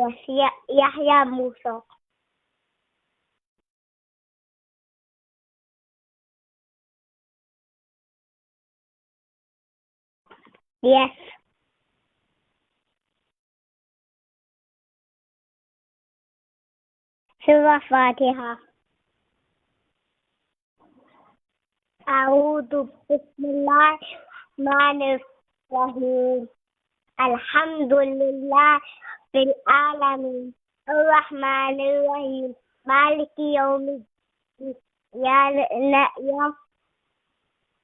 Yes, Yahya Musa. Yes. Surah Fatiha. أعوذ بسم الله الرحمن الرحيم الحمد لله رب العالمين الرحمن الرحيم مالك يوم الدين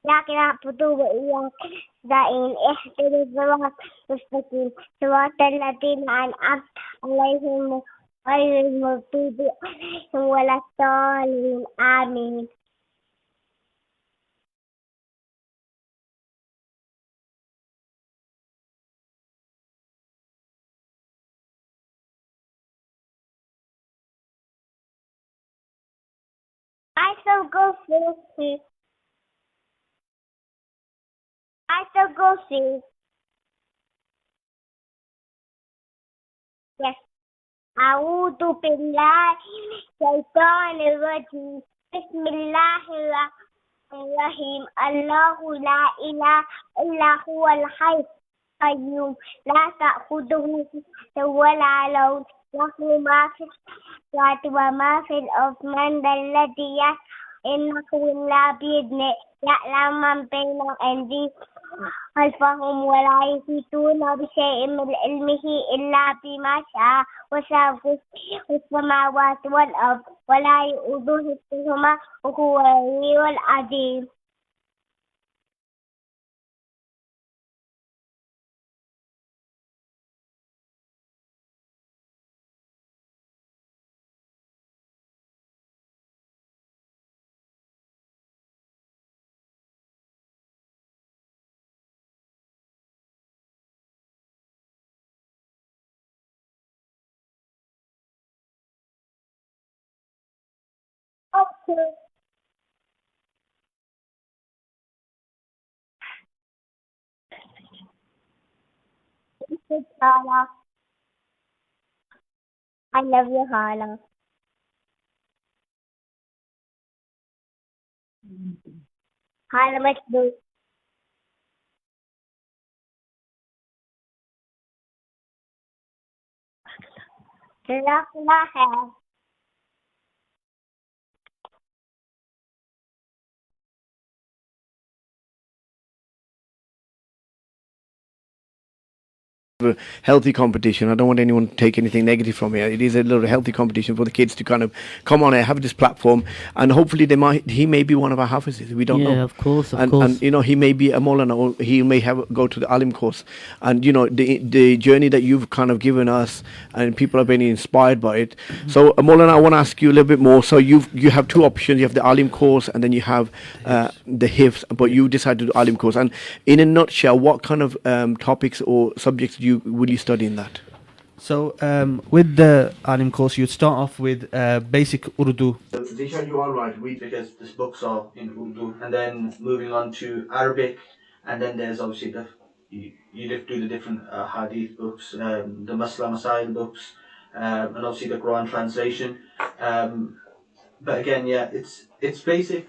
إياك نعبد وإياك نستعين اهدنا الصراط المستقيم صراط الذين أنعمت عليهم غير المغضوب عليهم ولا الضالين آمين. I shall go see. I shall go see. Yes. أعوذ بالله من الشيطان الرجيم بسم الله الرحمن الرحيم الله لا إله إلا هو الحي القيوم لا تأخذه سنة ولا نوم له ما في السماوات وما في الأرض من ذا الذي إنه إلا بإذنه يعلم من بين أيديهم خلفهم ولا يحيطون بشيء من علمه إلا بما شاء وسع كرسيه السماوات والأرض ولا يؤوده حفظهما وهو العلي العظيم. Okay. Hala. I love you, Hala. Hala Majdu. Jazakallah khair. A healthy competition. I don't want anyone to take anything negative from here. It is a little healthy competition for the kids to kind of come on and have this platform, and hopefully he may be one of our Hafizes. We don't know. Yeah, of course, of and, course. And he may be a Maulana, or he may go to the Alim course. And the journey that you've kind of given us, and people have been inspired by it. So Maulana, I want to ask you a little bit more. So you have two options. You have the Alim course, and then you have the Hifz. But you decided to do Alim course. And in a nutshell, what kind of topics or subjects will you study in that? So with the Alim course, you'd start off with basic Urdu. Zishan, you are right. Because these books are in Urdu, and then moving on to Arabic, and then there's obviously you have to do the different Hadith books, the Masla Masail books, and obviously the Quran translation. But again, yeah, it's basic.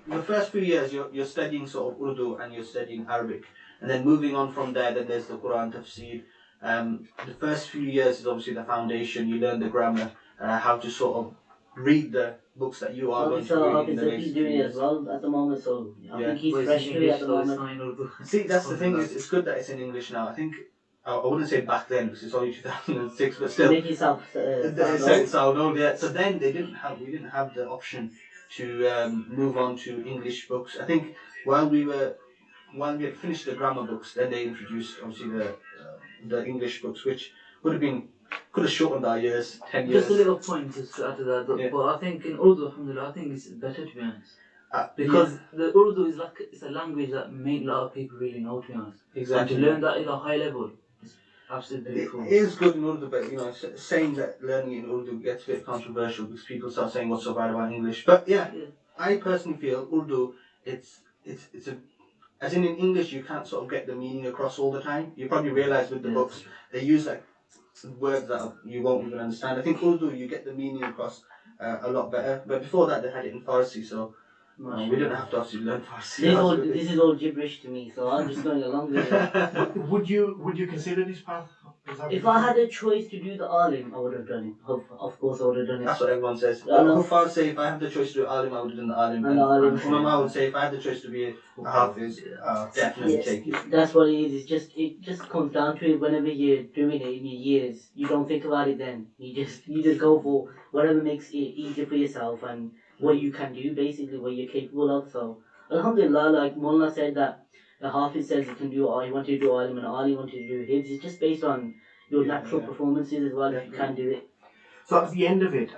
The first few years you're studying sort of Urdu and you're studying Arabic, and then moving on from there, then there's the Quran tafsir. The first few years is obviously the foundation. You learn the grammar, how to sort of read the books that you are going to read in the next few years. As well at the moment, so I think he's fresh to it at the moment. See, that's the thing. It's good that it's in English now. I think I wouldn't say back then because it's only 2006, but still. Make yourself sound old, yeah. So then we didn't have the option to move on to English books. I think while we had finished the grammar books, then they introduced obviously the English books, which could have shortened our years, 10 years. Just a little point to add to that, yeah. But I think in Urdu, alhamdulillah, I think it's better, to be honest. Because the Urdu is it's a language that a lot of people really know, to be honest. Exactly. And to learn that at a high level is absolutely beautiful. It is good in Urdu, but saying that learning in Urdu gets a bit controversial because people start saying what's so bad about English. But yeah. I personally feel Urdu, it's as in English you can't sort of get the meaning across all the time. You probably realise with the books they use like words that you won't even understand. I think Urdu, you get the meaning across a lot better. But before that, they had it in Farsi, so we didn't have to actually learn Farsi. This is all gibberish to me, so I'm just going along with it. Would you consider this path? If I had a choice to do the alim, I would have done it. Of course, I would have done it. That's what everyone says. I know. Hufar say if I had the choice to do alim, I would have done the alim. And alim. Ulama would say if I had the choice to be a hafiz, definitely take it. That's what it is. It just comes down to it. Whenever you're doing it in your years, you don't think about it then. You just go for whatever makes it easier for yourself and what you can do, basically what you're capable of. So alhamdulillah, like Mullah said that the Hafiz says he can do he wanted to do alim and Ali wanted to do his. It's just based on your natural performances as well, if you can do it. So at the end of it,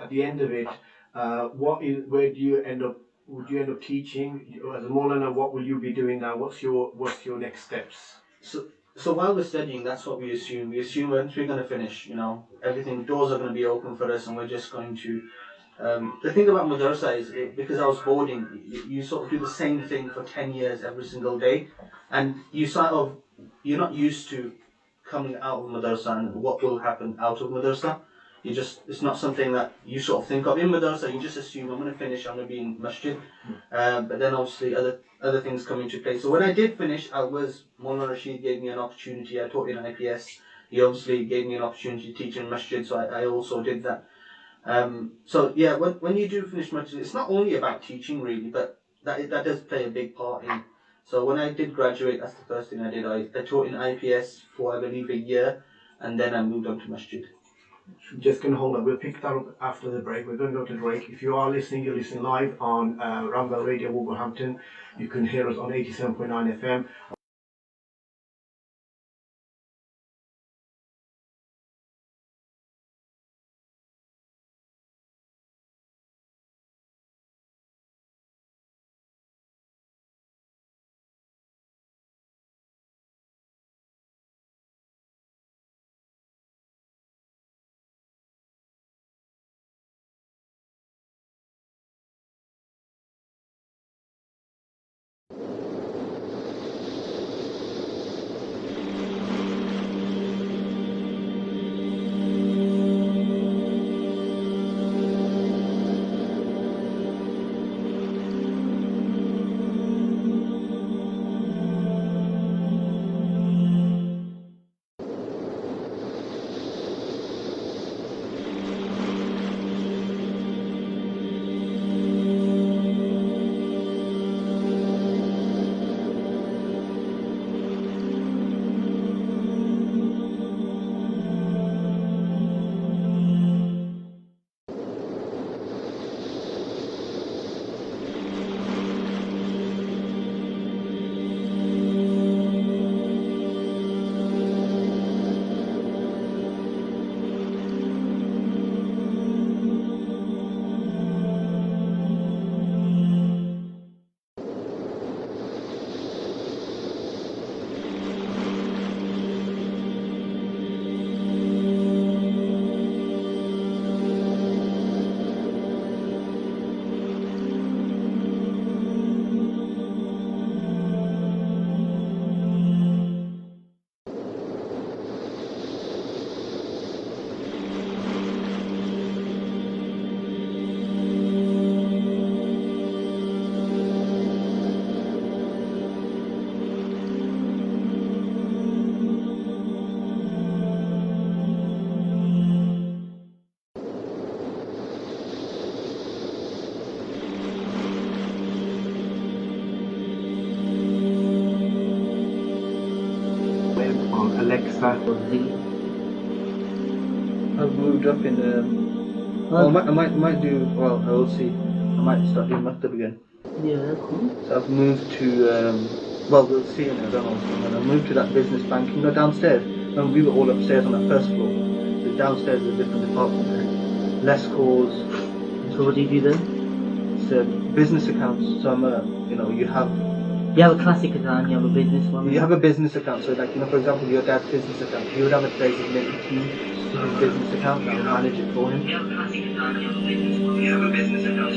where do you end up? Would you end up teaching as a Maulana? What will you be doing now? What's your next steps? So while we're studying, that's what we assume. We assume once we're going to finish, everything, doors are going to be open for us, and we're just going to. The thing about madrasa is, because I was boarding, you sort of do the same thing for 10 years every single day, and you're not used to coming out of madrasa and what will happen out of madrasa. It's not something that you sort of think of. In madrasa, you just assume I'm going to finish, I'm going to be in masjid. But then obviously other things come into play. So when I did finish, Maulana Rashid gave me an opportunity. I taught in IPS. He obviously gave me an opportunity to teach in masjid, so I also did that. So yeah, when you do finish masjid, it's not only about teaching really, but that does play a big part in. So when I did graduate, that's the first thing I did. I taught in IPS for I believe a year, and then I moved on to masjid. Just going to hold on. We'll pick that up after the break. We're going to go to the break. If you are listening, you're listening live on Ramble Radio Wolverhampton. You can hear us on 87.9 FM. I've moved up in I might do, well, I will see. I might start doing maktab again. Yeah, cool. So I've moved to, well, we'll see in I don't know what's going on. I moved to that business bank, downstairs. And we were all upstairs on that first floor. So downstairs is a different department there. Less calls. So what do you do then? It's business accounts. So I'm you have a classic account, you have a business one. You have a business account, so like, for example, your dad's business account, you would have a designated team to his business account that will manage it for him. You have a classic account, you have a business account,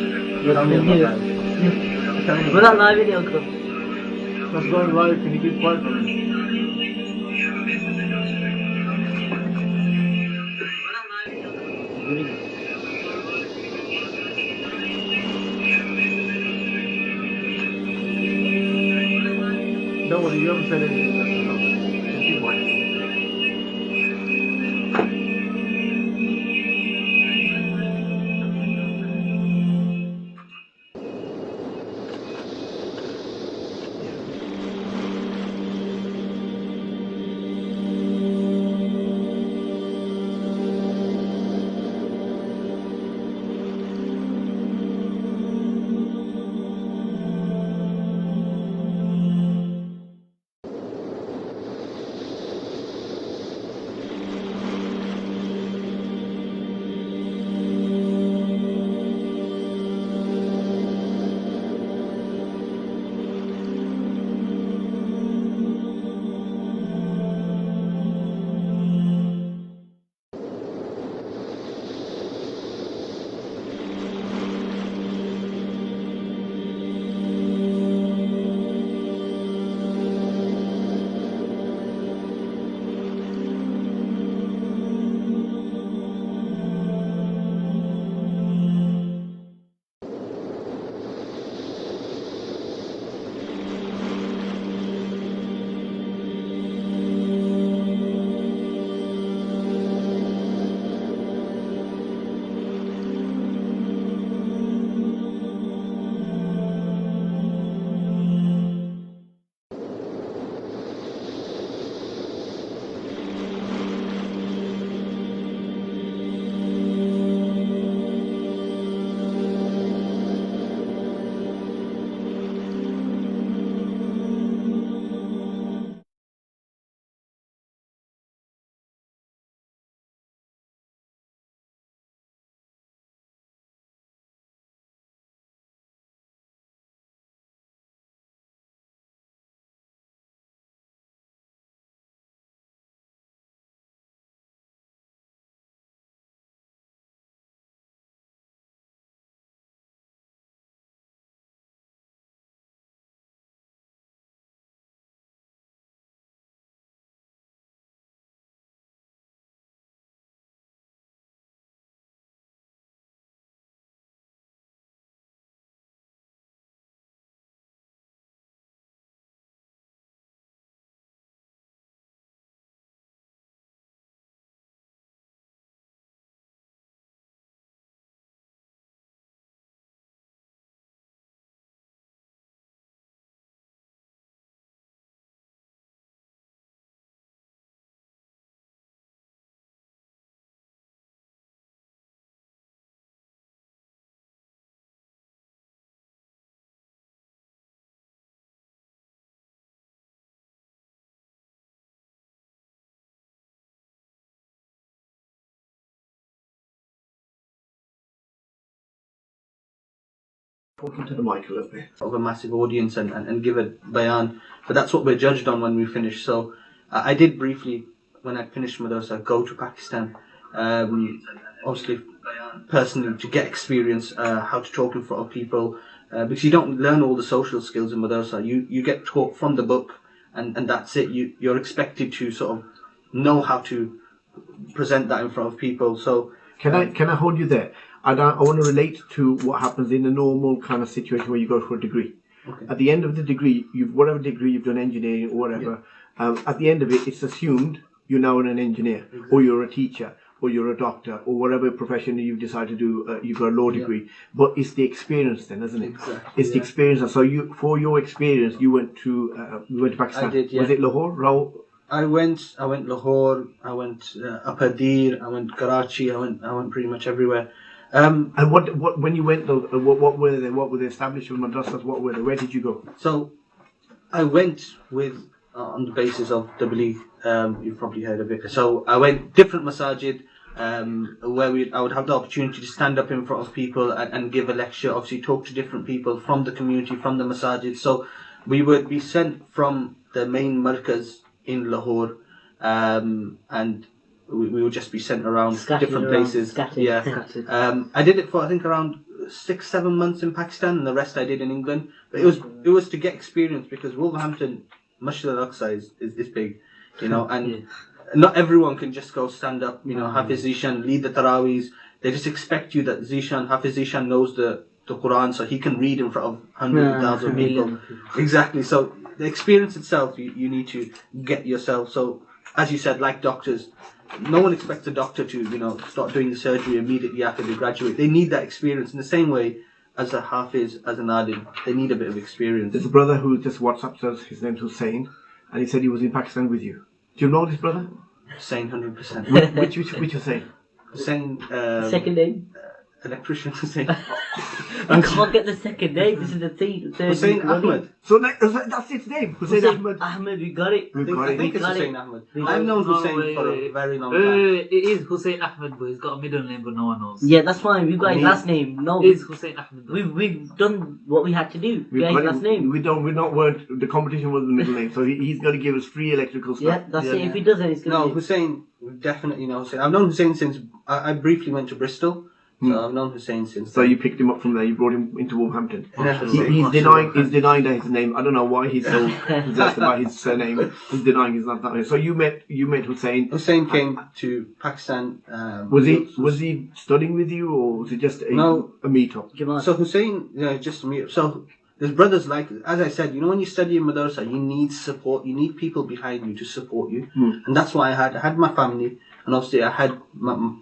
so tell me about that. We're not live video, Uncle. That's going live, can you keep quiet for me? Don't worry, you haven't said anything. Just keep watching. Talking to the mic a little bit. Of a massive audience and give a bayan, but that's what we're judged on when we finish. So I did briefly, when I finished madrasa, go to Pakistan, obviously personally to get experience, how to talk in front of people, because you don't learn all the social skills in madrasa. You get taught from the book, and that's it. You're expected to sort of know how to present that in front of people. So can I hold you there? I want to relate to what happens in a normal kind of situation where you go for a degree. Okay. At the end of the degree, whatever degree you've done, engineering or whatever, at the end of it, it's assumed you're now an engineer, or you're a teacher, or you're a doctor, or whatever profession you've decided to do. You've got a law degree, but it's the experience then, isn't it? Exactly, it's the experience. So for your experience, you went to Pakistan. I did, yeah. Was it Lahore? I went Lahore. I went Apadir. I went Karachi. I went pretty much everywhere. And what when you went though, what were they? What were the establishment madrasas? What were they? Where did you go? So I went with on the basis of Tabligh. You've probably heard of it. So I went different masajid where I would have the opportunity to stand up in front of people and give a lecture. Obviously, talk to different people from the community, from the masajid. So we would be sent from the main markaz in Lahore, and we would just be sent around different places. Scattered. I did it for I think around 6-7 months in Pakistan, and the rest I did in England. But it was to get experience, because Wolverhampton, Masjid Al-Aqsa is big, you know, and not everyone can just go stand up, you know, Hafiz Zishan, lead the Taraweehs. They just expect you that Hafiz Zishan knows the the Quran, so he can read in front of hundreds of thousands of people. Million people. Exactly. So the experience itself, you need to get yourself. So as you said, like doctors, no one expects a doctor to start doing the surgery immediately after they graduate. They need that experience in the same way as a Hafiz, as an Alim. They need a bit of experience. There's a brother who just WhatsApped us. His name's Hussein, and he said he was in Pakistan with you. Do you know this brother? Saying 100%. Which Hussein? Saying Second name? electrician Hussein. I can't get the second name. This is the third Hussein name. Ahmed. So that's its name. Hussein Ahmed. Ahmed, we got it. We've got I it. think it's got Hussein it. Ahmed. We I've known No, Hussein wait, for a wait. very long time. It is Hussein Ahmed, but he's got a middle name, but no one knows. Yeah, that's fine. We got his last name. No, It is Hussein Ahmed. though. we've done what we had to do. We've Get got his it. last name. Weren't the competition was the middle name, so he's got to give us free electrical stuff. Yeah, that's it. If he doesn't, it's No, gonna be. Hussein, we definitely know Hussein. I've known Hussein since I briefly went to Bristol, so I've known Hussein since. So you picked him up from there. You brought him into Wolverhampton. Yeah. He's denying that his name. I don't know why he's so possessed about his surname. He's denying he's not that way. So you met Hussein. Hussein came to Pakistan. Was he studying with you, or was it just a meetup? Jamaat. So Hussein, just me. So there's brothers like, as I said, when you study in madrasa, you need support. You need people behind you to support you, and that's why I had my family, and obviously I had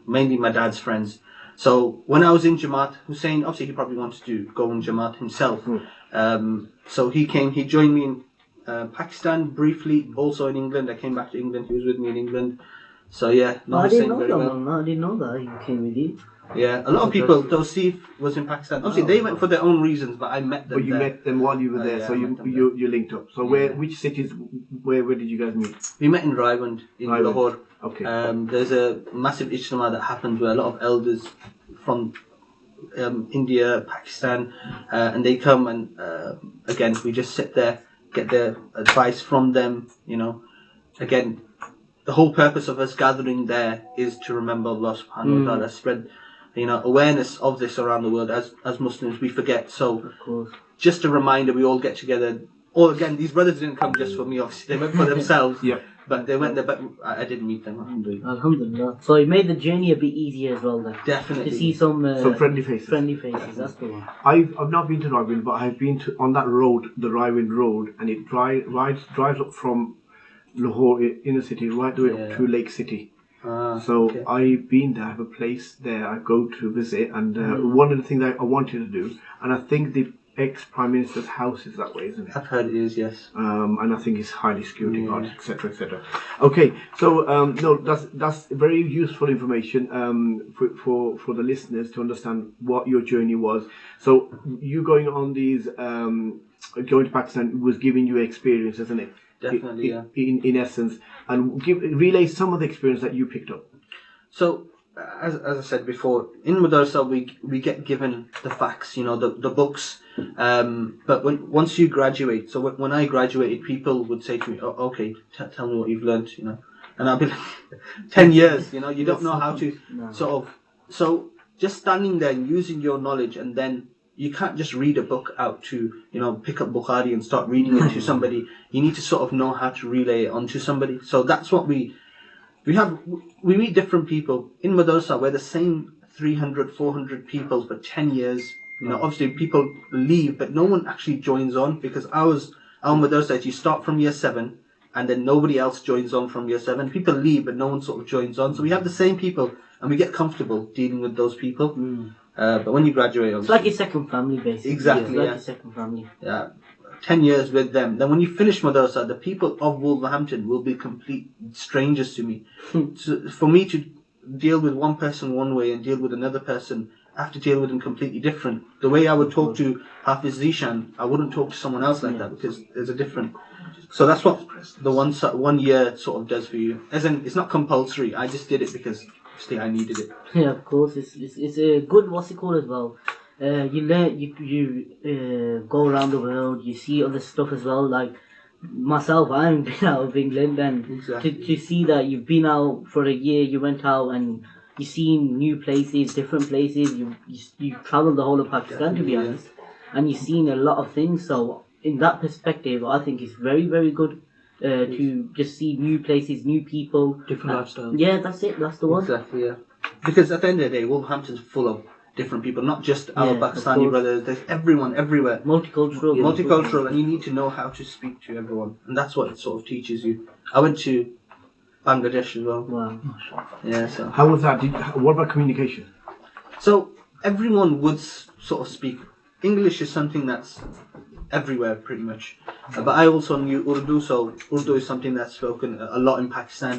mainly my dad's friends. So when I was in Jamaat, Hussein, obviously he probably wanted to go in Jamaat himself. So he joined me in Pakistan briefly, also in England. I came back to England. He was with me in England. So yeah, I didn't Hussein know very that, well. man. I didn't know that he came with you. Yeah, a lot of people. Tosif was in Pakistan. Obviously, they went for their own reasons, but I met them. But you there. met them while you were there, Yeah, so I met them there. you linked up. So which cities? Where did you guys meet? We met in Rawand in Rawand. Lahore. Okay. There's a massive ijtima that happens where a lot of elders from India, Pakistan, and they come and again we just sit there, get their advice from them. Again, the whole purpose of us gathering there is to remember Allah Subhanahu wa Taala, spread awareness of this around the world. As Muslims, we forget. So Of course. just a reminder, we all get together. Or again, these brothers didn't come just for me. Obviously, they went for themselves. Yeah. But they went there. But I didn't meet them. Alhamdulillah. Alhamdulillah. So it made the journey a bit easier as well then. Definitely. To see some friendly faces. Friendly faces, that's the one. I've not been to Rawin, but I've been on that road, the Rawin Road, and it drives up from Lahore inner city right the way up to Lake City. So okay. I've been there. I have a place there. I go to visit, and one of the things that I wanted to do, and I think the ex-Prime Minister's house is that way, isn't it? I've heard it is, yes. And I think it's highly security guarded, etc., etc. Okay, so no, that's very useful information for the listeners to understand what your journey was. So you going on these going to Pakistan was giving you experience, isn't it? Definitely, yeah. In essence, and relay some of the experience that you picked up. So, as I said before, in Madrasa we get given the facts, the books. But once you graduate, so when I graduated, people would say to me, "Oh, okay, tell me what you've learned," and I'll be like, 10 years, you don't know how to sort of. So just standing there and using your knowledge, and then you can't just read a book out to, pick up Bukhari and start reading it to somebody. You need to sort of know how to relay it onto somebody. So that's what we meet different people in Madrasa. We're the same 300, 400 people for 10 years. Obviously people leave, but no one actually joins on, because our Madrasa is you start from year 7 and then nobody else joins on from year 7. People leave, but no one sort of joins on. So we have the same people and we get comfortable dealing with those people. But when you graduate, it's like your second family, basically. Exactly, It's like yeah. your second family. Yeah, 10 years with them. Then when you finish Madrasa, the people of Wolverhampton will be complete strangers to me. So for me to deal with one person one way and deal with another person, I have to deal with them completely different. The way I would talk to Hafiz Zishan, I wouldn't talk to someone else like that, because there's a different. So that's what the 1 year sort of does for you. As in, it's not compulsory. I just did it because obviously I needed it. Yeah, of course. It's a good, what's it called as well. You learn, you go around the world, you see other stuff as well. Like myself, I haven't been out of England, and Exactly. to see that you've been out for a year, you went out and you've seen new places, different places. You travelled the whole of Pakistan, to be honest, and you've seen a lot of things. So in that perspective, I think it's very, very good to just see new places, new people, Different lifestyles. Yeah, that's it. That's the one. Exactly, yeah. Because at the end of the day, Wolverhampton's full of different people, not just our Yeah, of Pakistani course. brothers. There's everyone, everywhere. Multicultural. Multicultural, and you need to know how to speak to everyone, and that's what it sort of teaches you. I went to Bangladesh as well. Wow. Yeah, so How was that? What about communication? so everyone would sort of speak. English is something that's everywhere pretty much, but I also knew Urdu, so Urdu is something that's spoken a lot in Pakistan.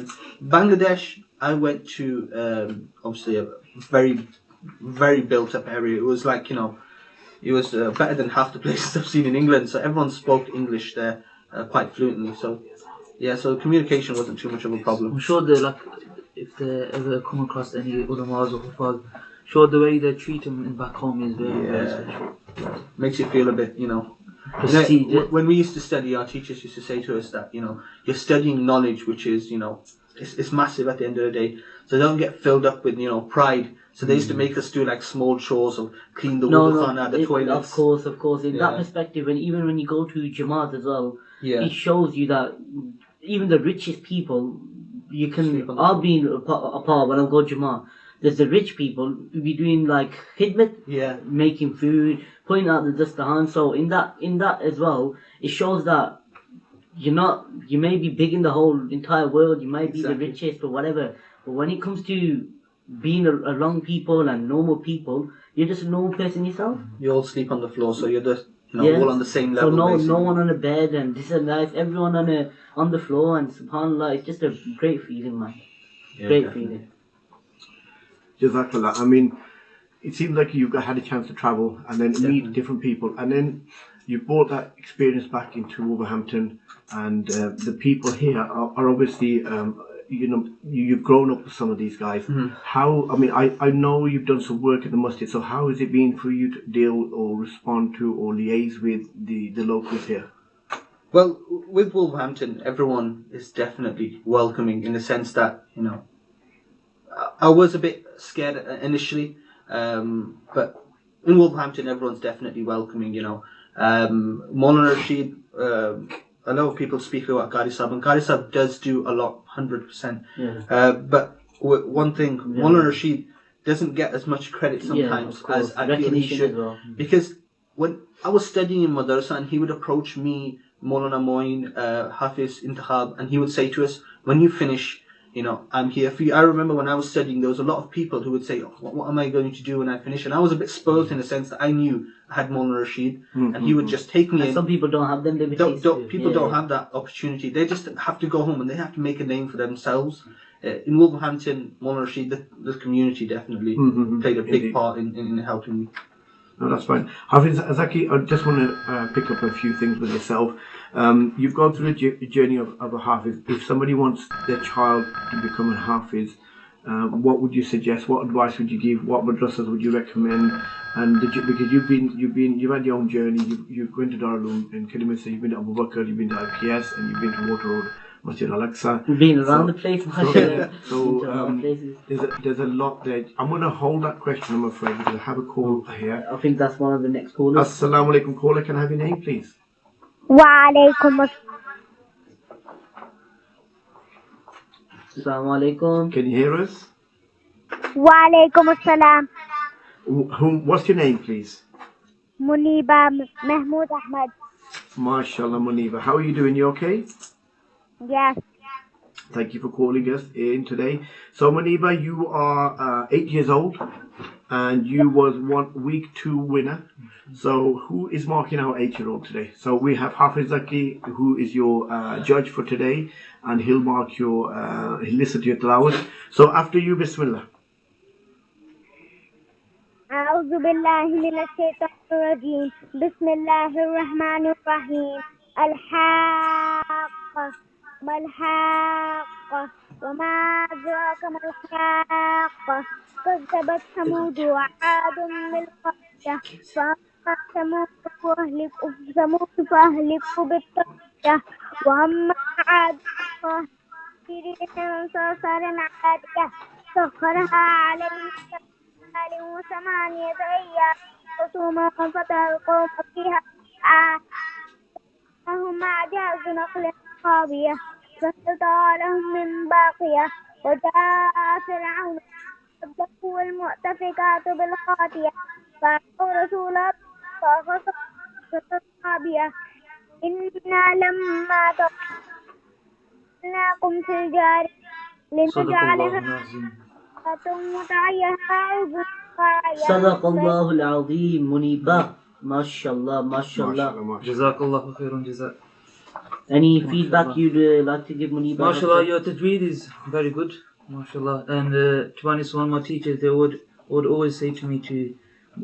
Bangladesh, I went to obviously a very, very built up area. It was like, it was better than half the places I've seen in England, so everyone spoke English there quite fluently. So yeah, so communication wasn't too much of a problem. I'm sure they like if they ever come across any ulamas or kuffar, sure the way they treat them in back home is very special. Makes you feel a bit, Prestigious. when we used to study, our teachers used to say to us that, you're studying knowledge, which is, it's massive at the end of the day. So don't get filled up with, pride. So they used to make us do like small chores of clean the wudu the toilets. Of course. In that perspective, and even when you go to Jamaat as well, Yeah. it shows you that even the richest people, you Sleep can. on the I've been a part when I go Jamaat. There's the rich people who be doing like khidmat, Yeah. making food, putting out the dastahan. So in that as well, it shows that you may be big in the whole entire world, you might be the Exactly. richest or whatever, but when it comes to being around people and normal people, you're just a normal person yourself. You all sleep on the floor, so you're just, Yeah. all on the same So level. no basically. one on a bed and this and that, everyone on the floor, and subhanallah, it's just a great feeling, man. Great definitely. feeling. Jazakallah. I mean, it seems like you had a chance to travel and then meet different people, and then you brought that experience back into Wolverhampton, and the people here are obviously, you've grown up with some of these guys. How? I mean, I know you've done some work in the masjid. So how has it been for you to deal or respond to or liaise with the locals here? Well, with Wolverhampton, everyone is definitely welcoming in the sense that, I was a bit scared initially, but in Wolverhampton, everyone's definitely welcoming, Maulana Rashid, a lot of people speak about Qari Sahib, and Qari Sahib does do a lot, 100%. Yeah. But one thing, Maulana Rashid doesn't get as much credit sometimes as I feel he recognition should. as well. Because when I was studying in Madrasa and he would approach me, Maulana Moin, Hafiz, Intihab, and he would say to us, when you finish, I'm here for you. I remember when I was studying, there was a lot of people who would say, what am I going to do when I finish? And I was a bit spoilt in the sense that I knew I had Maulana Rashid, and he would just take me And in. some people don't have them liberties. People don't have that opportunity. They just have to go home and they have to make a name for themselves. In Wolverhampton, Maulana Rashid, the community definitely played a big Indeed. part in helping me. No, that's fine. Hafiz Zaki, I just want to pick up a few things with yourself. You've gone through a journey of a Hafiz. If somebody wants their child to become a Hafiz, what would you suggest? What advice would you give? What madrasas would you recommend? And because you've had your own journey. You've been to Darul Uloom in Kidderminster, you've been to Abu Bakr, you've been to IPS, and you've been to Water Road, Masjid Al-Aqsa. Being around the place, mashallah. So Been to a lot of places. there's a lot there. I'm going to hold that question, I'm afraid, because I have a call here. I think that's one of the next callers. Assalamu alaikum, caller. Can I have your name, please? Wa alaikum Assalamu alaikum. Can you hear us? assalam. What's your name, please? Muniba Mahmood Ahmad. MashaAllah, Muniba. How are you doing? You okay? Yes. Thank you for calling us in today. So, Muniba, you are 8 years old, and you was week 2 winner. So, who is marking our 8-year-old today? So, we have Hafiz Zaki, who is your judge for today, and he'll mark he'll listen to your tilawat. So, after you, Bismillah. أعوذ بالله من الشيطان الرجيم بسم الله الرحمن الرحيم الحاقة ما الحاقة وما أدراك ما الحاقة كذبت ثمود وعاد بالقارية فأما ثمود فأهلكوا بالطاغية وأما عاد فأهلكوا صرصر عادية سخرها عليهم ثمانية أيام حسوما فترى القوم فيها وهم أعجاز نخل خاوية فهل ترى لهم من باقية وجاء فرعون صدقوا المؤتفكات بالخاطئة فأتوا رسولا فخسفنا إنا لما طلناكم في الجار صدق الله لنجعلها العظيم. متعيها صدق الله العظيم. Muniba, mashallah, mashallah. Jazakallah khairan jazak. Any feedback you'd like to give Muniba? MashaAllah, your tajweed is very good, MashaAllah. And to be honest, one of my teachers, they would always say to me to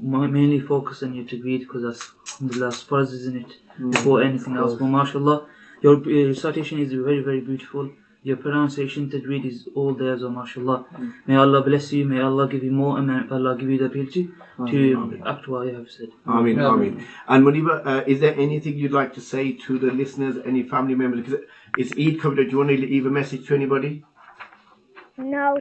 mainly focus on your tajweed because that's the last part, isn't it? Before anything else. But MashaAllah, your recitation is very, very beautiful. Your pronunciation, tajweed is all there, so MashaAllah. May Allah bless you, may Allah give you more, and may Allah give you the ability to act what you have said. Ameen, ameen. And Muniba, is there anything you'd like to say to the listeners, any family members? Because it's Eid coming. Do you want to leave a message to anybody? No.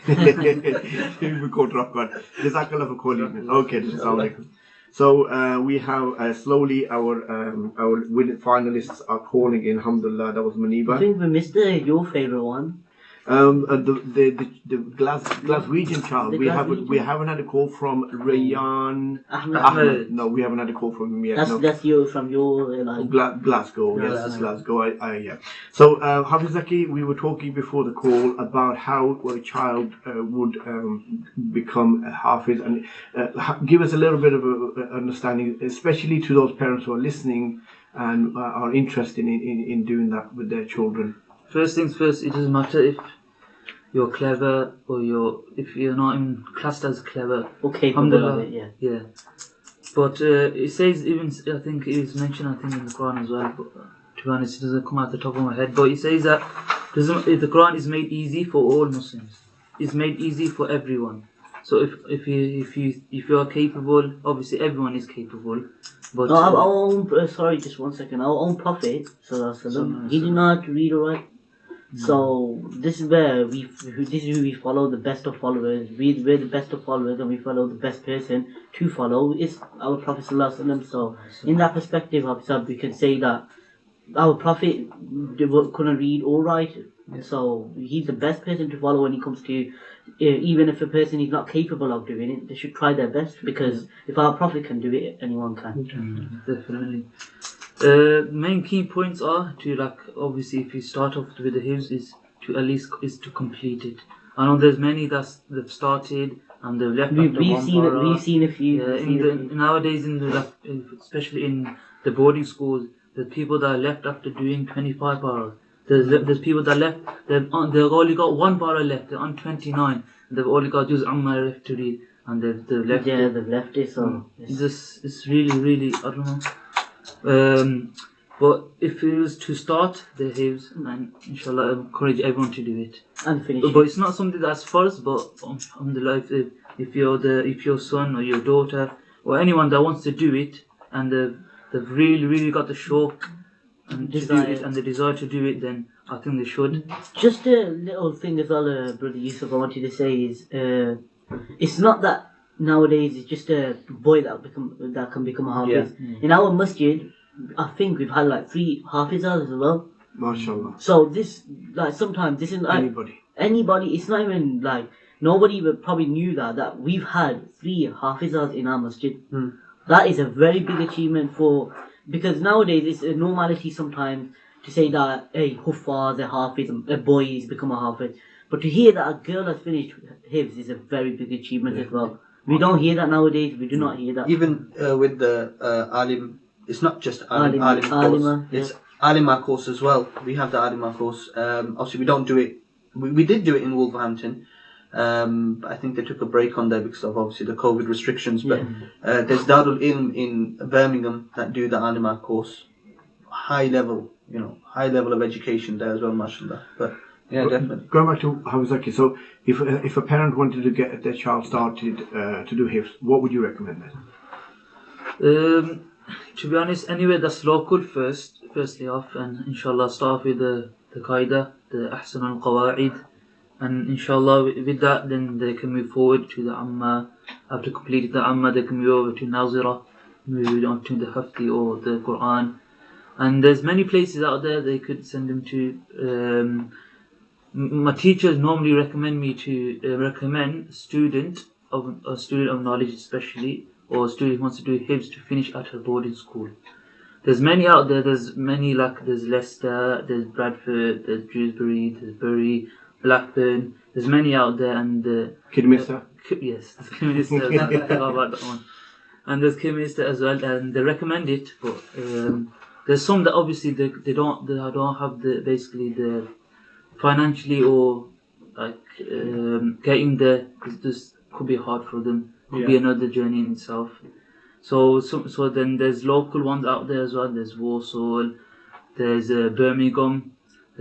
We call drop God. Jazakallah for calling. Okay, assalamu alaikum. So we have slowly our finalists are calling in. Alhamdulillah, that was I Muniba. think we missed your favorite one. The Glaswegian child. The We Glaswegian? haven't had a call from Rayyan Ahmed. No, we haven't had a call from him yet. That's no. that's you from your like. Glasgow, yes, Glasgow. it's Glasgow. Yeah. So, Hafizaki, we were talking before the call about how a child would become a Hafiz, and give us a little bit of a understanding, especially to those parents who are listening and are interested in doing that with their children. First things first, it doesn't matter if you're clever or if you're not even classed as clever. Okay, Alhamdulillah. yeah. Yeah. But it says even, I think it is mentioned, in the Quran as well, but to be honest, it doesn't come out the top of my head, but it says that the Quran is made easy for all Muslims. It's made easy for everyone. So if you are capable, obviously everyone is capable. But our own, sorry, just 1 second. Our own Prophet, Sallallahu he did not read or write. So this is where this is who we follow, the best of followers. We're the best of followers, and we follow the best person to follow is our Prophet Sallallahu. So in that perspective, we can say that our Prophet couldn't read or write. So he's the best person to follow when it comes to, even if a person is not capable of doing it, they should try their best, because if our Prophet can do it, anyone can. Definitely. Main key points are to, obviously if you start off with the hifz is to complete it. I know there's many they've started and they've left after We've seen a few. Nowadays especially in the boarding schools, there's people that are left after doing 25 para. There's people that left, they've only got 1 para left, they're on 29, they've only got Juz Amma left to read, and they've left Yeah, it. they've left it, so... It's really, I don't know. But if it was to start the hifz, and inshallah I encourage everyone to do it. And finish But it. it's not something that's first, but alhamdulillah, if your son or your daughter or anyone that wants to do it and they've really got the shock and to do it and the desire to do it, then I think they should. Just a little thing as well, Brother Yusuf, I wanted to say is, it's not that nowadays it's just a boy that can become a Hafiz. In our masjid, I think we've had 3 Hafizas as well. MashaAllah. So this, sometimes this isn't anybody, it's not even nobody probably knew that we've had 3 Hafizas in our masjid. That is a very big achievement because nowadays it's a normality sometimes to say that, hey, Huffaz, a Hafiz, a boy has become a Hafiz. But to hear that a girl has finished Hifz is a very big achievement as well. We don't hear that nowadays, we do not hear that. Even with the Alim, it's not just Alim course, Alima, it's Alima course as well. We have the Alima course. Obviously we don't do it, we did do it in Wolverhampton. But I think they took a break on there because of obviously the COVID restrictions. But there's Darul Ilm in Birmingham that do the Alima course. High level of education there as well, mashallah. But yeah, definitely. Going back to Hafizaki, so if a parent wanted to get their child started to do hifz, what would you recommend then? To be honest, anywhere that's local firstly off, and inshallah start with the Qaida, the Ahsan al-Qawa'id, and inshallah with that then they can move forward to the Amma. After completing the Amma, they can move over to Nazira, move on to the Hafti or the Quran. And there's many places out there they could send them to. My teachers normally recommend me to recommend a student of knowledge, especially, or a student who wants to do hibs to finish at a boarding school. There's many out there. There's many, like there's Leicester, there's Bradford, there's Dewsbury, there's Bury, Blackburn. There's many out there, and Kidderminster. yes, there's Kidderminster. I forgot about that one. And there's Kidderminster as well, and they recommend it. But there's some that obviously they don't have the financially or like getting there. This could be hard for them. Could be another journey in itself. So then there's local ones out there as well. There's Walsall, there's Birmingham.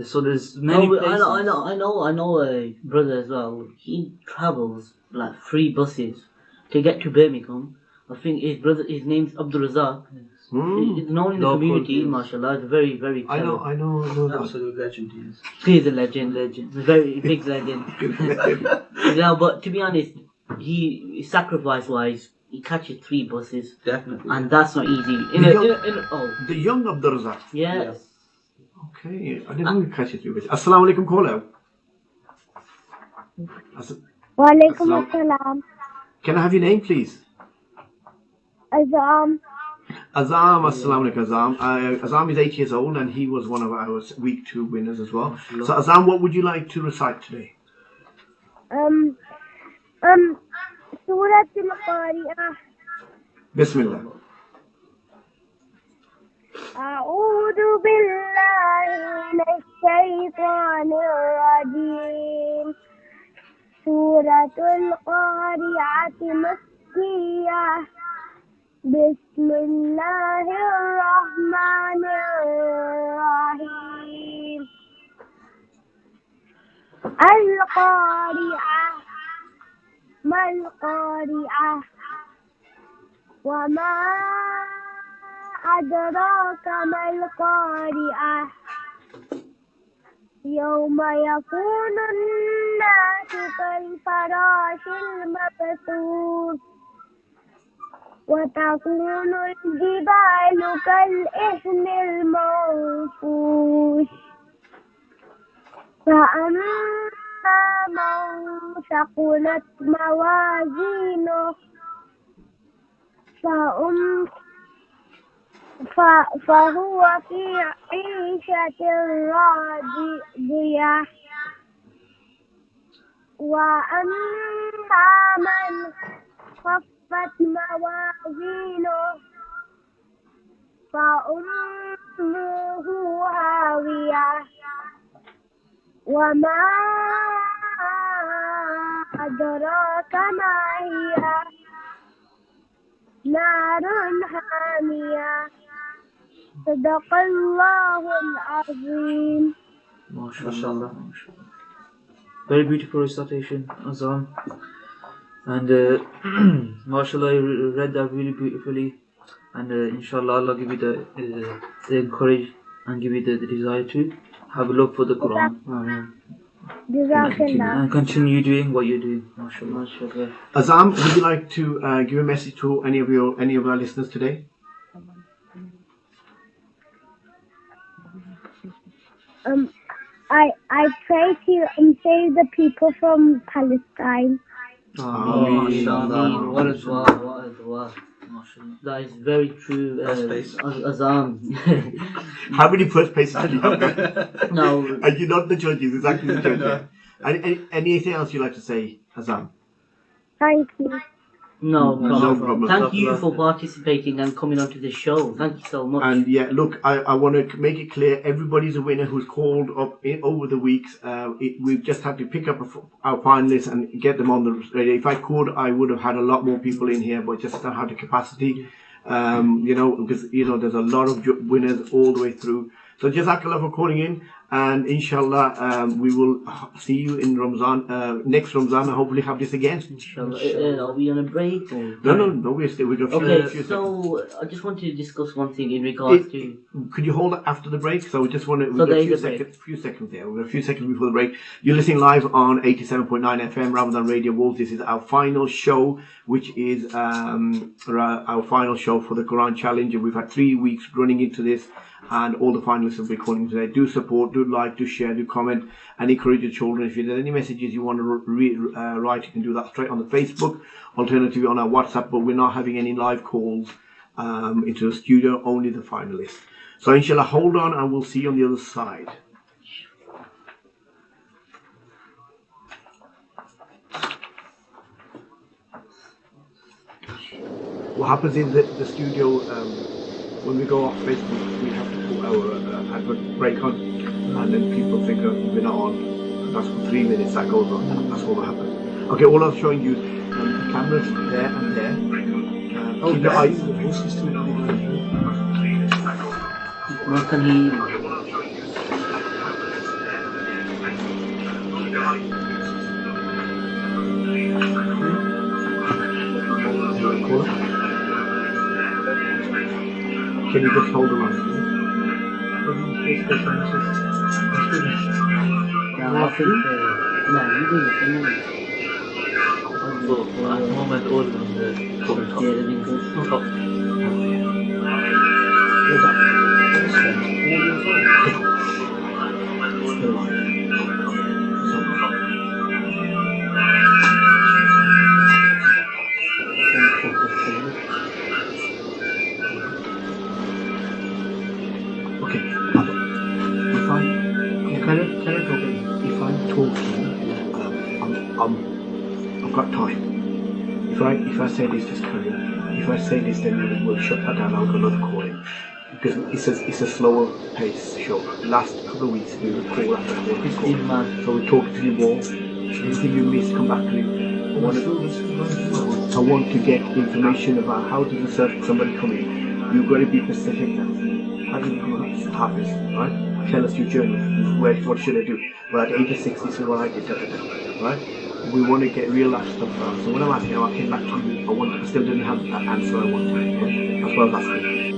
So there's many places. I know a brother as well. He travels like 3 buses to get to Birmingham. I think his name's Abdul Razak. He's known in the community, mashallah. He's very, very clever. I know that. Absolute legend he is. He's a legend. He's a very big legend. Yeah, but to be honest, he sacrifice-wise, he catches 3 buses. Definitely. And that's not easy. The young Abdul Razak. Yes. Okay, I didn't know you catch it through this. Assalamu alaikum, caller. Walaikum assalam. Can I have your name, please? Azam. Azam, assalamu alaikum, Azam. Azam is 8 years old and he was one of our week 2 winners as well. So Azam, what would you like to recite today? Surah Al-Qari'ah. Bismillah. أعوذ بالله من الشيطان الرجيم. سورة القارعة مكية. بسم الله الرحمن الرحيم. القارعة ما القارعة وما أدراك ما القارعة يوم يكون الناس كالفراش المبثوث وتكون الجبال كالإحن المنفوش فأما من ثقلت موازينه فهو في عيشة راضية وأما من خفت موازينه فأمه هاوية وما أدراك ما هي نار حامية صدق الله العظيم. MashaAllah. Very beautiful recitation, Azam. And MashaAllah, you read that really beautifully. And inshallah, Allah give you the courage and give you the desire to have a look for the Quran. And continue doing what you're doing. MashaAllah. Azam, would you like to give a message to any of our listeners today? I pray to save the people from Palestine. MashaAllah. What a dua. That is very true, Azam. How many first places did you have? No. And you're not the judges, it's actually the judges. Anything else you'd like to say, Azam? Thank you. No problem. Thank you for participating and coming onto the show. Thank you so much. And yeah, look, I want to make it clear, everybody's a winner who's called up over the weeks. We've just had to pick up our finalists and get them on the radio. If I could, I would have had a lot more people in here, but just don't have the capacity. Because there's a lot of winners all the way through. So Jazakallah for calling in, and inshallah we will see you in Ramzan, next Ramzan, and hopefully have this again. Inshallah. Are we on a break? Or? No, we're still. We got a few so seconds. I just wanted to discuss one thing in regards to. Could you hold it after the break? So we just want to. So We've got a few seconds there. We've got a few seconds before the break. You're listening live on 87.9 FM Ramadan Radio Wolves. This is our final show, which is our final show for the Quran Challenge. We've had 3 weeks running into this. and all the finalists will be calling today. Do support, do like, do share, do comment, and encourage your children. If there's any messages you want to write, you can do that straight on the Facebook, alternatively on our WhatsApp, but we're not having any live calls into the studio, only the finalists. So inshallah, hold on and we'll see you on the other side. What happens is that the studio, when we go off Facebook, we have to put our advert break on, and then people think we're not on. That's for 3 minutes that goes on. That's what will happen. Okay, all I'm showing you, the cameras there and there. Keep your eyes. What can he? Can you just hold the line? I think, no, you do it. So at the moment, all on the top. Yeah, that'd be good. Top. Okay. If I can I talk? If I'm talking, I've got time. If I say this, just carry on. If I say this, then we'll shut that down. I'll go another call in. Because it's a slower pace show. Last couple of weeks we would call after call. So we talk to you more. Anything you miss, come back to me. I want to get information about how does somebody come in. You've got to be specific now. How do you become a Hafiz, right? Tell us your journey. What should I do? Well, at the age of 60, this is what I did, right? We want to get real life stuff out. So when I'm asking, I came back to you. I still didn't have that answer I wanted. Okay? That's what I was asking.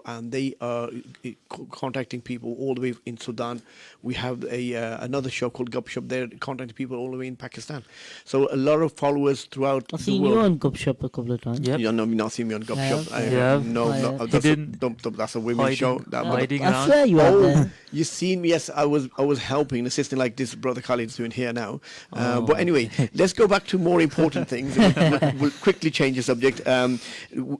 and they are contacting people all the way in Sudan. We have another show called Gup Shop. They're contacting people all the way in Pakistan. So a lot of followers throughout I've the seen world. you on Gup Shop a couple of times. Yep. You know, not seen me on Gup I Shop. have. Yeah. No, I no, have. that's a women's show. Hiding I around. swear you are there. You seen me? Yes, I was helping, assisting like this brother Khalid is doing here now. But anyway, let's go back to more important things. We'll quickly change the subject.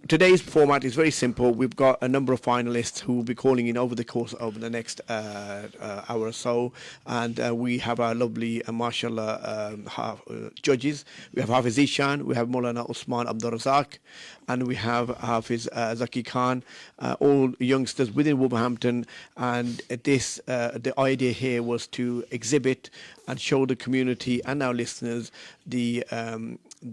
Today's format is very simple. We've got a number of finalists who will be calling in over the course of the next hour or so, and we have our lovely, mashallah, judges. We have Hafiz Ishan, we have Maulana Usman Abdul Razak, and we have Hafiz Zaki Khan, all youngsters within Wolverhampton. And the idea here was to exhibit and show the community and our listeners the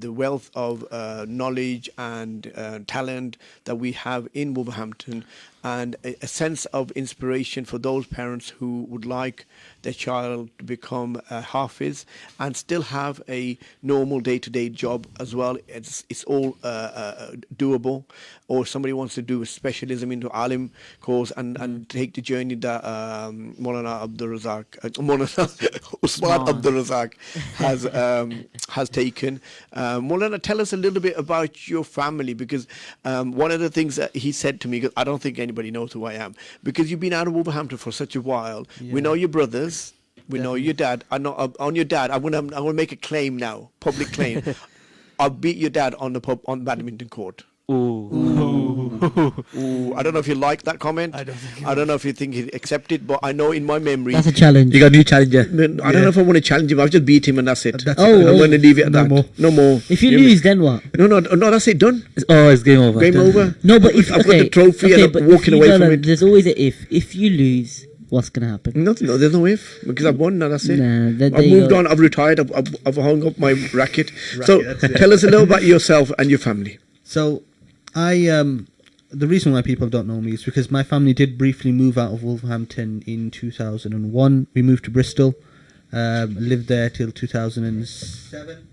wealth of knowledge and talent that we have in Wolverhampton, and a sense of inspiration for those parents who would like their child to become a Hafiz and still have a normal day-to-day job as well. It's all doable. Or somebody wants to do a specialism into Alim course and take the journey that Maulana Abdul Razak, Maulana Usman Abdul Razak has taken. Maulana, tell us a little bit about your family, because one of the things that he said to me, because I don't think anybody knows who I am, because you've been out of Wolverhampton for such a while. Yeah. We know your brothers. We know your dad. I know on your dad. I'm gonna make a claim now, public claim. I'll beat your dad on the badminton court. Ooh, I don't know if you like that comment. I don't know if you think he'd accept it, but I know in my memory. That's a challenge. You got a new challenger. I don't know if I want to challenge him. I'll just beat him and that's it. That's Oh, And I'm going to leave it at no that. more. No more. If you hear lose, me? then what? No, that's it. Done. Oh, it's game over. Game over. No, but if I've got the trophy and but I'm if walking you away don't from know, it. there's always a if. If you lose, what's gonna happen? No, there's no if, because I've won. Now that's it. Nah, there I've you moved go. on. I've retired. I've hung up my racket. So that's it. tell us a little about yourself and your family. So, the reason why people don't know me is because my family did briefly move out of Wolverhampton in 2001. We moved to Bristol, lived there till 2007.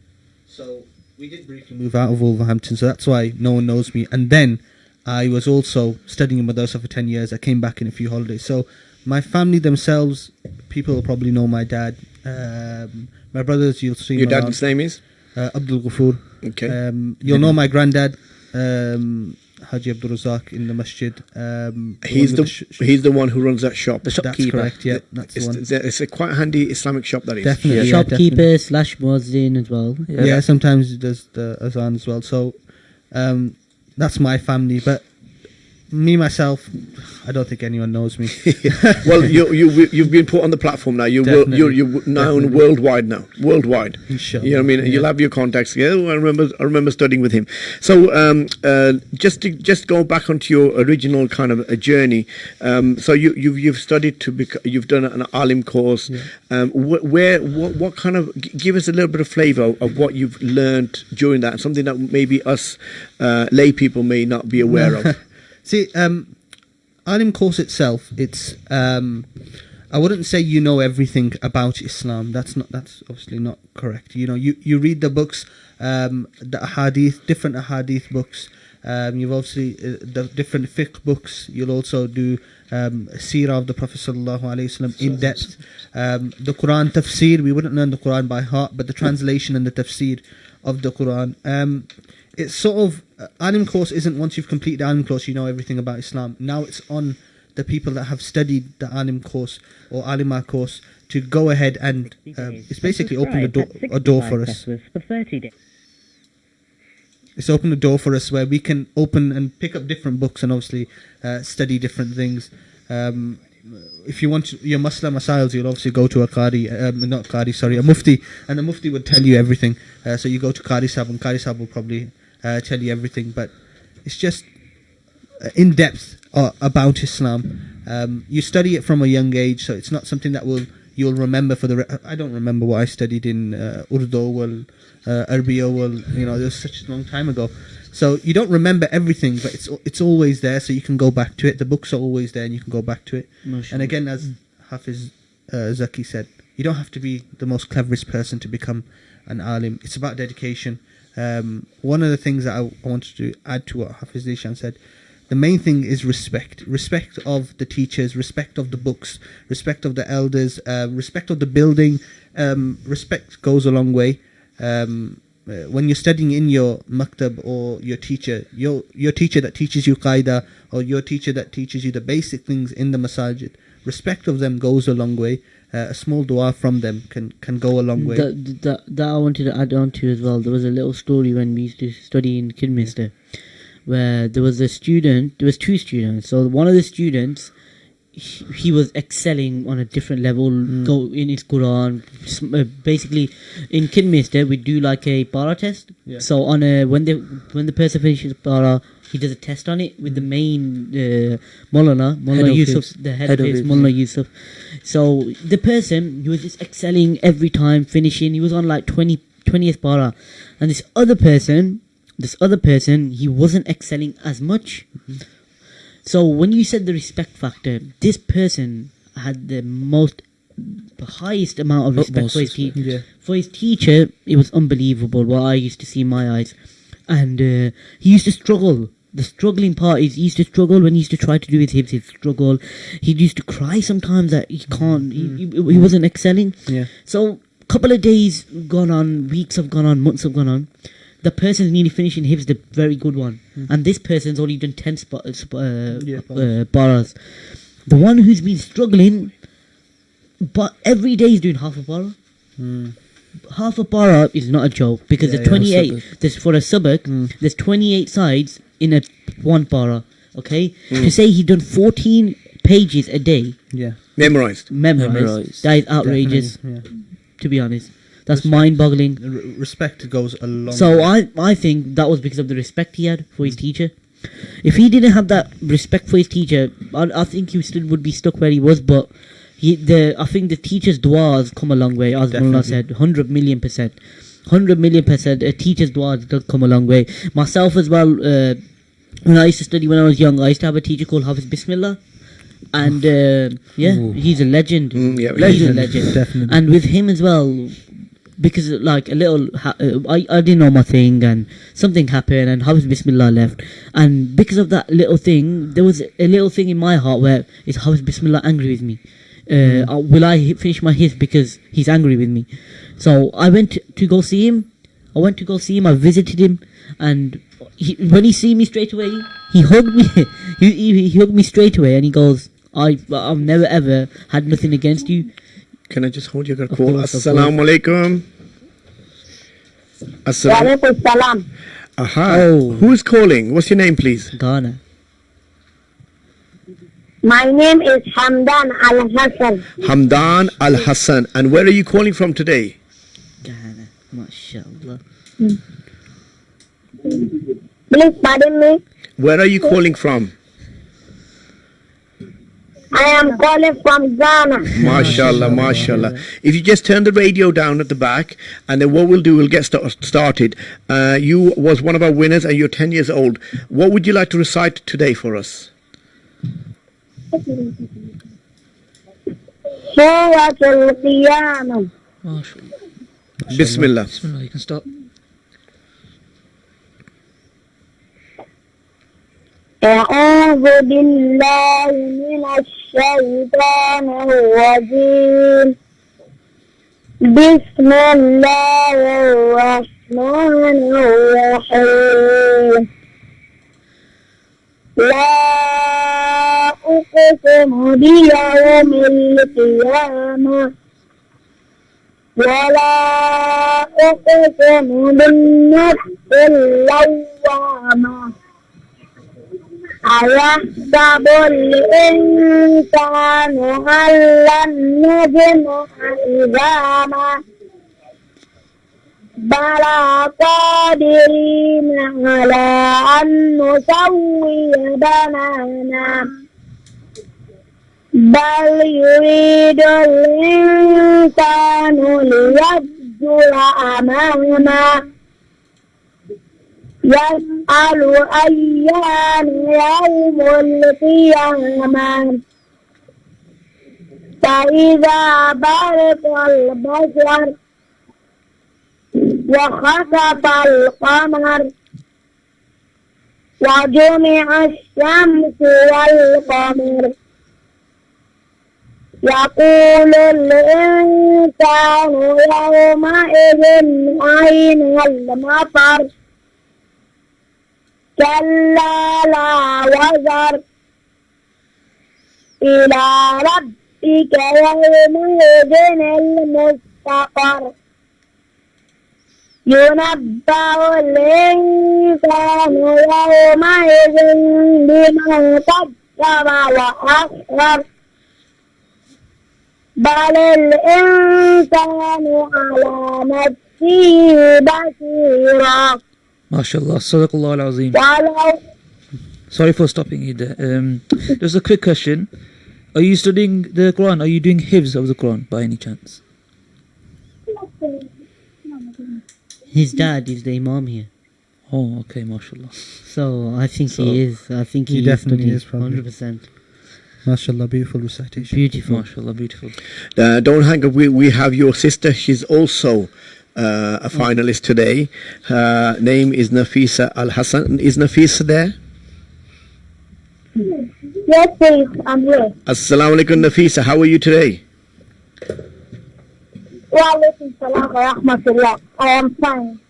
So we did briefly move out of Wolverhampton, so that's why no one knows me. And then I was also studying in Madrasa for 10 years. I came back in a few holidays. So my family themselves, people will probably know my dad. My brothers, you'll see Your him around. dad's name is? Abdul Ghafoor. Okay. You'll know my granddad, Haji Abdul Razak, in the masjid. He's the one who runs that shop. The That's shopkeeper. correct, yeah. That's the one. It's a quite handy Islamic shop, that is. Definitely. Shopkeeper definitely. / muezzin as well. Yeah, sometimes he does the azan as well. So that's my family. But me, myself, I don't think anyone knows me. Well, you've been put on the platform now. You're Definitely. known Definitely. worldwide now. Worldwide. Inshallah. You know what I mean? Yeah. You'll have your contacts. Yeah, I remember studying with him. So just go back onto your original kind of a journey. So you've studied you've done an alim course. Yeah. What kind of give us a little bit of flavour of what you've learned during that, something that maybe us lay people may not be aware of. See, alim course itself, it's I wouldn't say you know everything about Islam. That's obviously not correct. You know, you read the books, the ahadith, different ahadith books. You've obviously the different fiqh books. You'll also do seerah of the Prophet sallallahu alaihi wasallam in depth. The Quran tafsir. We wouldn't learn the Quran by heart, but the translation and the tafsir of the Quran. It's sort of alim course isn't once you've completed the alim course you know everything about Islam. Now it's on the people that have studied the alim course or alima course to go ahead and it's basically opened a door for us. It's opened a door for us where we can open and pick up different books and obviously study different things. If you want your Masla Masails, you'll obviously go to a mufti, and the mufti would tell you everything. So you go to Qari Sahib, and Qari Sahib will probably tell you everything. But it's just in depth about Islam. You study it from a young age, so it's not something that you'll remember for the. I don't remember what I studied in Urdu, Arabiya, this was such a long time ago. So you don't remember everything, but it's always there, so you can go back to it. The books are always there, and you can go back to it. And again, as Hafiz Zaki said, you don't have to be the most cleverest person to become an alim. It's about dedication. One of the things that I wanted to add to what Hafiz Zishan said, the main thing is respect. Respect of the teachers, respect of the books, respect of the elders, respect of the building. Respect goes a long way. When you're studying in your maktab, or your teacher that teaches you qaida, or your teacher that teaches you the basic things in the masajid, respect of them goes a long way. A small dua from them can go a long way. That I wanted to add on to as well. There was a little story when we used to study in Kidminster, where there was two students. So one of the students, he was excelling on a different level, go in his Quran. Basically, in Kidminster, we do like a para test. Yeah. So when the person finishes para, he does a test on it with the main Maulana Yusuf, the head of his Maulana Yusuf. So the person, he was just excelling every time, finishing. He was on like 20th para, and this other person, he wasn't excelling as much. So when you said the respect factor, this person had the highest amount of respect for his teacher. Yeah. For his teacher, it was unbelievable what I used to see in my eyes. And he used to struggle. The struggling part is he used to struggle when he used to try to do his hibs, he'd struggle. He used to cry sometimes that he can't, he wasn't excelling. Yeah. So a couple of days gone on, weeks have gone on, months have gone on. The person's nearly finishing hibs, the very good one. And this person's only done 10 paras. The one who's been struggling, but every day he's doing half a para. Half a para is not a joke, because there's 28, there's for a sabak, there's 28 sides in a one para, okay? To say he done 14 pages a day, Memorized. that is outrageous, to be honest. That's mind-boggling. Respect goes a long way. So I think that was because of the respect he had for his teacher. If he didn't have that respect for his teacher, I think he still would be stuck where he was, but I think the teacher's du'as come a long way, as Mullah said, 100 million %. 100 million %. A teacher's du'as does come a long way. Myself as well, when I used to study when I was young, I used to have a teacher called Hafiz Bismillah. And he's a legend. He's a legend. Definitely. And with him as well, because like a little, I didn't know my thing, and something happened, and Hafiz Bismillah left, and because of that little thing, there was a little thing in my heart where is Hafiz Bismillah angry with me? Will I finish my hifz because he's angry with me? So I went to go see him. I visited him, and when he see me straight away, he hugged me. he hugged me straight away, and he goes, I've never ever had nothing against you. Can I just hold your call? Assalamu alaikum. Walaikum salam. Aha. Oh. Who's calling? What's your name, please? Ghana. My name is Hamdan Al Hassan. Hamdan Al Hassan. And where are you calling from today? Ghana. MashaAllah. Please pardon me. Where are you calling from? I am calling from Ghana. MashaAllah, MashaAllah. If you just turn the radio down at the back, and then what we'll do, we'll get started. You was one of our winners, and you're 10 years old. What would you like to recite today for us? Suratul Qiyamah. Bismillah. Bismillah, you can start. أعوذ بالله من الشيطان الرجيم. بسم الله الرحمن الرحيم. لا أقسم بيوم القيامة ولا أقسم بالنفس اللوامة. أيحسب الإنسان أن لن نجمع عظاما بلى قادرين على أن نسوي بنانا بل يريد الإنسان ليفجر أمامه يسأل أيان يوم القيامة فإذا برق البصر وخسف القمر وجمع الشمس والقمر يقول الإنسان يومئذ أين المفر كلا لا وزر إلى ربك يومئذ المستقر ينبأ الإنسان يومئذ بما قدم وأخر بل الإنسان على نفسه بصيرا. MashaAllah, Sadaqallah al-Azim. ولو Sorry for stopping you there. Just a quick question. Are you studying the Quran? Are you doing hifz of the Quran by any chance? His dad is the imam here. Oh, okay, MashaAllah. So I think he is. I think He he definitely is is, probably. 100%. MashaAllah, beautiful recitation. Beautiful. MashaAllah, beautiful. Don't hang up. We have your sister. She's also a finalist today. Her name is Nafisa Al Hassan. Is Nafisa there? yes, please, I'm here. Assalamu alaikum, Nafisa. How are you today? Walaikum salam wa rahmatullah. I am fine.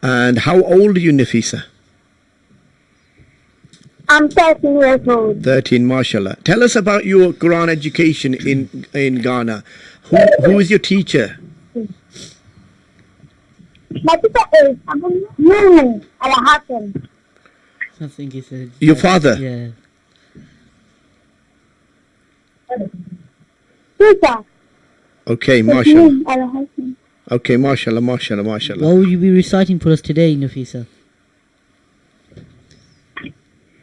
And how old are you, Nafisa? I'm 13 years old. 13, mashallah. Tell us about your Quran education in Ghana. Who is your teacher? My teacher is Abu Al Hassan. I think he said. Your father? Yeah. Teacher. Okay, mashallah. Al Hassan. Okay, mashallah, mashallah, mashallah. What will you be reciting for us today, Nafisa?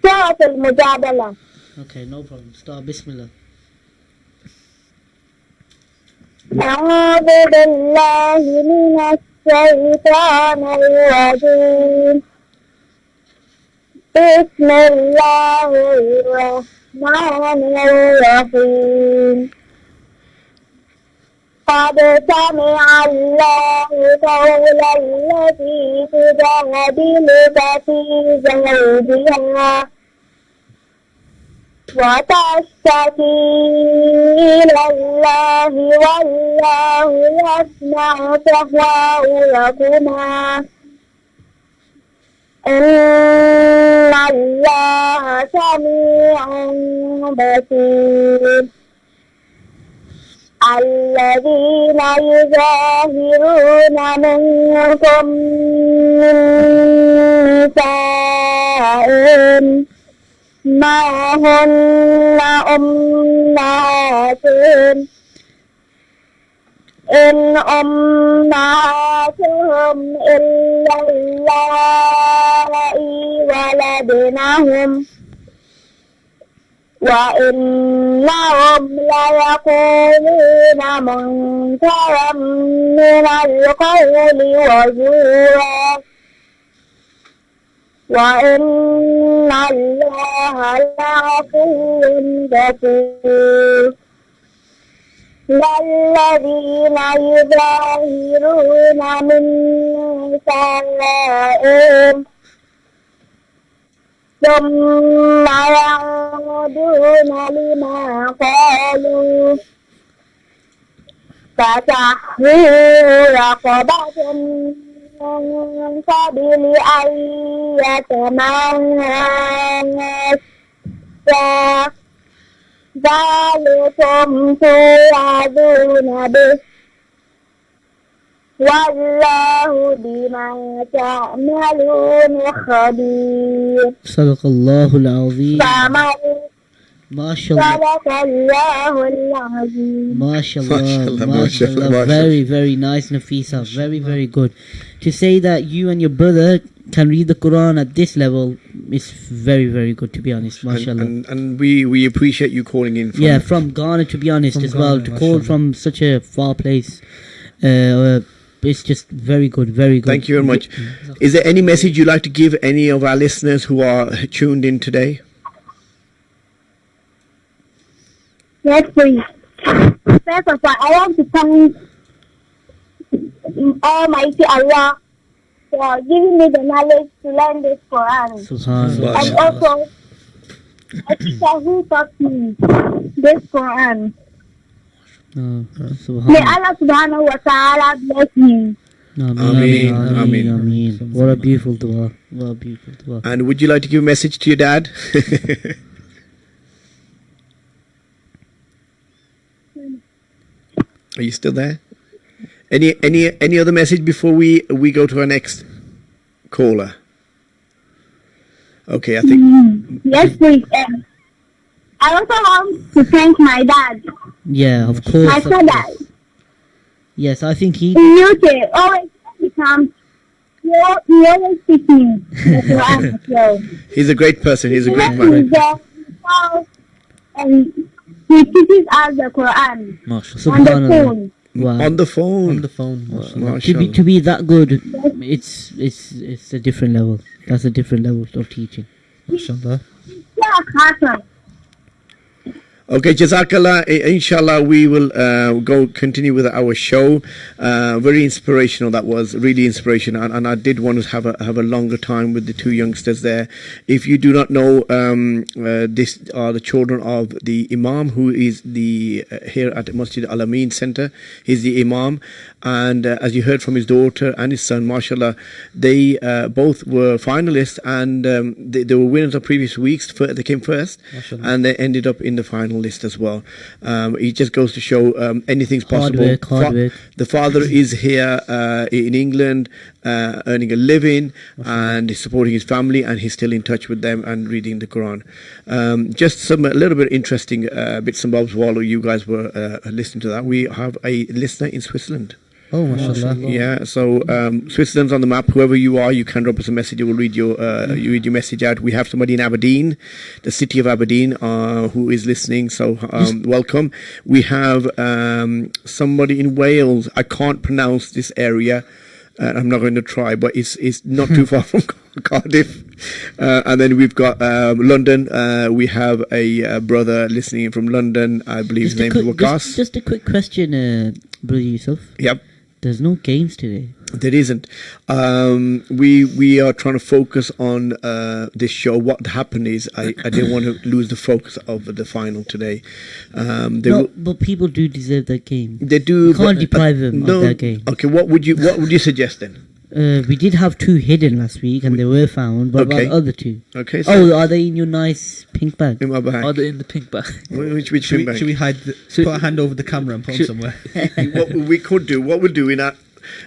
Surah Al-Mujadala. Okay, no problem. Start. Bismillah. أعوذ بالله من الشيطان الرجيم بسم الله الرحمن الرحيم قد سمع الله قول التي تجادلك في زوجها وتشتكي إلى الله والله يسمع تحاوركما إن الله سميع بصير الذين يظاهرون منكم من نسائهم ما هن أمهاتهم إن أمهاتهم إلا اللائي ولدنهم وإنهم ليقولون منكرا من القول وزورا وإن الله لعفو غفور والذين يظاهرون من نسائهم ثم يعودون لما قالوا فتحرير رقبة من قبل أن يتماسا ذلكم توعدون به والله بما تعملون خبير. صدق الله العظيم. فمن ما شاء الله. صدق الله العظيم. MashaAllah, MashaAllah, MashaAllah. Very, very nice, Nafisa. Very, very good. To say that you and your brother can read the Quran at this level is very, very good, to be honest. MashaAllah. And we appreciate you calling in. Yeah, from Ghana, to be honest, From as well. Ghana, To call mashallah. from such a far place. It's just very good, very good. Thank you very much. Is there any message you'd like to give any of our listeners who are tuned in today? Yes, please. First of all, I want to thank Almighty Allah for giving me the knowledge to learn this Quran. Subhanallah. And also, a teacher who taught me this Quran. May Subhanallah. Allah subhanahu wa ta'ala bless him. Ameen. Ameen. Ameen. Ameen. What a beautiful dua. What a beautiful dua. And would you like to give a message to your dad? Are you still there? Any other message before we go to our next caller? Okay, I think Yes, please. I also want to thank my dad, Yeah, of course. my of father. course. Yes, I think he. In UK, always when he comes, he always teach me the Quran as well. he's a great person. He's a great When man. he's there, and he teaches us the Quran MashaAllah. on the Subhanallah. phone. Wow. On the phone. On the phone. MashaAllah. To be that good, it's a different level. That's a different level of teaching. MashaAllah. Yeah, Hassan. Okay, Jazakallah. Inshallah, we will continue with our show. Very inspirational. That was really inspirational, and I did want to have a longer time with the two youngsters there. If you do not know, this are the children of the Imam, who is the here at Masjid Al Amin Center. He's the Imam, and as you heard from his daughter and his son, mashallah, they both were finalists, and they were winners of previous weeks. They came first, MashaAllah. and they ended up in the final list as well. It just goes to show anything's Hard possible. work. The father is here in England, earning a living, and he's supporting his family, and he's still in touch with them and reading the Quran. Just a little bit interesting bits and bobs while you guys were listening to that. We have a listener in Switzerland. Oh, MashaAllah. Yeah, so Switzerland's on the map. Whoever you are, you can drop us a message. We'll read your message out. We have somebody in Aberdeen, the city of Aberdeen, who is listening. So welcome. We have somebody in Wales. I can't pronounce this area. I'm not going to try, but it's not too far from Cardiff. And then we've got London. We have a brother listening from London. I believe his name is Wakas. Just a quick question, Brother Yusuf. Yep. There's no games today. There isn't. We are trying to focus on this show. What happened is I didn't want to lose the focus of the final today. But people do deserve that game. They do. You can't deprive them of that game. Okay, what would you suggest then? We did have 2 hidden last week, and they were found. But Okay. about the other 2? Okay. Oh, are they in your nice pink bag? in my bag. Are they in the pink bag? Which Should bag? we hide? Put a hand over the camera and put them somewhere. What we could do? What we'll do in our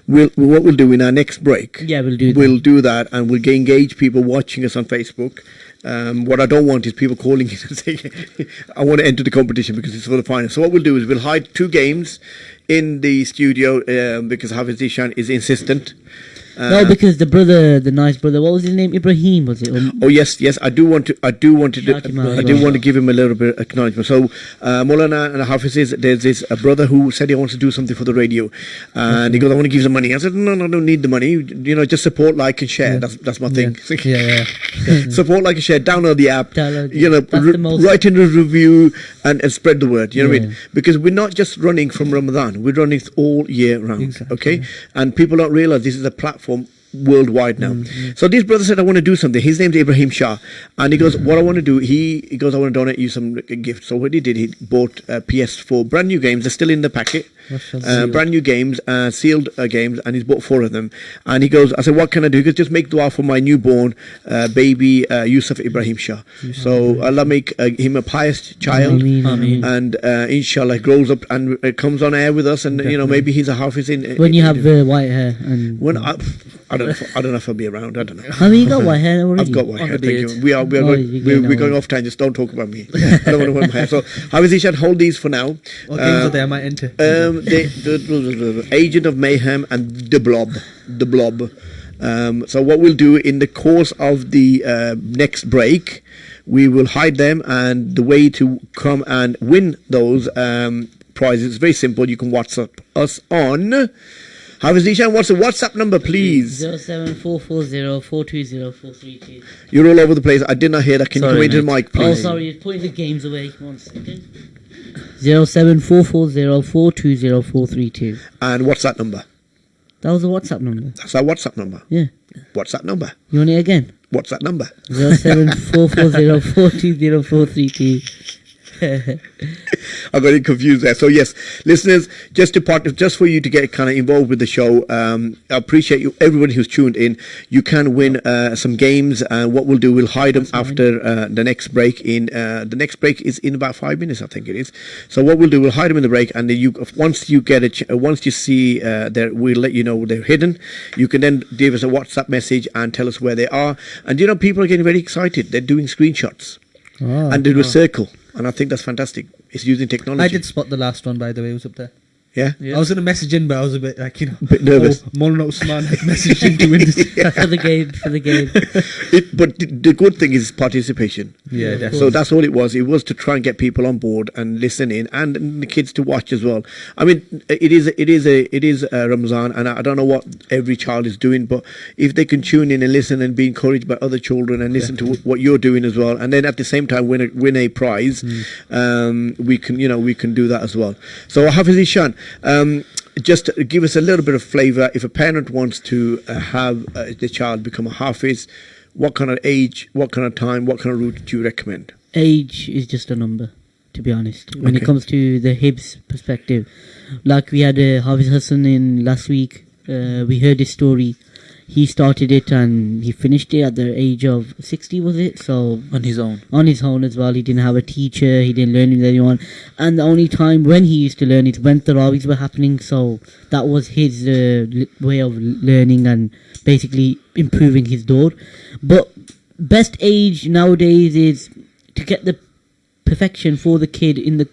what we'll do in our next break? Yeah, we'll do that. We'll do that, and we'll engage people watching us on Facebook. What I don't want is people calling in and saying, I want to enter the competition because it's for the final. So what we'll do is we'll hide 2 games in the studio because Hafiz Zishan is insistent. No, because the nice brother, what was his name? Ibrahim, was it? Oh yes, I do want to Shout him out. I do want to give him a little bit of acknowledgement. So Maulana and Hafiz says there's this a brother who said he wants to do something for the radio, and he goes, I want to give some money. I said, no, I don't need the money. You know, just support, like, and share. That's my thing. Yeah. Support, like, and share. Download the app. You know, That's the most- write in a review and spread the word. You know what I Yeah. mean? Because we're not just running from Ramadan. We're running all year round. Exactly. Okay, and people don't realize this is a platform worldwide now. So this brother said, I want to do something. His name's Ibrahim Shah, and he goes, what I want to do, he goes, I want to donate you some gifts. So what he did, he bought PS4 brand new games. They're still in the packet. Brand new games, sealed games, and he's bought 4 of them. And he goes, I said, what can I do? He goes, just make dua for my newborn baby Yusuf Ibrahim Shah. So Allah make him a pious child. Ameen. And inshallah grows up and comes on air with us, and you know, maybe he's a hafiz in When you have white hair. And when I don't know if I'll be around. I don't know. have you got white hair already? I've got white hair. On the Thank you. beard. We are Oh, going, you're we're going on. off tangents. Don't talk about me. I don't want to wear my hair. So Hafiz Ishan, hold these for now. What games are there? I might enter. The Agent of Mayhem and the Blob. So what we'll do in the course of the next break, we will hide them, and the way to come and win those prizes is very simple. You can WhatsApp us on Hafiz Ishan. What's the WhatsApp number, please? 07440420432. You're all over the place. I did not hear that. Can you Sorry, come into the mate. mic, Oh, please? sorry, you're putting the games away. 1 second. 07440420432. And what's that number? That was a WhatsApp number. That's our WhatsApp number. Yeah. What's that number? You want it again? What's that number? 07440420432. I got it confused there. So yes, listeners, just for you to get kind of involved with the show, I appreciate you, everybody who's tuned in. You can win some games, and what we'll do, we'll hide them after the next break. The next break is in about 5 minutes, I think it is. So what we'll do, we'll hide them in the break, and then once you see we'll let you know they're hidden. You can then give us a WhatsApp message and tell us where they are. And people are getting very excited. They're doing screenshots and they do a circle. And I think that's fantastic. It's using technology. I did spot the last one, by the way. It was up there. Yeah? I was going to message in, but I was a bit like, a bit nervous. Maulana Usman had messaged in to win this. For the game. But the good thing is participation. Yeah, definitely. So that's all it was. It was to try and get people on board and listen in, and the kids to watch as well. I mean, it is Ramadan, and I don't know what every child is doing, but if they can tune in and listen and be encouraged by other children and listen to what you're doing as well, and then at the same time win a prize, we can do that as well. So Hafiz Ishan, just give us a little bit of flavour. If a parent wants to have the child become a Hafiz, what kind of age, what kind of time, what kind of route do you recommend? Age is just a number, to be honest. When it comes to the Hibs perspective, like we had Hafiz Hassan in last week, we heard his story. He started it and he finished it at the age of 60, was it? So On his own. On his own as well. He didn't have a teacher. He didn't learn with anyone. And the only time when he used to learn is when Tarawis were happening. So that was his way of learning and basically improving his door. But best age nowadays is to get the perfection for the kid in the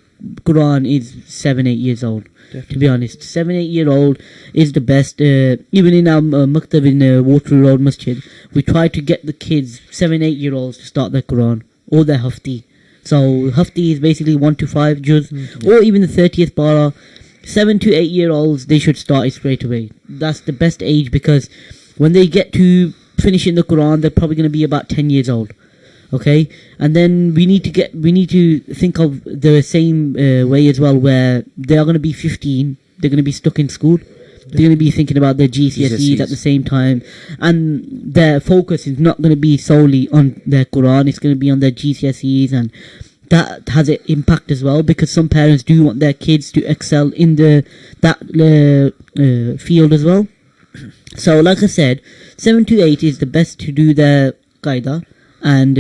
Quran is 7-8 years old. Definitely. To be honest, 7-8 year old is the best. Even in our Maktab in Waterloo Road Masjid, we try to get the kids 7-8 year olds to start their Quran or their Hafti. So Hafti is basically 1 to 5 juz, or even the 30th para. 7 to 8 year olds, they should start it straight away. That's the best age, because when they get to finishing the Quran, they're probably going to be about 10 years old. Okay, and then we need to think of the same way as well, where they are going to be 15, they're going to be stuck in school, they're going to be thinking about their GCSEs at the same time, and their focus is not going to be solely on their Quran, it's going to be on their GCSEs, and that has an impact as well, because some parents do want their kids to excel in that field as well. So like I said, 7 to 8 is the best to do their Qaida. And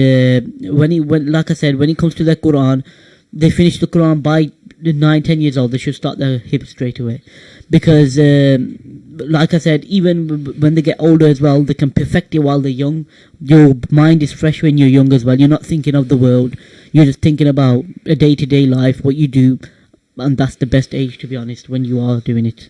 like I said, when it comes to the Quran, they finish the Quran by 9-10 years old. They should start their Hibs straight away, because like I said, even when they get older as well, they can perfect it while they're young. Your mind is fresh when you're young as well. You're not thinking of the world. You're just thinking about a day-to-day life, what you do, and that's the best age, to be honest, when you are doing it.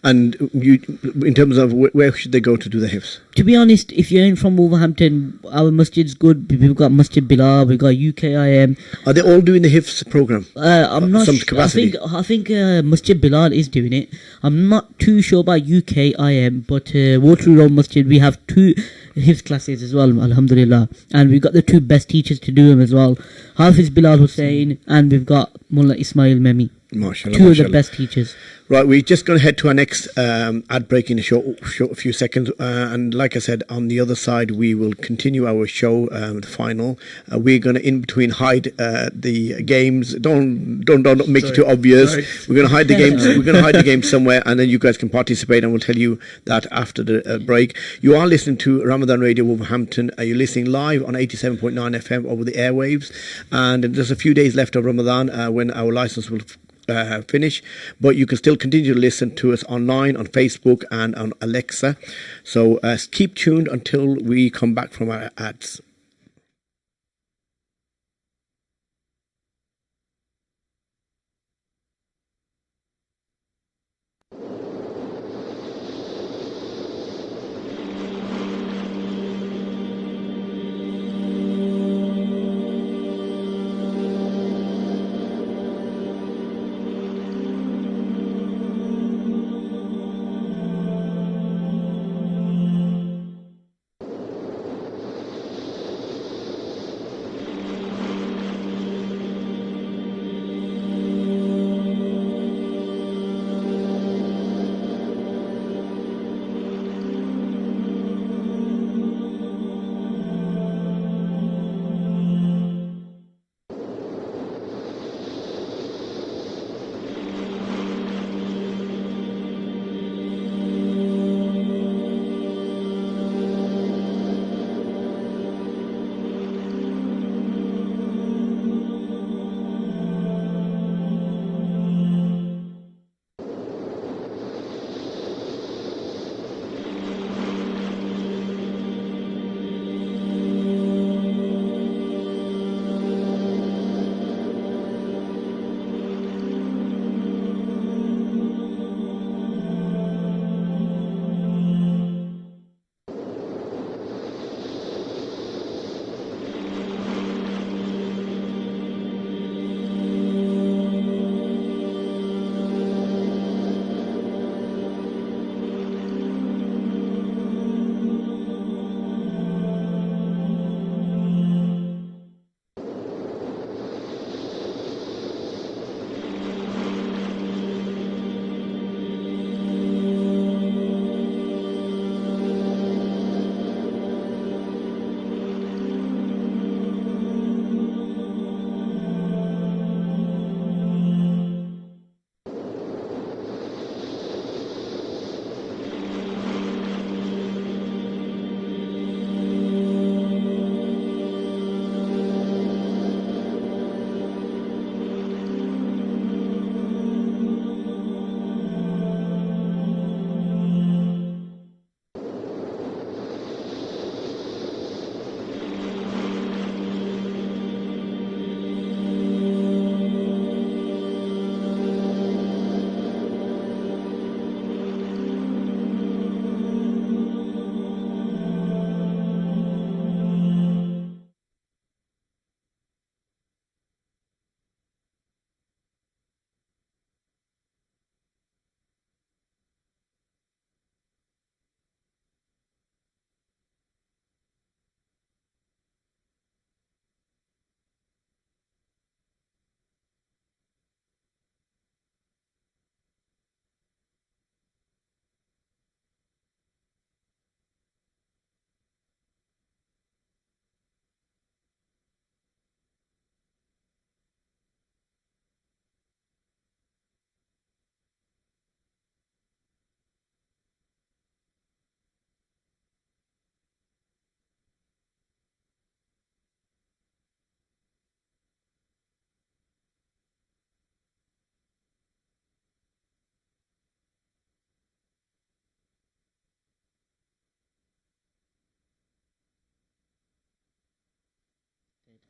And you, in terms of where should they go to do the hifz? To be honest, if you're in from Wolverhampton, our masjid's good. We've got Masjid Bilal, we've got UKIM. Are they all doing the hifz program? I'm not some sure. capacity. I think Masjid Bilal is doing it. I'm not too sure about UKIM, but Waterloo Road Masjid, we have 2 hifz classes as well, alhamdulillah, and we've got the 2 best teachers to do them as well. Hafiz Bilal Hussain, and we've got Mullah Ismail Memi. Mashallah, 2 of the best teachers. Right, we're just going to head to our next ad break in a short few seconds, and like I said, on the other side we will continue our show, the final. We're going to in between hide the games. Don't make it too obvious. Sorry. We're going to hide the games. We're going to hide the games somewhere, and then you guys can participate, and we'll tell you that after the break. You are listening to Ramadan Radio Wolverhampton. You're listening live on 87.9 FM over the airwaves, and there's a few days left of Ramadan when our license will finish, but you can still continue to listen to us online on Facebook and on Alexa. So keep tuned until we come back from our ads.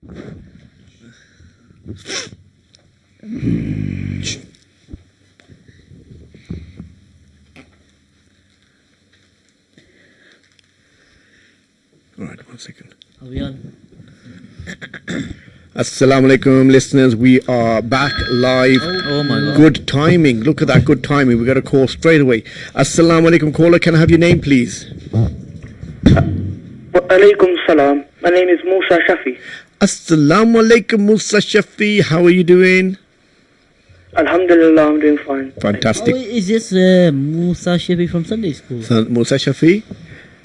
All right, 1 second. Are we on? Assalamu alaikum, listeners. We are back live. Oh my God. Good timing. Look at that, good timing. We got a call straight away. Assalamu alaikum, caller. Can I have your name, please? Alaikum salam. My name is Musa Shafi. Assalamu alaikum, Musa Shafi. How are you doing? Alhamdulillah, I'm doing fine. Fantastic. Oh, is this Musa Shafi from Sunday school? So, Musa Shafi.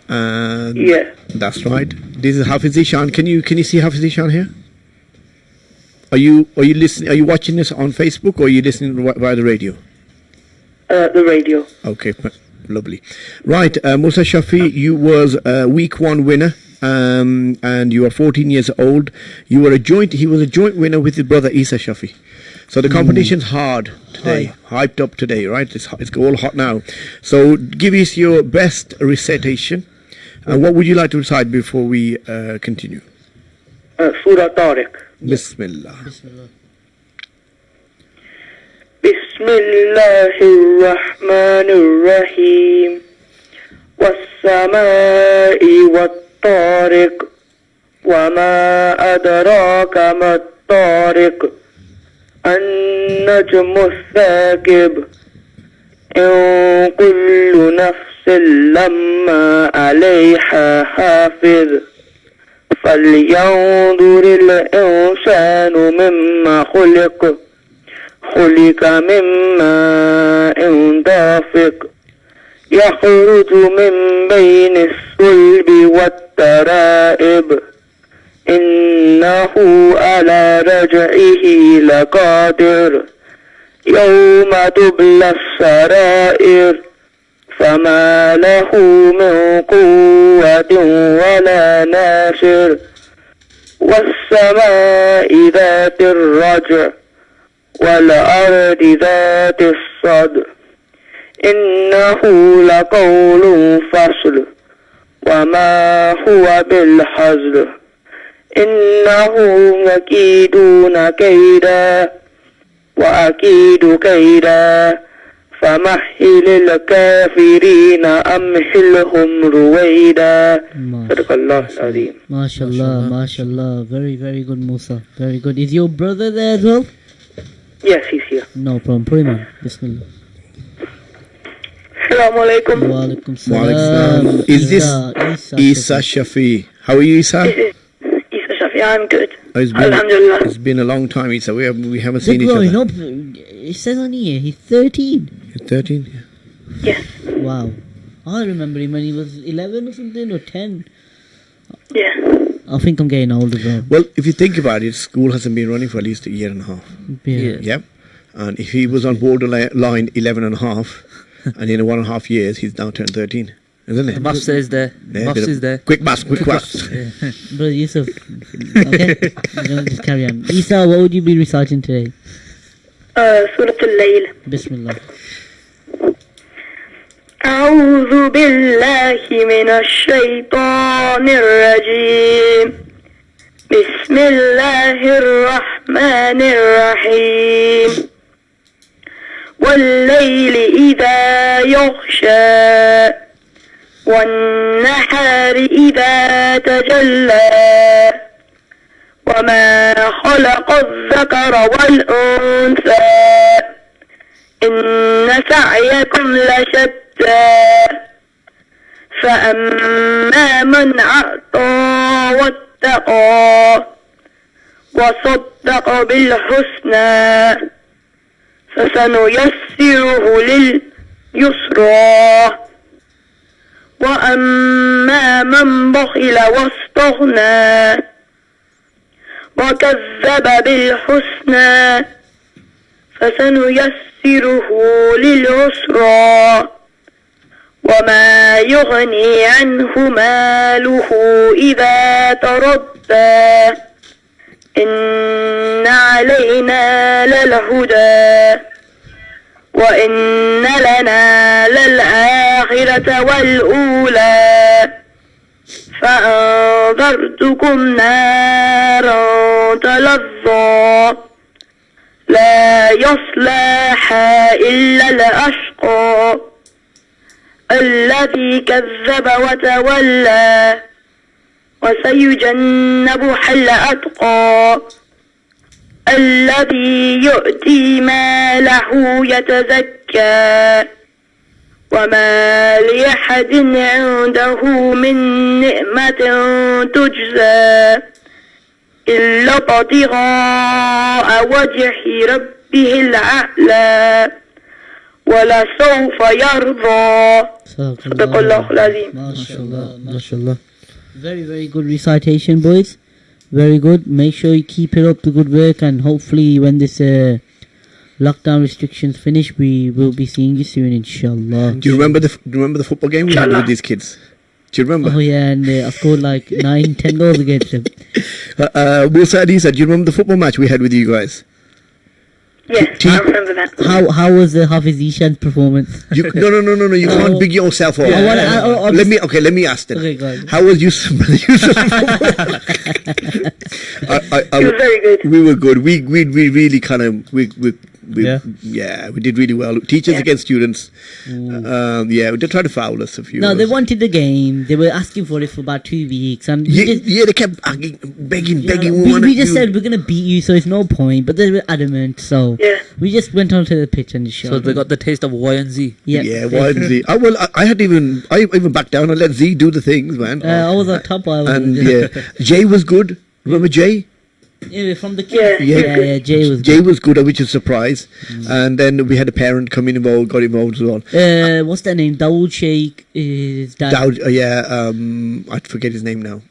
And Yeah. that's right. This is Hafiz Ishan. Can you see Hafiz Ishan here? Are you listening? Are you watching this on Facebook or are you listening via the radio? The radio. Okay, lovely. Right, Musa Shafi, you was a week 1 winner, and you are 14 years old. He was a joint winner with his brother Isa Shafi. So the competition's hard today, hyped up today, right? It's all hot now. So give us your best recitation. And what would you like to recite before we continue? Surah Tariq. Bismillah. بسم الله الرحمن الرحيم والسماء والطارق وما أدراك ما الطارق النجم الثاقب إن كل نفس لما عليها حافظ فلينظر الإنسان مما خلق من ماء دافق يخرج من بين الصلب والترائب إنه على رجعه لقادر يوم تبلى السرائر فما له من قوة ولا ناصر والسماء ذات الرجع والأرض ذات الصدع إنه لقول فصل وما هو بالحزن إنهم يكيدون كيدا وأكيد كيدا فمهل الكافرين أمهلهم رويدا صدق الله العظيم. MashaAllah, MashaAllah. Very, very good, Musa. Very good. Is your brother there as well? Yes, he's here. No problem. Put him on. Bismillah. Assalamu alaikum. Wa alaikum Waalaikum salam. salam. Is this Isa Shafi? How are you, Isa? Isa Shafi, I'm good. It's Alhamdulillah. It's been a long time, Isa. We haven't They're seen each growing other. up. It says on here, he's 13. You're 13? Yeah. Yes. Wow. I remember him when he was 11 or something, or 10. Yeah. I think I'm getting older though. Well, if you think about it, school hasn't been running for at least a year and a half. Yeah. Yep. And if he was on borderline 11 and a half, and in 1.5 years, he's now turned 13. Isn't it? Maths is there. Yeah, Maths bit of- is there. Quick maths. Brother Yusuf. Okay? Just carry on. Isa, what would you be reciting today? Surah Al-Layl. Bismillah. أعوذ بالله من الشيطان الرجيم بسم الله الرحمن الرحيم والليل إذا يغشى والنهار إذا تجلى وما خلق الذكر والأنثى إن سعيكم لشتى فأما من أعطى واتقى وصدق بالحسنى فسنيسره لليسرى وأما من بخل واستغنى وكذب بالحسنى فسنيسره للعسرى وما يغني عنه ماله إذا تردى إن علينا للهدى وإن لنا للآخرة والأولى أنذرتكم نارا تلظى لا يصلاها إلا الأشقى الذي كذب وتولى وسيجنبها الأتقى الذي يؤتي ماله يتزكى وما لأحد عنده من نعمة تجزى إلا ابتغاء وجه ربه الأعلى ولسوف يرضى صدق الله العظيم. MashaAllah. MashaAllah. Very, very good recitation, boys. Very good. Make sure you keep it up the good work, and hopefully when this lockdown restrictions finish, we will be seeing you soon, inshallah. Do you remember the football game we had with these kids? Do you remember? Oh yeah, and I scored like 9-10 goals against them. Musa and Isa, do you remember the football match we had with you guys? Yes, I remember that. How was Hafiz Ishan's performance? No. You can't big yourself up. Let me ask them. Okay, go ahead. How was Yusuf? Yusuf? He was very good. We were good. We really kind of we did really well. Teachers against students. They tried to foul us a few. No, they wanted the game. They were asking for it for about 2 weeks, and they kept begging. We just said we're gonna beat you, so it's no point. But they were adamant, so we just went onto the pitch and showed. So they got the taste of Y and Z. Yeah, Y and Z. I even backed down and let Z do the things, man. I was on top. And Jay was good. Remember Jay? Yeah, from the kid. Yeah, Jay was good. Jay was good, which is a surprise. And then we had a parent got involved as well. What's their name? Dawood Sheikh, his dad. I forget his name now.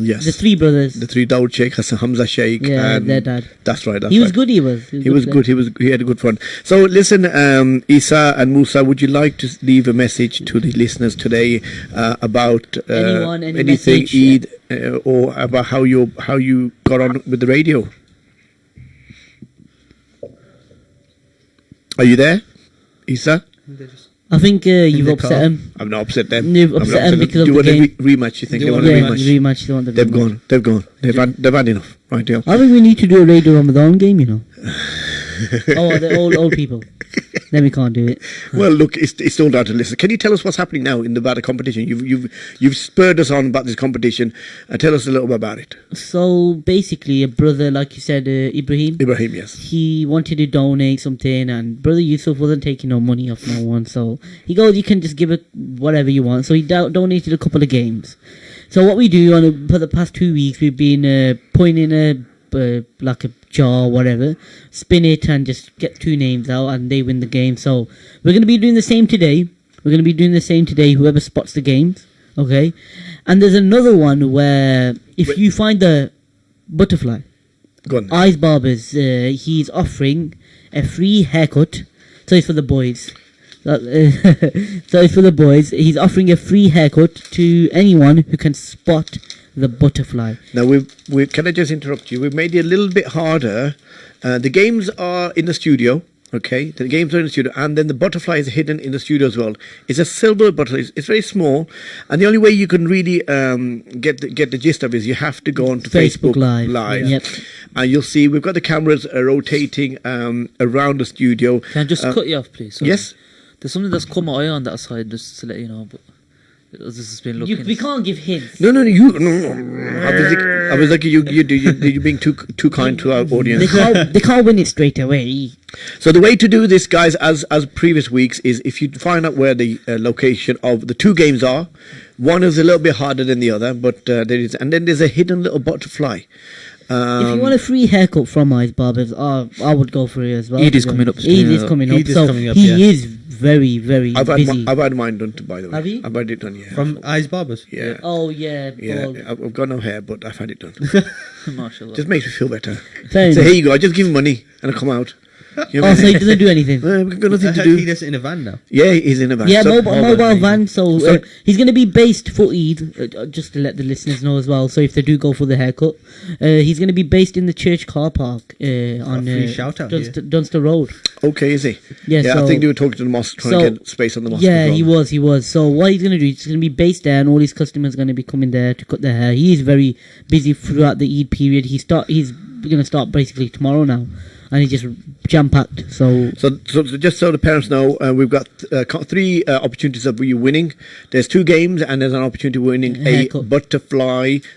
Yes. The three brothers. The three Dawood Sheikh, Hassan Hamza Sheikh. Yeah, and their dad. That's right. He was good, he was. He was good. He had a good fun. So listen, Isa and Musa, would you like to leave a message to the listeners today about anything, message, Eid, or about how you got on with the radio? Are you there, Isa? I think you've upset them. I've not upset them. You've upset them because of the game. Do you want a rematch? You think they want a rematch? Rematch. They want the rematch. They've gone. They've had enough. Right, yeah. I think we need to do a Radio Ramadan game, you know. The old people. Then we can't do it. Well, look, it's all down to listen. Can you tell us what's happening now in the competition? You've spurred us on about this competition. Tell us a little bit about it. So basically, a brother, like you said, Ibrahim. Ibrahim, yes. He wanted to donate something, and brother Yusuf wasn't taking no money off no one. So he goes, "You can just give it whatever you want." So he donated a couple of games. So what we do for the past 2 weeks, we've been putting in like a jar or whatever, spin it and just get 2 names out and they win the game. So we're going to be doing the same today. Whoever spots the games, okay? And there's another one where if you find the butterfly, Eyes Barbers, he's offering a free haircut. So it's for the boys. He's offering a free haircut to anyone who can spot the butterfly. Now, we can I just interrupt you? We've made it a little bit harder. The games are in the studio, okay? The games are in the studio, and then the butterfly is hidden in the studio as well. It's a silver butterfly. It's very small, and the only way you can really get the gist of it is you have to go on to Facebook Live. Yep. And you'll see we've got the cameras rotating around the studio. Can I just cut you off, please? Sorry. Yes? There's something that's caught my eye on that side, just to let you know, but this has been looking. We can't give hints. No. I was like, you're being too kind to our audience. They can't win it straight away. So the way to do this, guys, as previous weeks, is if you find out where the location of the 2 games are. One is a little bit harder than the other, but and then there's a hidden little butterfly. If you want a free haircut from Eyes Barbers, I would go for it as well. Eid is coming up. He is very, very busy. I've had mine done, by the way. Have you? I've had it done, yeah. From Eyes Barbers? Yeah. Oh, yeah. I've got no hair, but I've had it done. Mashallah. Just makes me feel better. Fair So enough. here you go. I just give him money and I come out. You Oh, so he doesn't do anything. We've got nothing I to heard do. he does it in a van now. Yeah, he's in a van. Yeah, So- mobile van. So, So- he's going to be based for Eid, just to let the listeners know as well. So if they do go for the haircut, he's going to be based in the church car park on free shout out here. Dunster Road. Okay, is he? Yeah, I so- think they were talking to the mosque, trying to get space on the mosque. Yeah, as well. he was. So what he's going to do, he's going to be based there, and all his customers going to be coming there to cut their hair. He is very busy throughout the Eid period. He's going to start basically tomorrow now, and he's just jam packed. So So just so the parents know, we've got three opportunities of you winning. There's 2 games, and there's an opportunity of winning Haircut.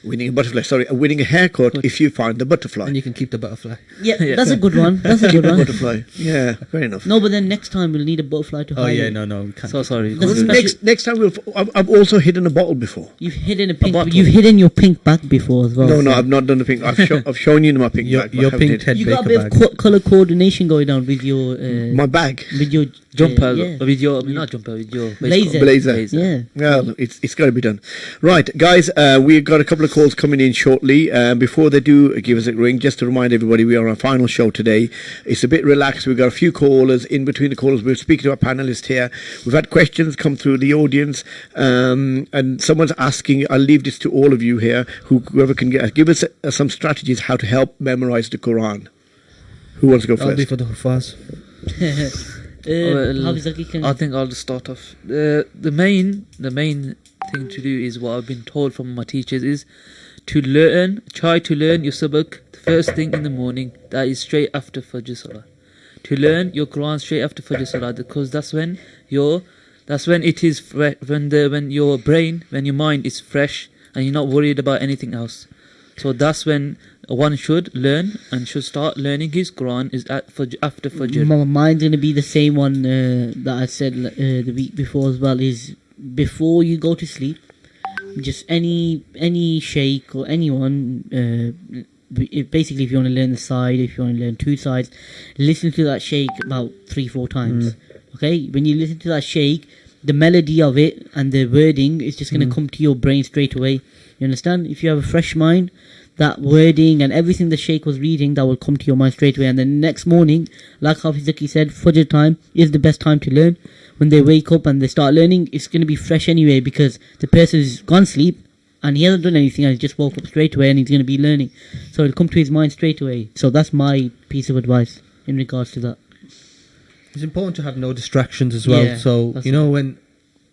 winning a haircut if you find the butterfly. And you can keep the butterfly. yeah, that's a good one. That's a good one. Butterfly. Yeah, fair enough. No, but then next time we'll need a butterfly to Oh hide yeah, it. no, we can't. So sorry. That's a special- Next time I've also hidden a bottle before. You've hidden a pink. bottle. You've hidden your pink bag before as well. No, so- I've not done the pink. I've shown you my pink bag. but Your I haven't pink hidden. Ted You got a Baker bit bag. of color coordination going on with your My bag. with your Jumper yeah. with your, I mean, not jumper, with your Blazer. Blazer. Yeah. Well, it's got to be done. Right, guys, we've got a couple of calls coming in shortly. Before they do give us a ring, just to remind everybody, we are on our final show today. It's a bit relaxed. We've got a few callers. In between the callers, we're speaking to our panelist here. We've had questions come through the audience, and someone's asking, I'll leave this to all of you here, whoever can give us some strategies how to help memorize the Quran. Who wants to go I'll be first? for the Hufaz. Well, Habizaki can. I think I'll just start off. The main thing to do is what I've been told from my teachers is to try to learn your sabak the first thing in the morning. That is straight after Fajr Salah. To learn your Quran straight after Fajr Salah, because that's when it is when your mind is fresh and you're not worried about anything else. So that's when one should learn and should start learning his Quran is after Fajr. Mine's gonna be the same one that I said the week before as well. Is before you go to sleep, just any sheikh or anyone. Basically, if you want to learn the side, if you want to learn 2 sides, listen to that sheikh about 3-4 times. Okay, when you listen to that sheikh, the melody of it and the wording is just going to come to your brain straight away. You understand? If you have a fresh mind, that wording and everything the sheikh was reading, that will come to your mind straight away. And then next morning, like Hafiz Zaki said, Fajr time is the best time to learn. When they wake up and they start learning, it's going to be fresh anyway, because the person's gone sleep and he hasn't done anything and he just woke up straight away and he's going to be learning. So it'll come to his mind straight away. So that's my piece of advice in regards to that. It's important to have no distractions as well. Yeah, So, that's you know, when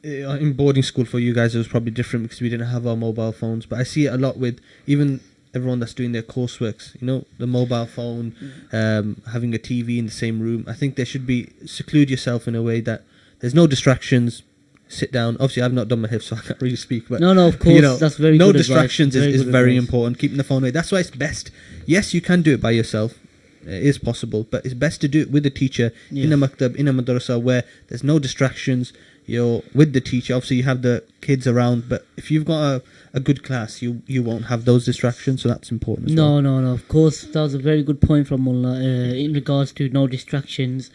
in boarding school for you guys, it was probably different because we didn't have our mobile phones. But I see it a lot with even everyone that's doing their courseworks, you know, the mobile phone, having a TV in the same room. I think there should be, seclude yourself in a way that there's no distractions. Sit down. Obviously, I've not done my hifz, so I can't really speak. But No, of course, you know, that's very no good advice. distractions Very is good very advice. important. Keeping the phone away. That's why it's best. Yes, you can do it by yourself. It is possible, but it's best to do it with the teacher in a maktab, in a madrasa, where there's no distractions. You're with the teacher. Obviously, you have the kids around, but if you've got a good class, you won't have those distractions. So that's important. As well. No. Of course, that was a very good point from Mullah in regards to no distractions.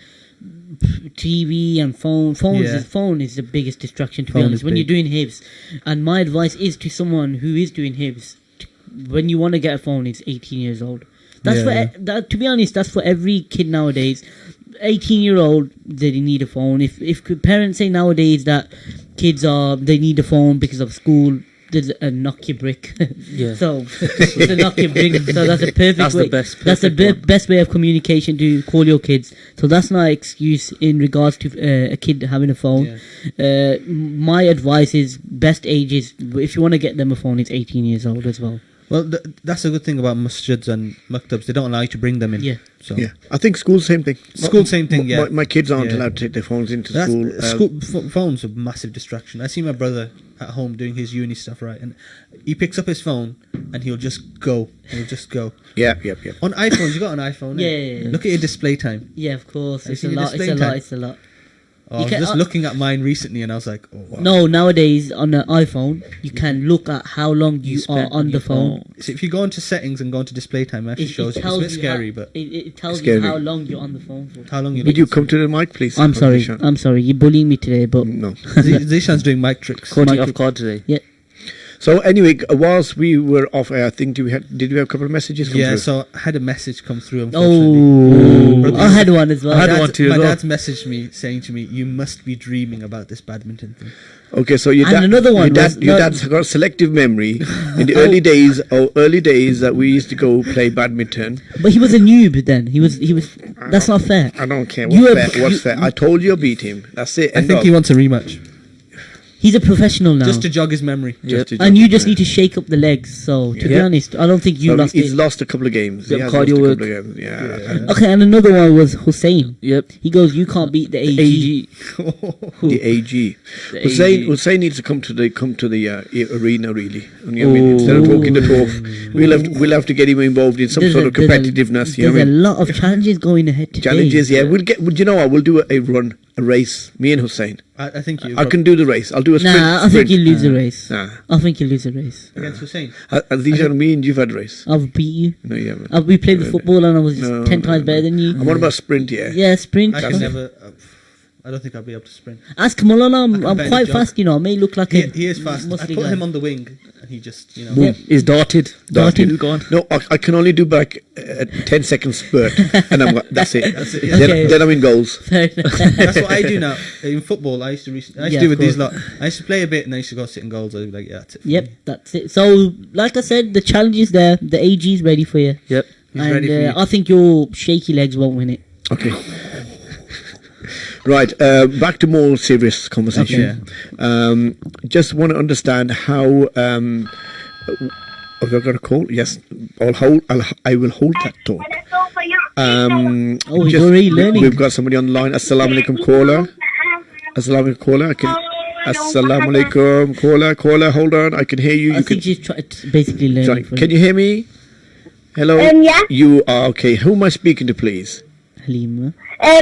TV and phone is the biggest distraction, to be Phone honest, is when big. you're doing hifz. And my advice is to someone who is doing hifz, when you want to get a phone, it's 18 years old. That's that, to be honest, that's for every kid nowadays. 18-year-old, they need a phone. If parents say nowadays that kids they need a phone because of school, there's a Nokia brick. Yeah. So it's a Nokia brick. So that's a perfect That's way. the best. That's the perfect one. best way of communication to call your kids. So that's not an excuse in regards to a kid having a phone. My advice is best age is, if you want to get them a phone, it's 18 years old as well. Well, that's a good thing about masjids and maktabs. They don't allow you to bring them in. Yeah. So Yeah, I think school's same thing. School, same thing. Yeah. My kids aren't Yeah. allowed to take their phones into That's, school. phone's a massive distraction. I see my brother at home doing his uni stuff, right, and he picks up his phone and he'll just go. Yeah. On iPhones, you got an iPhone. Yeah. Look at your display time. Yeah, of course. Have It's you a seen the lot. It's a display lot. time? It's a lot. Oh, I You was can- just looking at mine recently, and I was like, oh wow. No, nowadays on an iPhone, you can look at how long you are spent on the your phone. So if you go into settings and go into display time, it actually shows. It's a bit scary, but it tells Scary. you how long you're on the phone for. how long you? Would you come to the mic, please? I'm sorry. Zishan? I'm sorry. You're bullying me today, but No. Zishan's doing mic tricks. Caught you off guard today. So anyway, whilst we were off air, I think did we have a couple of messages come Yeah, through? so I had a message come through, unfortunately. Oh, I had one as well. I had one too as My well. dad's messaged me saying to me, "You must be dreaming about this badminton thing." Okay, so your And dad, another one your, was dad, your not- dad's got selective memory. In the early days that we used to go play badminton. But he was a noob then. He was. That's not fair. I don't care You what's are- fair. What's you- fair? I told you I beat him. That's it. I End think of. he wants a rematch, He's a professional now. just to jog his memory. Just to And jump you in just there. need to shake up the legs. So to be Yeah. honest, I don't think you So lost he's it. lost a couple of games. He Yep, has cardio lost a work. couple of games. Yeah. Okay, and another one was Hussein. Yep. He goes, "You can't beat the AG." AG. The AG. The Hussein, AG. Hussein needs to come to the arena really. You know what I mean? Instead of talking the talk, we'll have to get him involved in some There's sort a- of there's a- competitiveness. You know There's what I a mean? lot of challenges going ahead today. Challenges. Yeah, would you know what? We'll do a run, a race. Me and Hussein. I think you. I can do the race. I'll do a sprint. Nah, I think sprint. you lose the race. Nah. I think you lose the race. against Hussein. These are me and you've had a race. I'll beat you. No, you haven't. We played the No, football and I was no, 10 no, times no. better than you. And what about sprint? Yeah. Yeah, sprint. I can never. I don't think I'll be able to sprint. Ask Malala, I'm barely quite jog. fast, you know. I may look like He is fast. I muscly put guy. him on the wing, and he just, you know. Yeah. He's darted. Darted. He's gone. No, I can only do like a 10-second spurt, and that's it. That's it. Okay. Then I'm in goals. Fair enough. That's what I do now in football. I used to Yeah, do with of these course. lot. I used to play a bit, and I used to go sit in goals. I'd be like, yeah, that's it. for Yep, me. that's it. So, like I said, the challenge is there. The AG is ready for you. Yep. He's and ready for you. I think your shaky legs won't win it. Okay. Right, back to more serious conversation. Just want to understand how. Have I got a call? Yes, I will hold that thought. Oh, he's already learning. We've got somebody on the line. Assalamu alaikum, caller. Assalamu alaikum, caller. Assalamu alaikum, caller. Hold on, I can hear you. I think she's basically learning. Sorry, for can it. you hear me? Hello. Yeah. You are okay. Who am I speaking to, please? Halima.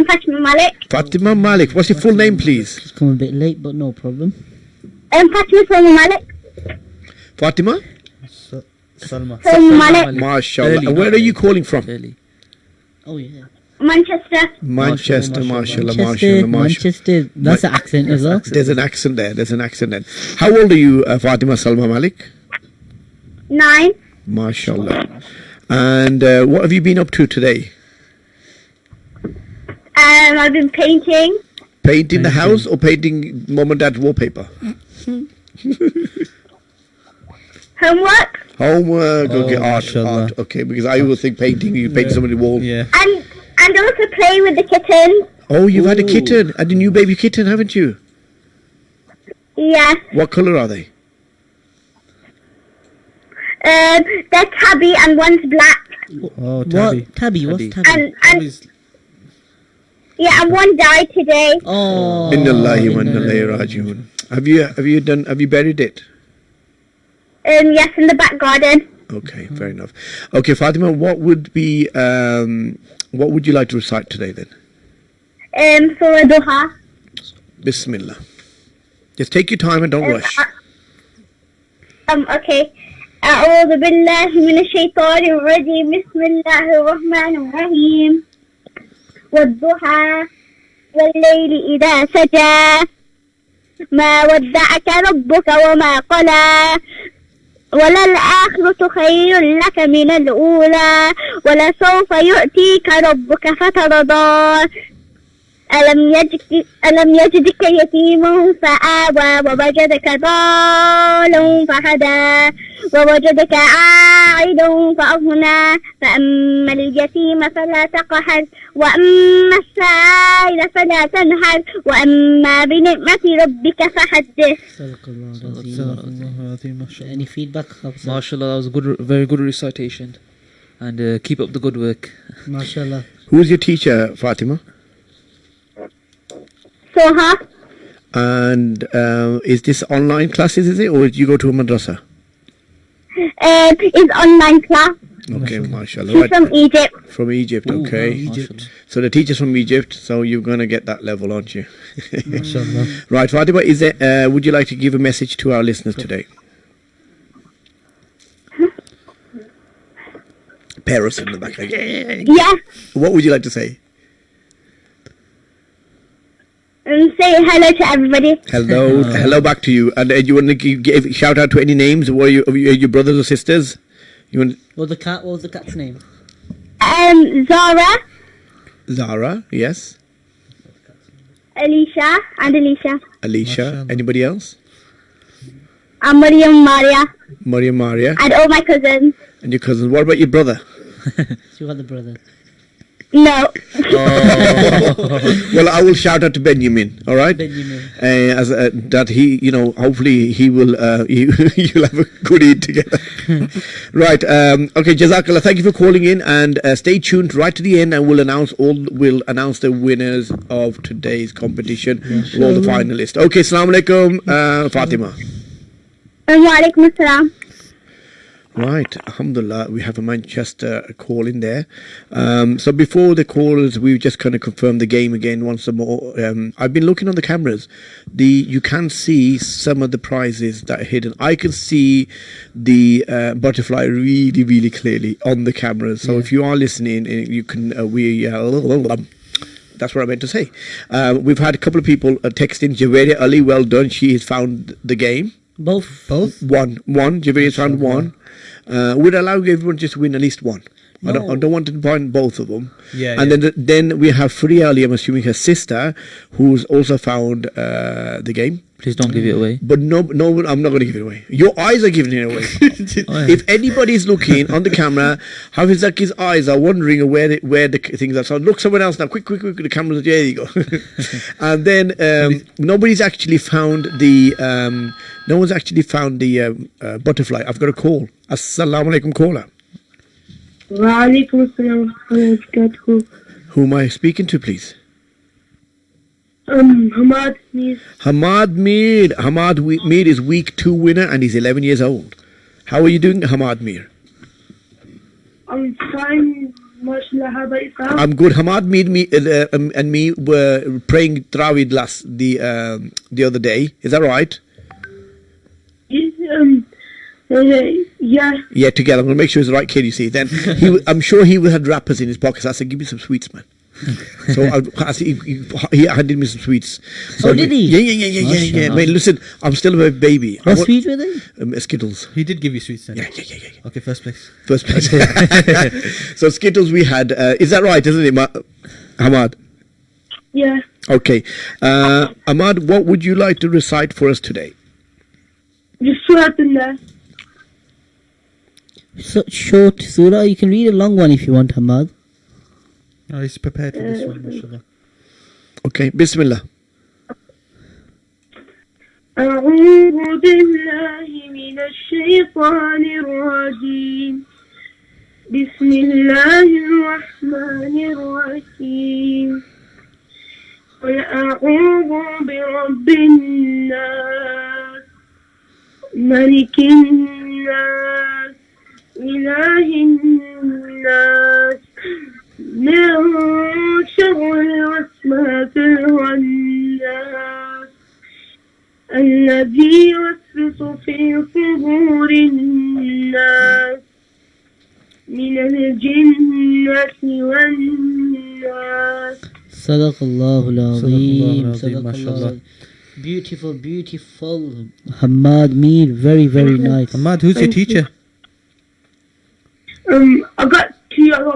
Fatima Malik. Fatima Malik. What's your full name, please? She's come a bit late, but no problem. Fatima Malik. Fatima. Salma. Malik. Mashallah. Early, And where not are you late. calling from? Early. Oh, yeah. Manchester. Manchester. Mashallah. Manchester. Mashallah. Manchester. That's an accent as well. There's an accent there. How old are you, Fatima Salma Malik? 9. Mashallah. And what have you been up to today? I've been painting. Painting the house or painting mom and dad's wallpaper? Homework. Homework. Okay, Oh, art. mashallah. Art. Okay, because I always think painting. You paint somebody's wall. Yeah. And also play with the kittens. Oh, you've had a kitten, and a new baby kitten, haven't you? Yes. What colour are they? They're tabby and one's black. Oh, Tabby. What? Tabby. What's Tabby. Tabby? And Tabby's- yeah, and one died today. Oh. Inna Allahi wa inna ilayhi raji'un. Have you buried it? Yes, in the back garden. Okay, fair enough. Okay, Fatima, what would you like to recite today then? Surah Duha. Bismillah. Just take your time and don't rush. Okay. أعوذ بالله من الشيطان الرجيم بسم الله الرحمن الرحيم والضحى والليل إذا سجى ما ودعك ربك وما قلى وللآخرة خير لك من الأولى ولسوف يؤتيك ربك فترضى ألم يجدك يتيما فآوى ووجدك ضالا فهدى ووجدك عائلا فأغنى فأما اليتيم فلا تقهر وأما السائل فلا تنهر وأما بنعمة ربك فحدث. Any feedback? MashaAllah, that was a good, very good recitation. And keep up the good work. MashaAllah. Who's your teacher, Fatima? Soha. And is this online classes, is it? Or do you go to a madrasa? Is online class. Okay, mashallah. She's Right. from Egypt. From Egypt, okay. Egypt. So the teacher's from Egypt, so you're going to get that level, aren't you? Mashallah. Right, Fatima, would you like to give a message to our listeners today? Parents in the back. Like, Yeah. what would you like to say? Say say hello to everybody. Hello back to you. And you want to give shout out to any names? Were your brothers or sisters? You want What was the cat's name? Zara? Yes. Alicia and Alicia. Alicia. Anybody else? And Maryam, Maria. and all my cousins. And your cousins. What about your brother? You got the brother. No. Well, I will shout out to Benjamin. All right. Benjamin. As that he, hopefully he will. You'll have a good eat together. Right. Okay. Jazakallah. Thank you for calling in, and stay tuned right to the end, and we'll announce the winners of today's competition, all the finalists. Okay. Assalamu alaikum, Fatima. Wa alaikum assalam. Right, alhamdulillah, we have a Manchester call in there. So before the calls, we just kind of confirmed the game again once more. I've been looking on the cameras. You can see some of the prizes that are hidden. I can see the butterfly really, really clearly on the cameras. So if you are listening, you can that's what I meant to say. We've had a couple of people texting. Javeria Ali, well done. She has found the game. Both. One. Javeria found one. Would allow everyone just to win at least one. No. I don't want to find both of them. Yeah. And then we have Free Ali, I'm assuming her sister, who's also found the game. Please don't give it away. But no, I'm not going to give it away. Your eyes are giving it away. If anybody's looking on the camera, Hafizaki's eyes are wondering where the things are. So look someone else now. Quick, the camera's there you go. And then nobody's actually found the no one's actually found the butterfly. I've got a call. Assalamu alaikum, caller. Wa alaikum assalam wa barakatuh. Who am I speaking to, please? Hamad Mir. Hamad Mir is week 2 winner, and he's 11 years old. How are you doing, Hamad Mir? I'm fine, mashallah. How about yourself? I'm good. Hamad Mir and me were praying Trawid the other day. Is that right? Yeah. Yeah, together. I'm going to make sure he's the right kid, you see. Then I'm sure he had wrappers in his pockets. I said, give me some sweets, man. So he handed me some sweets. So, Oh, did he? Yeah. Mate, listen, I'm still a baby. What sweet were they? Skittles. He did give you sweets then. Yeah. Okay, first place. So Skittles we had. Is that right, isn't it, Hamad? Yeah. Okay. Ahmad, what would you like to recite for us today? Just Surat Allah. Short surah. You can read a long one if you want, Hamad. Oh, he's prepared for this one, mashallah. Okay, Bismillah. أعوذ بالله من الشيطان الرجيم بسم الله الرحمن الرحيم قل أعوذ برب الناس ملك الناس إله الناس من شر الوسواس الخناس الذي يوسوس في صدور الناس من الجنة والناس. Sadaqallahu al-Azim. Mashallah. Beautiful. Hamad Mir, very, very nice. Hamad, who's your teacher? I got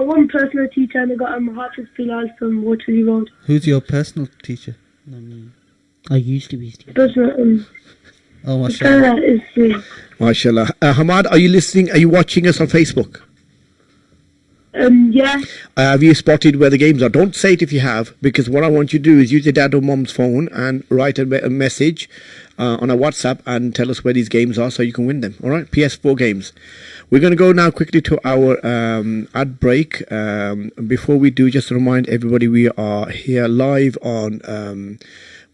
one personal teacher and I got Hafiz Bilal from Waterloo Road. Who's your personal teacher? I used to be his teacher. Personal, Oh, mashallah. is Mashallah. Hamad, are you listening? Are you watching us on Facebook? yeah. Have you spotted where the games are? Don't say it if you have, because what I want you to do is use your dad or mom's phone and write a message on a WhatsApp and tell us where these games are so you can win them. All right? PS4 games. We're going to go now quickly to our ad break. Before we do, just to remind everybody, we are here live on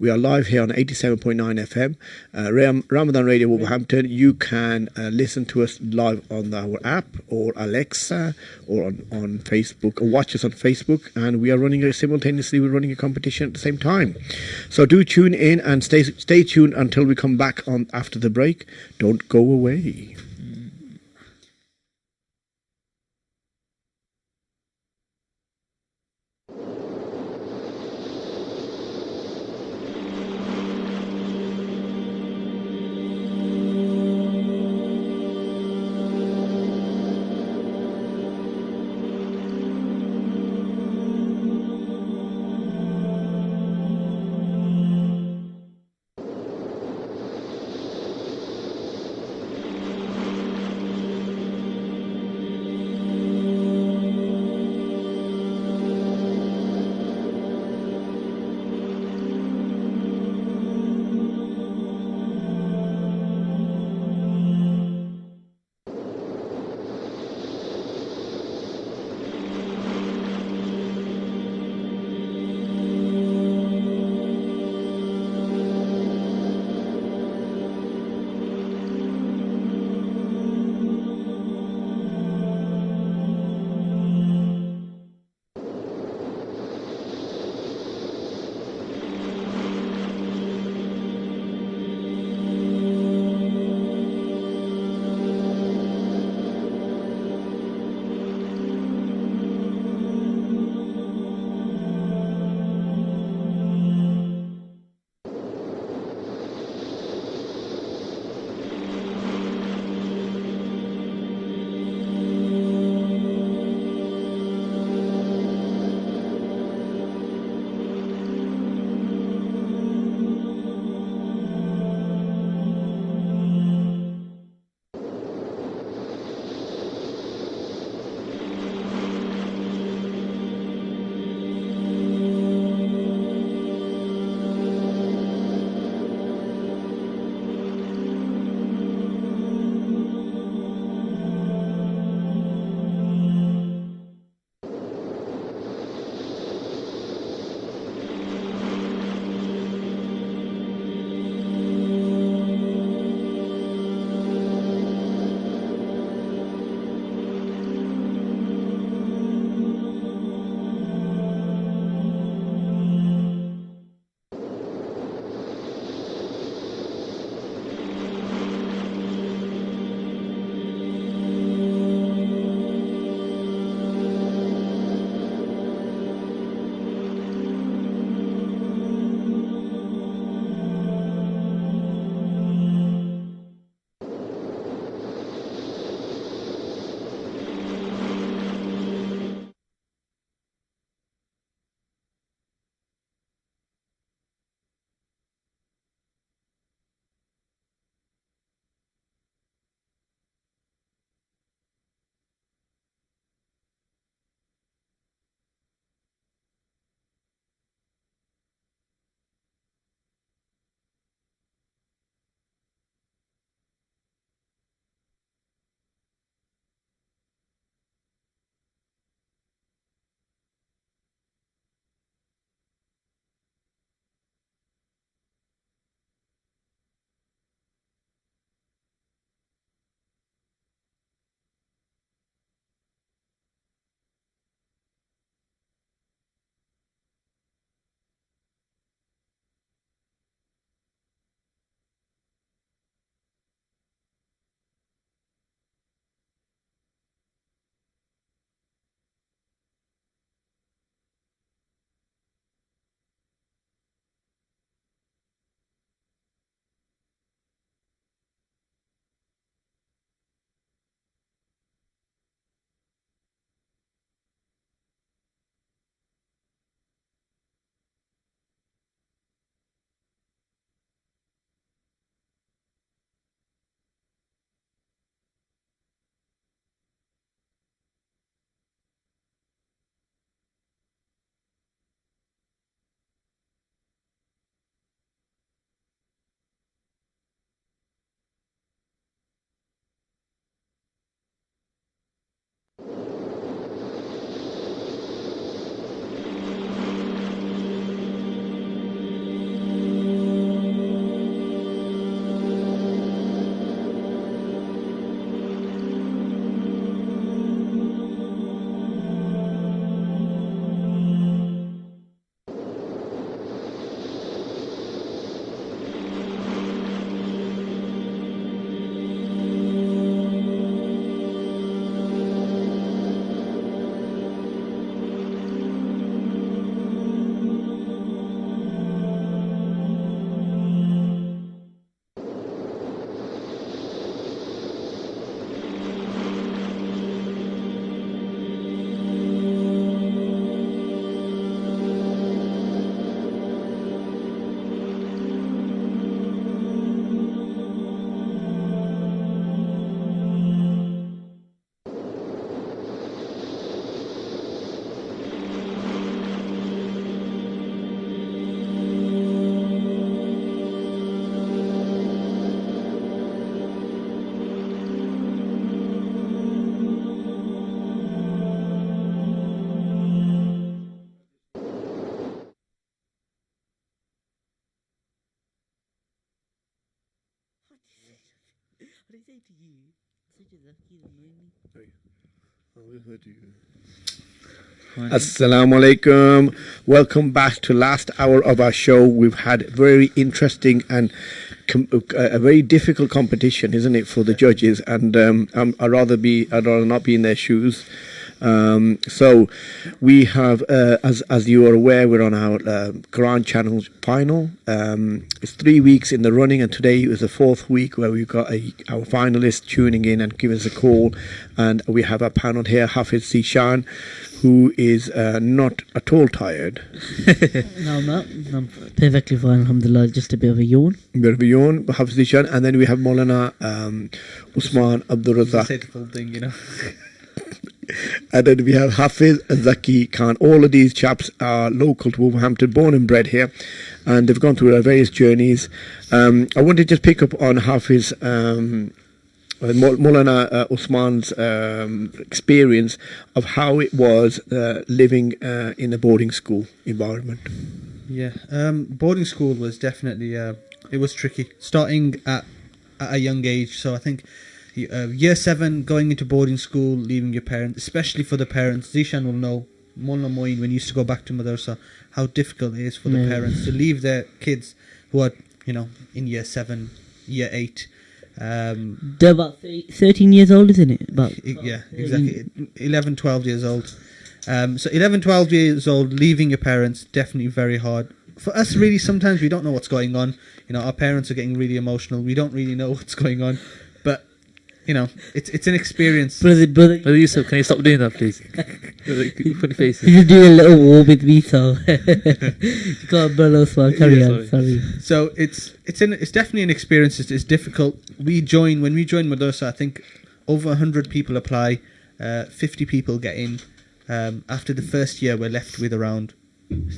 87.9 FM, Ramadan Radio Wolverhampton. You can listen to us live on our app or Alexa or on Facebook, or watch us on Facebook. And we are running simultaneously. We're running a competition at the same time. So do tune in and stay tuned until we come back on after the break. Don't go away. say to you, such a Zaki is annoying me. Assalamu alaikum. Welcome back to last hour of our show. We've had very interesting and a very difficult competition, isn't it, for the judges? And I'd rather not be in their shoes. So we have, as you are aware, we're on our Quran channel final. It's 3 weeks in the running, and today is the 4th week where we've got our finalists tuning in and giving us a call. And we have a panel here, Hafiz Zishan, who is not at all tired. No, I'm not. I'm perfectly fine, alhamdulillah. Just a bit of a yawn. Hafiz Zishan, and then we have Maulana Usman Abdul Razak. Say the full thing, you know. And then we have Hafiz Zaki Khan. All of these chaps are local to Wolverhampton, born and bred here, and they've gone through their various journeys. I want to just pick up on Hafiz Maulana Usman's experience of how it was living in a boarding school environment. Yeah, boarding school was definitely it was tricky starting at a young age. So I think year 7 going into boarding school, leaving your parents, especially for the parents. Zishan will know, Mullah Moin, when he used to go back to madrasa, how difficult it is for the parents to leave their kids who are, in year 7, year 8. They're about 13 years old, isn't it? Yeah, exactly. 11, 12 years old. So 11, 12 years old, leaving your parents, definitely very hard. For us, really, sometimes we don't know what's going on. Our parents are getting really emotional. We don't really know what's going on. But, it's an experience. Brother Yusuf, can you stop doing that, please? Funny faces. You're doing a little war with me, so you can't brother Osman. Carry on. Sorry. So it's definitely an experience. It's difficult. When we join madrasa, I think over 100 people apply, 50 people get in. After the first year, we're left with around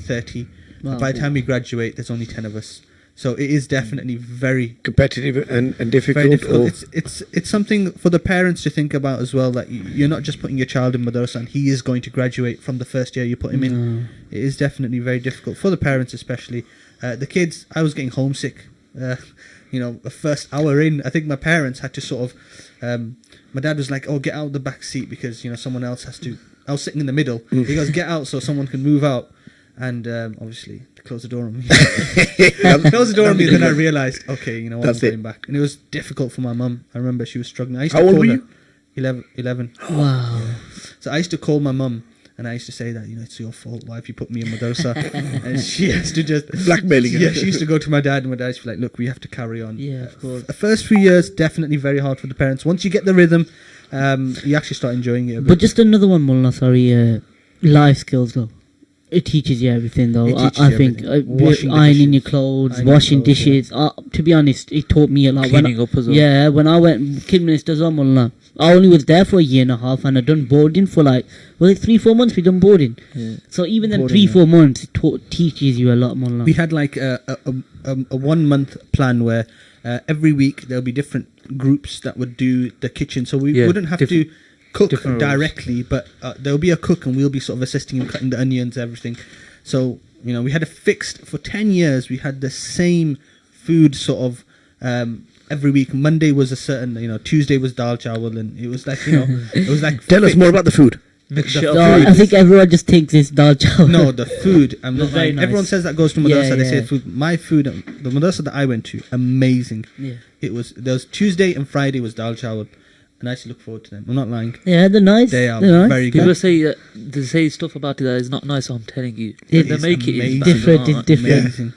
30. Wow. By the time we graduate, there's only 10 of us. So it is definitely very competitive and difficult. Very difficult. It's something for the parents to think about as well, that you're not just putting your child in madrasa and he is going to graduate from the first year you put him in. It is definitely very difficult for the parents, especially. The kids, I was getting homesick. The first hour in, I think my parents had to sort of. My dad was like, "Oh, get out of the back seat because someone else has to." I was sitting in the middle. He goes, "Get out so someone can move out." And obviously, close the door on me. Close the door on me, then I realised, okay, what, I'm going back. And it was difficult for my mum. I remember she was struggling. How old were you? 11. Wow. So I used to call my mum, and I used to say that, it's your fault. Why have you put me in madrasa? And she has to just... blackmailing. Yeah, she used to go to my dad, and my dad used to be like, look, we have to carry on. Yeah, of course. The first few years, definitely very hard for the parents. Once you get the rhythm, you actually start enjoying it a bit. But just another one, Mullah, sorry, life skills, though. It teaches you everything, though. I think ironing your clothes, washing dishes. To be honest, it taught me a lot. Cleaning up as well. Yeah, when I went kid ministers on Mullah, I only was there for a year and a half, and I done boarding for 3-4 months. We done boarding. Yeah. So even then 3-4 months, it teaches you a lot, Mullah. We had a 1 month plan where every week there'll be different groups that would do the kitchen, so we wouldn't have to cook directly, but there'll be a cook and we'll be sort of assisting him cutting the onions, everything. So we had a fixed for 10 years. We had the same food sort of every week. Monday was a certain, Tuesday was dal chawal, and it was like it was like. Tell us more about the food. I think everyone just thinks it's dal chawal. No, the food. I'm not lying. Nice. Everyone says that goes to madrasa. They say food. My food, the madrasa that I went to, amazing. Yeah. There was Tuesday and Friday was dal chawal. And I actually look forward to them. I'm not lying. Yeah, they're nice. They are very good. People say they say stuff about it that is not nice. I'm telling you, they make it different. It's different.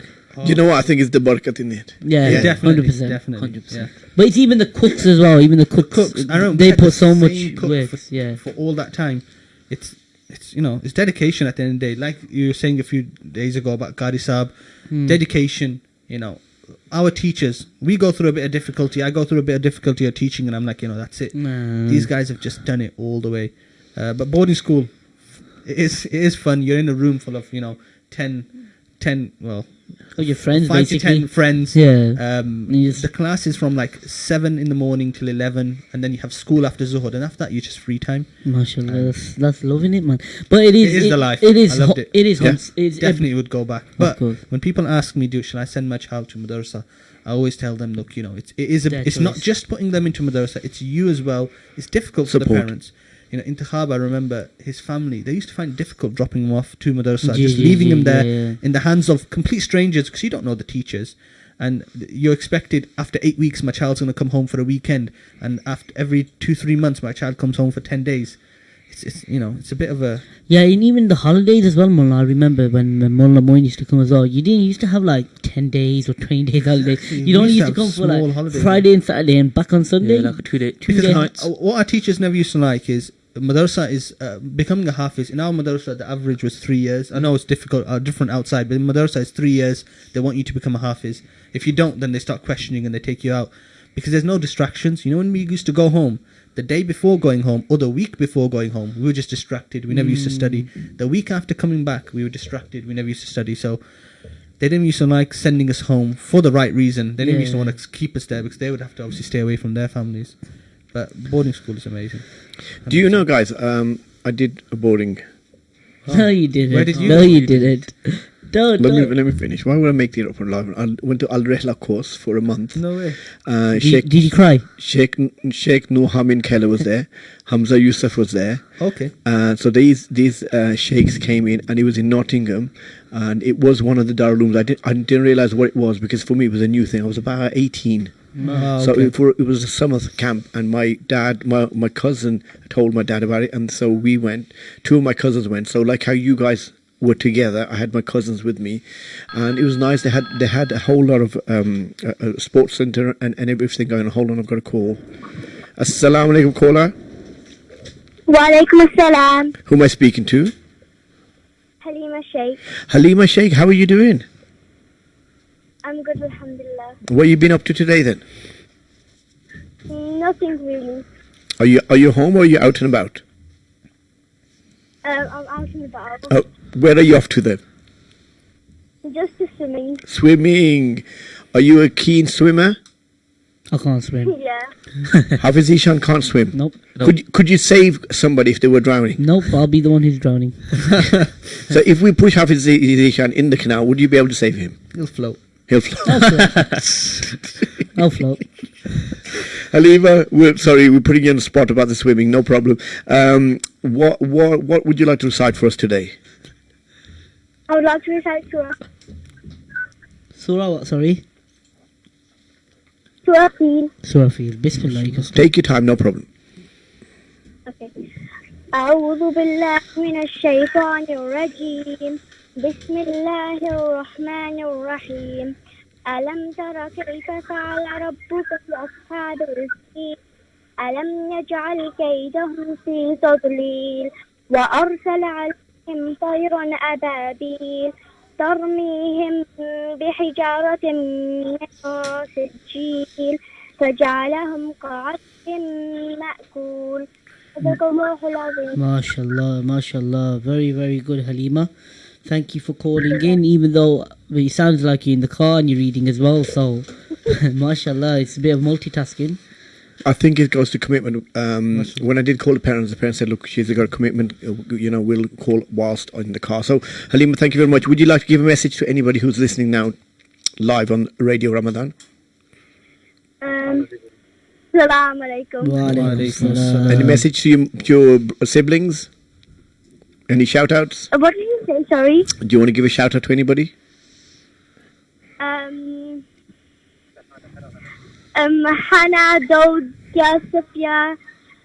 You know what? I think it's the barakat in it. Yeah, definitely, 100%. definitely. 100%. Yeah. But it's even the cooks as well. Even the cooks. I don't. They put so much work. For all that time, it's it's dedication at the end of the day. Like you were saying a few days ago about Qari Saab, dedication. Our teachers, we go through a bit of difficulty. I go through a bit of difficulty of teaching, and I'm like, that's it. These guys have just done it all the way. But boarding school, it is fun. You're in a room full of 10, well, Oh, your friends 5 to basically. 10 friends. Yeah. You just- The class is from like 7 in the morning till 11, and then you have school after Zuhur, and after that you just free time. MashaAllah, that's loving it, man. But it is the life. It is. I loved it. It is. Yeah. It's Definitely would go back. But course. when people ask me, shall I send my child to madrasa? I always tell them, look, Their it's not choice. just putting them into madrasa, it's you as well. It's difficult for the Support. parents. Intikhab, I remember his family, they used to find it difficult dropping him off to madrasa, Ji, just ji, leaving ji, him there yeah. in the hands of complete strangers, because you don't know the teachers. And you're expected, after 8 weeks, my child's going to come home for a weekend. And after every 2-3 months, my child comes home for 10 days. It's a bit of a... Yeah, and even the holidays as well, Mullah. I remember when Mullah Moin used to come as well. You didn't used to have like 10 days or 20 days holidays. You You only used to used to have come for small like holidays, Friday and Saturday and back on Sunday. Yeah, like a 2 day, 2 Because nights. What our teachers never used to like is madrasa is becoming a hafiz. In our madrasa, the average was 3 years. I know it's difficult, different outside, but in madrasa it's 3 years. They want you to become a hafiz. If you don't, then they start questioning and they take you out because there's no distractions. When we used to go home, the day before going home or the week before going home, we were just distracted. We never used to study. The week after coming back, we were distracted. We never used to study. So they didn't used to like sending us home for the right reason. They didn't used to want to keep us there because they would have to obviously stay away from their families. But boarding school is amazing. Do you know, guys? I did a boarding. No, you didn't. Where did you No, go? you didn't. Don't. Let me finish. Why would I make it up on live? I went to Al Rehla course for a month. No way. Sheikh Did you cry? Sheikh Nur Hamin Keller was there. Hamza Yusuf was there. Okay. So these sheikhs came in, and it was in Nottingham, and it was one of the Darul Ulooms. I didn't realize what it was because for me it was a new thing. I was about 18. So it was a summer camp, and my dad, my cousin told my dad about it, and so we went. 2 of my cousins went. So like how you guys were together, I had my cousins with me, and it was nice. They had a whole lot of a sports center and everything going on. Hold on, I've got a call. Assalamu alaikum, caller. Walaikum assalam. Who am I speaking to? Halima Sheikh. Halima Sheikh, how are you doing? I'm good, alhamdulillah. What have you been up to today then? Nothing really. Are you home or are you out and about? I'm out and about. Oh, where are you off to then? Just to swimming. Swimming. Are you a keen swimmer? I can't swim. Yeah. Hafiz Ishan can't swim. Nope. Could you save somebody if they were drowning? Nope. I'll be the one who's drowning. So if we push Hafiz Ishan in the canal, would you be able to save him? He'll float. He'll float. I'll float. Halima, we're putting you on the spot about the swimming. No problem. What would you like to recite for us today? I would like to recite Surah. Surah what? Sorry. Surah Feel. Surah Feel. Bismillah. You can start. Take your time, no problem. Okay. أعوذ بالله من الشيطان الرجيم بسم الله الرحمن الرحيم ألم تر كيف فعل ربك بأصحاب الفيل ألم يجعل كيدهم في تضليل وأرسل عليهم طيرا أبابيل ترميهم بحجارة من سجيل فجعلهم كعصف مأكول. MashaAllah. Very, very good, Halima. Thank you for calling in, even though it sounds like you're in the car and you're reading as well. So, MashaAllah, it's a bit of multitasking. I think it goes to commitment. When I did call the parents said, look, she's got a commitment, we'll call whilst in the car. So, Halima, thank you very much. Would you like to give a message to anybody who's listening now live on Radio Ramadan? Assalamu alaikum. Wa alaikum assalam. Any message to your siblings? Any shout-outs? What did you say, sorry? Do you want to give a shout-out to anybody? Hannah, Daud, Sophia,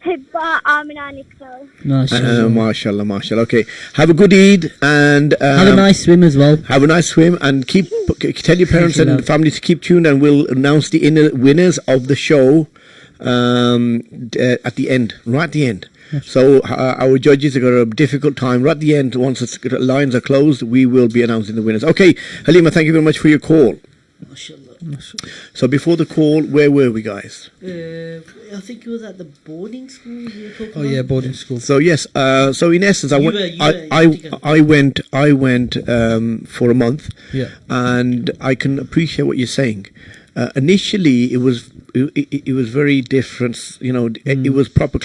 Hibba, Amina, Nicole. MashaAllah. Okay. Have a good Eid and Have a nice swim as well. have a nice swim and tell your parents and family to keep tuned, and we'll announce the winners of the show at the end, right at the end. So our judges have got a difficult time. Right at the end, once the lines are closed, we will be announcing the winners. Okay, Halima, thank you very much for your call. MashaAllah. So before the call, where were we, guys? I think it was at the boarding school you were talking Oh yeah, boarding school. So yes, so in essence, I went for a month, Yeah. and I can appreciate what you're saying. Initially, it was very different. You know, it was proper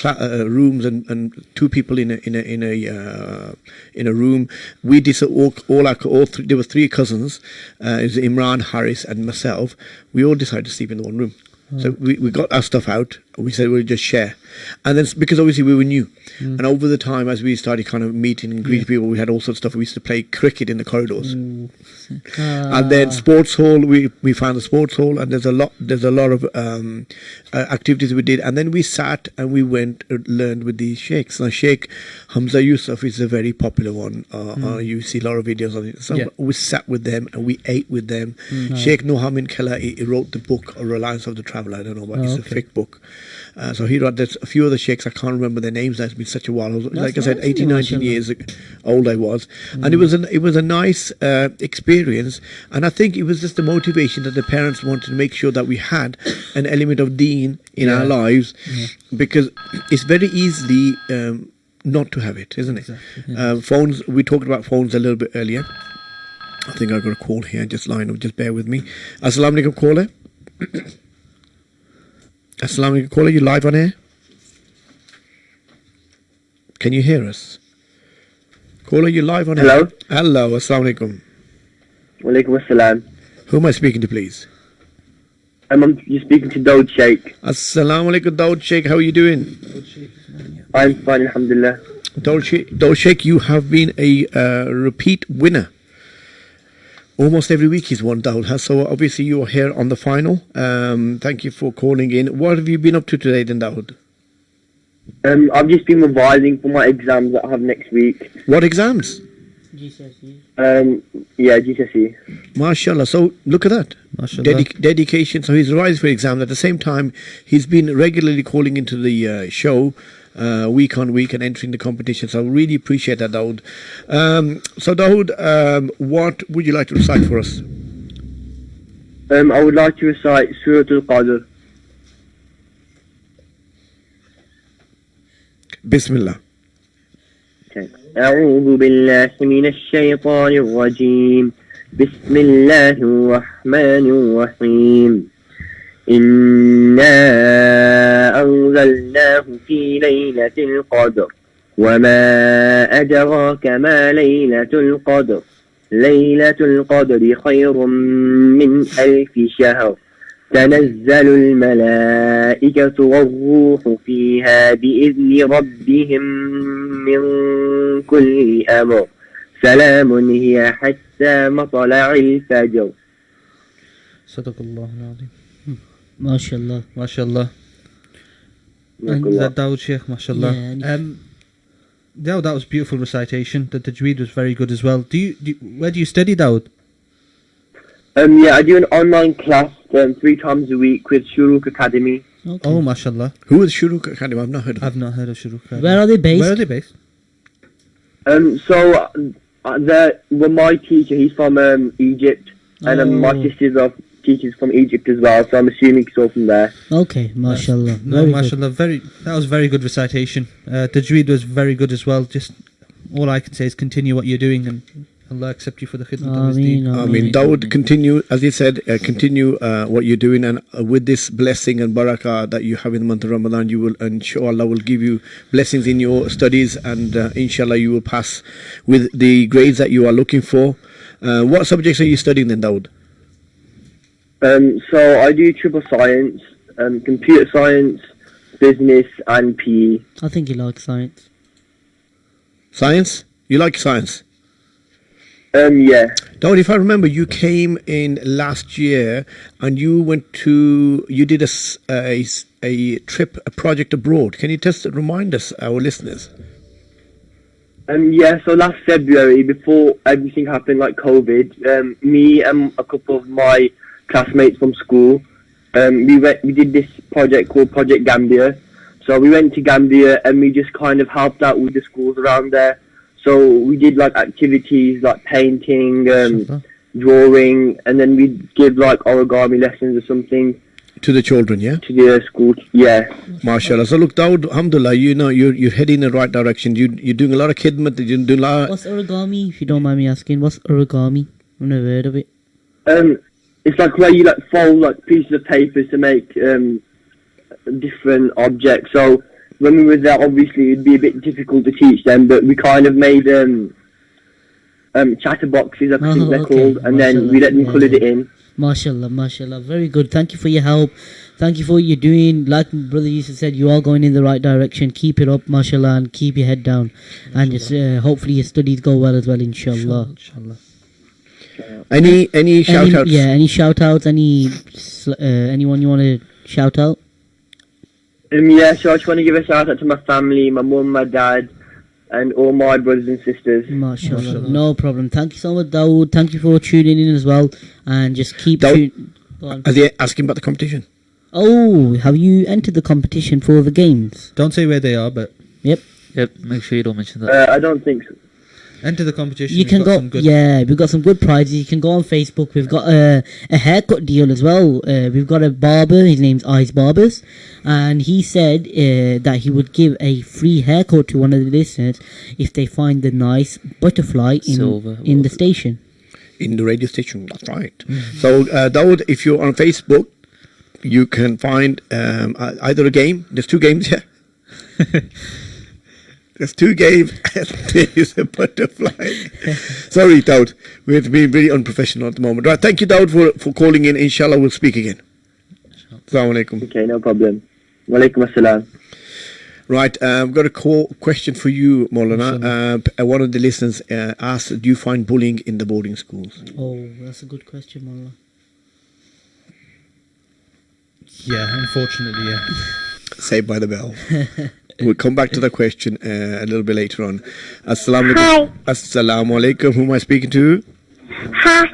rooms and two people in a room. We did all three. There were three cousins. It was Imran, Harris, and myself. We all decided to sleep in the one room. So we got our stuff out. We said we'll just share, and then because obviously we were new, and over the time as we started kind of meeting and greeting people, we had all sorts of stuff. We used to play cricket in the corridors, and then sports hall. We found the sports hall, and there's a lot of activities we did, and then we sat and we went and learned with these sheikhs. Now Sheikh Hamza Yusuf is a very popular one. You see a lot of videos on it. So we sat with them and we ate with them. Sheikh Nohamin Kella, he wrote the book Reliance of the Traveller. I don't know, but it's a fiqh book. So he wrote, there's a few other sheikhs, I can't remember their names, it's been such a while. Like I said, 18, 19 years old I was. And it was a nice experience. And I think it was just the motivation that the parents wanted to make sure that we had an element of deen in our lives, because it's very easily not to have it, isn't it? Exactly. Phones, we talked about phones a little bit earlier. I think I got a call here, just bear with me. Assalamu alaikum, caller. Assalamu alaikum, caller, you live on air? Can you hear us? Caller, you live on air? Hello, assalamu alaikum. Walaikum assalam. Who am I speaking to, please? You're speaking to Dawood Sheikh. Assalamu alaikum, Dawood Sheikh, how are you doing? I'm fine, alhamdulillah. Dawood Sheikh, you have been a repeat winner. Almost every week he's won, Dawood. So obviously you are here on the final. Thank you for calling in. What have you been up to today then, Dawood? I've just been revising for my exams that I have next week. What exams? GCSE. GCSE. MashaAllah. So look at that. Dedication. So he's revising for exams. At the same time, he's been regularly calling into the show week on week and entering the competition. So I really appreciate that, Dawood. So Dawood, what would you like to recite for us? I would like to recite Surah Al-Qadr. Bismillah. Okay. أعوذ بالله من الشيطان الرجيم. بسم الله الرحمن الرحيم. إنا أنزلناه في ليلة القدر وما أدراك ما ليلة القدر ليلة القدر خير من 1000 شهر تنزل الملائكة والروح فيها بإذن ربهم من كل أمر سلام هي حتى مطلع الفجر. صدق الله العظيم. MashaAllah. MashaAllah. And that Dawood Sheikh, MashaAllah. Yeah, that was beautiful recitation. The tajweed was very good as well. Where do you study, Dawood? I do an online class 3 times a week with Shuruk Academy. Okay. Oh, MashaAllah. Who is Shuruk Academy? I've not heard of it. I've not heard of Shuruk Academy. Where are they based? Where are they based? My teacher, he's from Egypt, and my sisters are teachers from Egypt as well, so I'm assuming it's all from there. Okay, MashaAllah. No, Very MashaAllah. That was very good recitation. Tajweed was very good as well. Just all I can say is continue what you're doing, and Allah accept you for the khidmat of His deen. Dawood, continue, as he said, continue what you're doing, and with this blessing and barakah that you have in the month of Ramadan, you will, inshallah, will give you blessings in your studies, and inshallah, you will pass with the grades that you are looking for. What subjects are you studying then, Dawood? So I do triple science, computer science, business, and PE. I think you like science. Science? You like science? Yeah. Dawood, if I remember, you came in last year and you did a trip, a project abroad. Can you just remind us, our listeners? So last February, before everything happened, like COVID, me and a couple of my classmates from school, we did this project called Project Gambia. So we went to Gambia and we just kind of helped out with the schools around there. So we did like activities like painting, drawing, and then we'd give like origami lessons or something To the children, yeah? to the school. Yeah. MashaAllah. So look, Dawood, alhamdulillah, you know, you're heading in the right direction. You're doing a lot of khidmat, you're doing a lot. What's origami? If you don't mind me asking, what's origami? I've never heard of it. It's like where you like fold like pieces of paper to make different objects. So when we were there, obviously it'd be a bit difficult to teach them, but we kind of made chatterboxes, I think they're called, and then we let them colour it in. MashaAllah, MashaAllah. Very good. Thank you for your help. Thank you for what you're doing. Like Brother Yusuf said, you are going in the right direction. Keep it up, MashaAllah, and keep your head down. And just hopefully your studies go well as well, inshallah. Any shout outs? Yeah, any shout outs? Anyone you want to shout out? Yeah, so I just want to give a shout out to my family, my mum, my dad, and all my brothers and sisters. MashaAllah. No problem. Thank you so much, Dawood. Thank you for tuning in as well. And just keep tuning. Are they asking about the competition? Oh, have you entered the competition for the games? Don't say where they are, but Yep. Make sure you don't mention that. I don't think so. enter the competition. You can go. Yeah, we've got some good prizes. You can go on Facebook. We've got a haircut deal as well. We've got a barber. His name's Ice Barbers, and he said that he would give a free haircut to one of the listeners if they find the nice butterfly in the station. In the radio station, that's right. So, Dawood, if you're on Facebook, you can find either a game. There's two games here. There's two games, and there is a butterfly. Sorry, Dawood. We're being very unprofessional at the moment. Right, thank you, Dawood, for calling in. Inshallah, we'll speak again. Assalamu alaikum. Okay, no problem. Wa alaikum assalam. Right, I've got a question for you, Maulana. One of the listeners asked, do you find bullying in the boarding schools? Oh, that's a good question, Maulana. Yeah, unfortunately, yeah. Saved by the bell. We'll come back to the question a little bit later on. Assalamu alaikum. Hi. Assalamu alaikum. Who am I speaking to? Ha.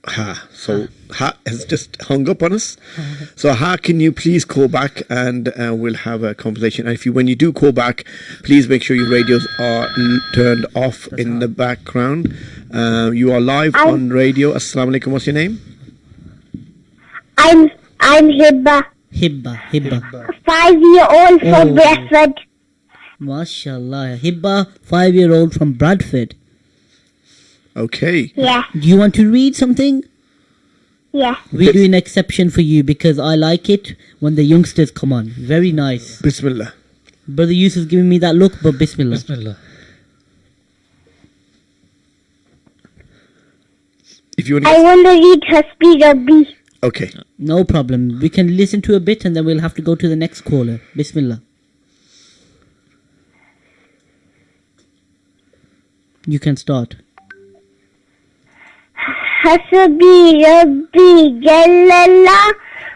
Ha. So, Ha has just hung up on us. So, Ha, can you please call back and we'll have a conversation. And when you do call back, please make sure your radios are turned off in the background. You are live on radio. Assalamu alaikum. What's your name? I'm Hibba. Hibba. 5-year-old from Bradford. MashaAllah. Hibba, 5-year-old from Bradford. Okay. Yeah. Do you want to read something? Yeah. We do an exception for you because I like it when the youngsters come on. Very nice. Bismillah. Brother Yusuf's giving me that look, but Bismillah. Bismillah. If you want I want to read Hasbi Rabbi. Okay. No problem. We can listen to a bit and then we'll have to go to the next caller. Bismillah. You can start. Hasbi Rabbi Jallallah,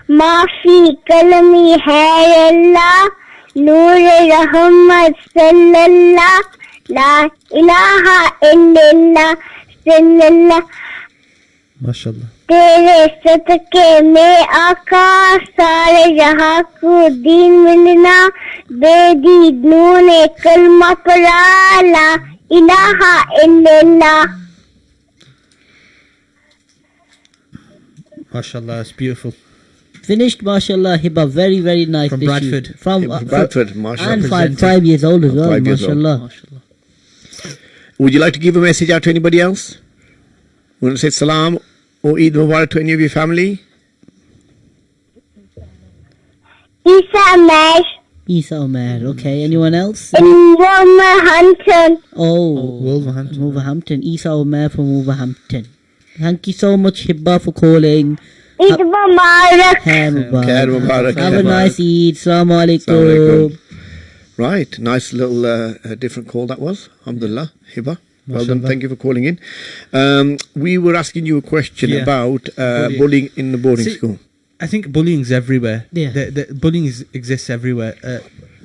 Maafi Kalami Hayallah, Noor Rahmat Sallallah, La ilaha illallah Sallallah. MashaAllah. तेरे सदके में आका सारे जहां को दीन मिलना बेदी नूने कलमा पढ़ा ला इलाहा इल्लल्लाह. MashaAllah, that's beautiful. Finished, MashaAllah. Hibba, very, very nice. From this Bradford. sheet. From Bradford, MashaAllah. And 5 years old as well, 5 years old. MashaAllah. Would you like to give a message out to anybody else? Want to say salam or Eid Mubarak to any of your family? Isa Omer. Okay, anyone else? in Wolverhampton. Oh, Wolverhampton. Isa Omer from Wolverhampton. Thank you so much, Hibba, for calling. Eid Mubarak. Khair Mubarak. Have a nice Eid. Assalamu Assalamu alaikum. Right, nice little different call that was. Alhamdulillah, Hibba. Well done, thank you for calling in. We were asking you a question about bullying in the boarding school. I think bullying's everywhere. Yeah. The bullying exists everywhere.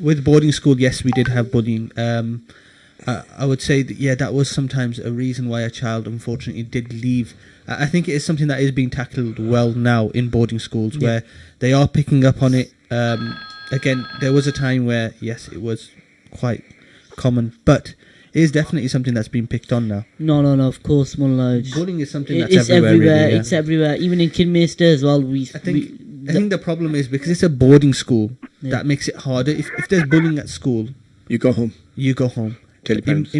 With boarding school, yes, we did have bullying. I would say that, that was sometimes a reason why a child unfortunately did leave. I think it is something that is being tackled well now in boarding schools where they are picking up on it. Again, there was a time where, yes, it was quite common, but is definitely something that's been picked on now. No, of course, Mullah. Bullying is something that's It's everywhere. Really, yeah. It's everywhere. Even in Kidminster as well. I think the problem is because it's a boarding school that makes it harder. If there's bullying at school, You go home. you go home. Tell your parents.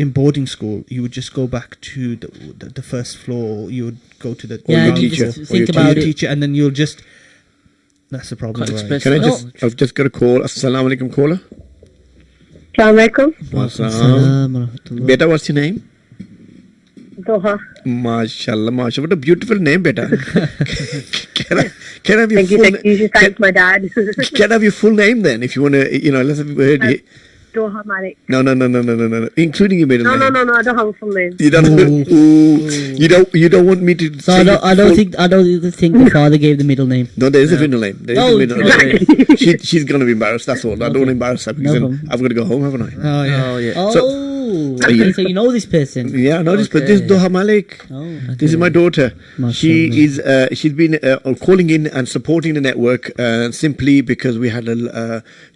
In boarding school, you would just go back to the first floor. You would go to the Or your Yeah, teacher. just Or think your about teacher. it. teacher, and then you'll just. That's the problem. Can't right? express Can I No. just? I've just got a call. Assalamu alaikum, caller. Assalamu alaikum. Assalaam. Beta, what's your name? Doha. Mashallah, mashallah. What a beautiful name, beta. can I have your Thank you. full Thank you. You should thank my dad. Can I have your full name then, if you want to? Let's have Doha Malik. No, including your middle No, name. no. I don't have a full name. You don't. You don't want me to. So say I don't think the father gave the middle name. No, there is a middle name. There is No, a middle name. She's gonna be embarrassed. That's all. I don't want to embarrass her because No then problem. I've got to go home, haven't I? Oh yeah. Oh, yeah. Oh, So- okay, so you know this person. Yeah, I know this, but this is Okay. Doha Malik. Oh, This is my daughter. She Mashallah. is. She's been calling in and supporting the network simply because we had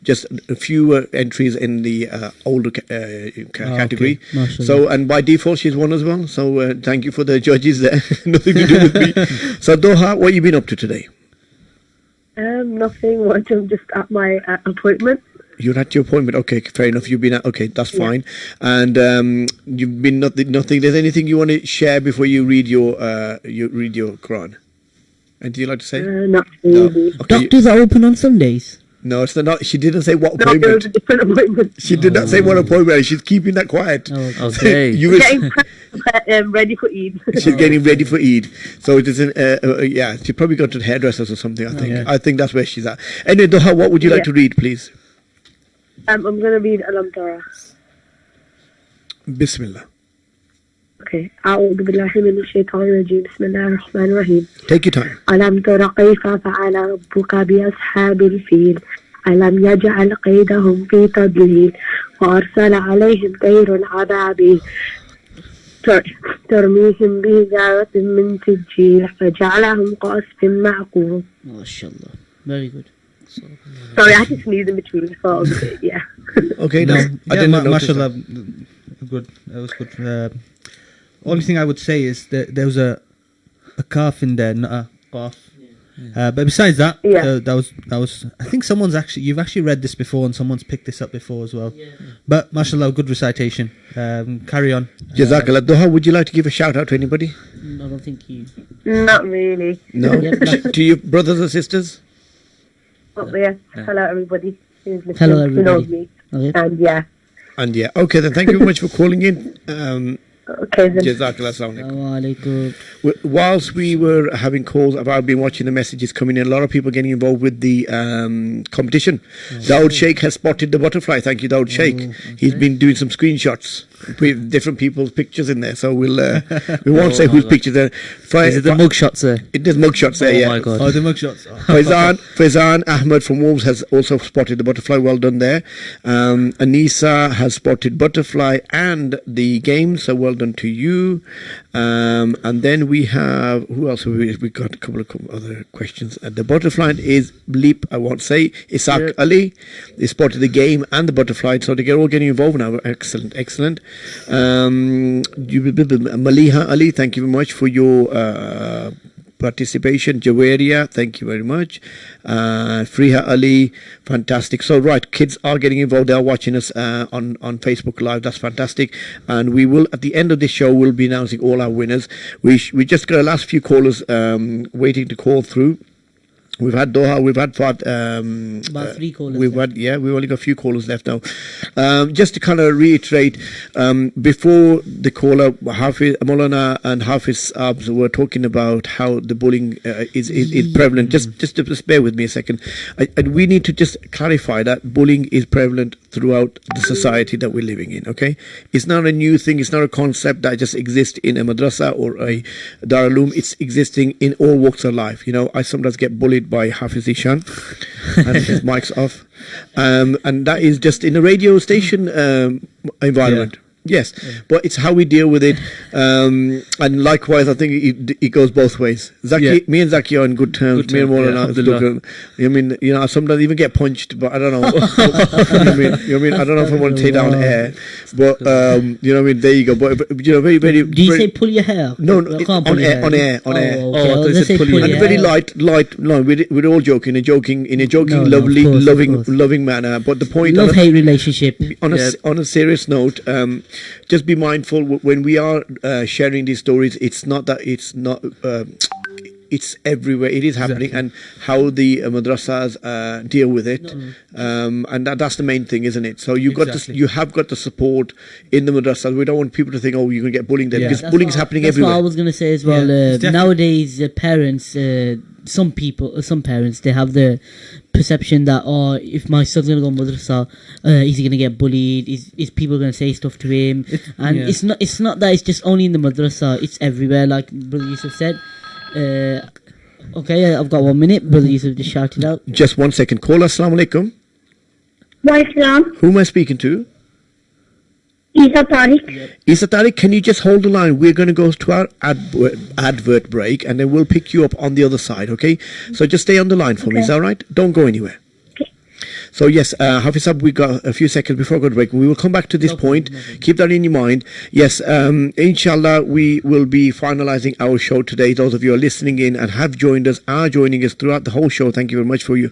just a few entries in the older category. Mashallah. So, and by default, she's one as well. So, thank you for the judges there. Nothing to do with me. So, Doha, what have you been up to today? Nothing much. I'm just at my appointment. You're at your appointment. Okay, fair enough. You've been at. Okay, that's fine. And you've been nothing. There's anything you want to share before you read your Quran? Anything you'd like to say? Not No. really. Okay. Doctors are open on Sundays. No, it's not. She didn't say what No, there was appointment. a different appointment. She did not say what appointment. She's keeping that quiet. Oh, Okay. You were, Getting ready for Eid. she's getting ready for Eid. So it isn't. Yeah, she probably got to the hairdressers or something. I think. yeah. I think that's where she's at. Anyway, Doha, what would you like Yeah. to read, please? I'm gonna read Alam Tara. Bismillah. Okay. أعوذ بالله من الشيطان الرجيم. بسم الله الرحمن الرحيم. Take your time. ألم تر كيف فعل ربك بأصحاب الفيل ألم يجعل كيدهم في تضليل وأرسل عليهم طير أبابيل ترميهم بحجارة من سجيل فجعلهم كعصف مأكول. MashaAllah. Very good. Sorry, I had to sneeze in between. So yeah. Okay. No, No, I yeah, didn't notice mashallah, that. good. That was good. Only thing I would say is that there was a calf in there, not a calf. But besides that, Yeah. that was. I think you've actually read this before, and someone's picked this up before as well. But mashallah, good recitation. Carry on. Jazakallah. Doha, would you like to give a shout out to anybody? I don't think you. Not really. No. Yeah, but- To your brothers or sisters? But yeah. Hello everybody who's listening. Hello, Who knows everybody. me. Okay. And yeah. And yeah. Okay, then thank you very much for calling in. Okay then. Jazakallah. Assalamu alaikum. Assalamualaikum. Whilst we were having calls, I've been watching the messages coming in. A lot of people getting involved with the competition. Dawood Sheikh has spotted the butterfly. Thank you, Dawood Sheikh. He's been doing some screenshots with different people's pictures in there. So we won't say whose pictures there. Is it the mugshots there? It is mugshots there. Oh Yeah. my god. Oh, the mugshots. Faizan Ahmed from Wolves has also spotted the butterfly. Well done there. Anisa has spotted butterfly and the game. So well done to you. And then we have, who else have we got? A couple of other questions. The butterfly is Bleep, I won't say. Isaac Ali. They spotted the game and the butterfly. So they're all getting involved now. Excellent, excellent. Maliha Ali, thank you very much for your participation. Jaweria, thank you very much. Friha Ali, fantastic. So right, kids are getting involved. They are watching us on Facebook Live. That's fantastic. And we will, at the end of this show, we'll be announcing all our winners. We just got the last few callers waiting to call through. We've had Doha, we've had Fat. About 3 callers. We've only got a few callers left now. Just to kind of reiterate, before the caller, Hafiz Maulana and Hafiz Abs were talking about how the bullying is prevalent. Just bear with me a second. We need to just clarify that bullying is prevalent throughout the society that we're living in. Okay, it's not a new thing. It's not a concept that just exists in a madrasa or a Darul Uloom. It's existing in all walks of life. You know, I sometimes get bullied by Hafiz Ishan and his mic's off, and that is just in a radio station environment. Yes, but it's how we deal with it, and likewise, I think it goes both ways. Zaki, Yeah. me and Zaki are in good terms. Good Me and terms, yeah, Maulana, alhamdulillah. I mean, you know, I sometimes even get punched, but I don't know. you know what I mean? I don't know if I want to take down air, but you know what I mean. There you go. But you know, very, very. Do you very, say pull your hair? No, I can't pull on your air, hair. on air, on Oh, air. okay. Oh, I I was thought gonna you say said pull pull your your And very hair. light. No, we're all joking, in a joking, No, lovely, of course, of loving manner. But the point, Love-hate relationship. on a serious note, just be mindful when we are sharing these stories. It's not that it's not. It's everywhere. It is happening, and how the madrasas deal with it, and that's the main thing, isn't it? So you have got the support in the madrasas. We don't want people to think, oh, you're going to get bullied there, because bullying is happening That's everywhere. what I was gonna say as well. Nowadays, parents, some parents, they have the perception that, oh, if my son's gonna go madrasa, is he gonna get bullied? Is people gonna say stuff to him? It's not that it's just only in the madrasa. It's everywhere, like Brother Yusuf said. Okay, I've got 1 minute. Brother Yusuf just shouted out. Just 1 second. Call. Assalamu alaikum. Waislam, Who am I speaking to? Isa Tariq. Isa Tariq, can you just hold the line? We're going to go to our advert break, and then we'll pick you up on the other side, okay? So just stay on the line for me, is that all right? Don't go anywhere. So yes, Hafiz Sahib, we got a few seconds before I go to break. We will come back to this point. Keep that in your mind. Yes, inshallah, we will be finalizing our show today. Those of you who are listening in and have joined us, are joining us throughout the whole show. Thank you very much for your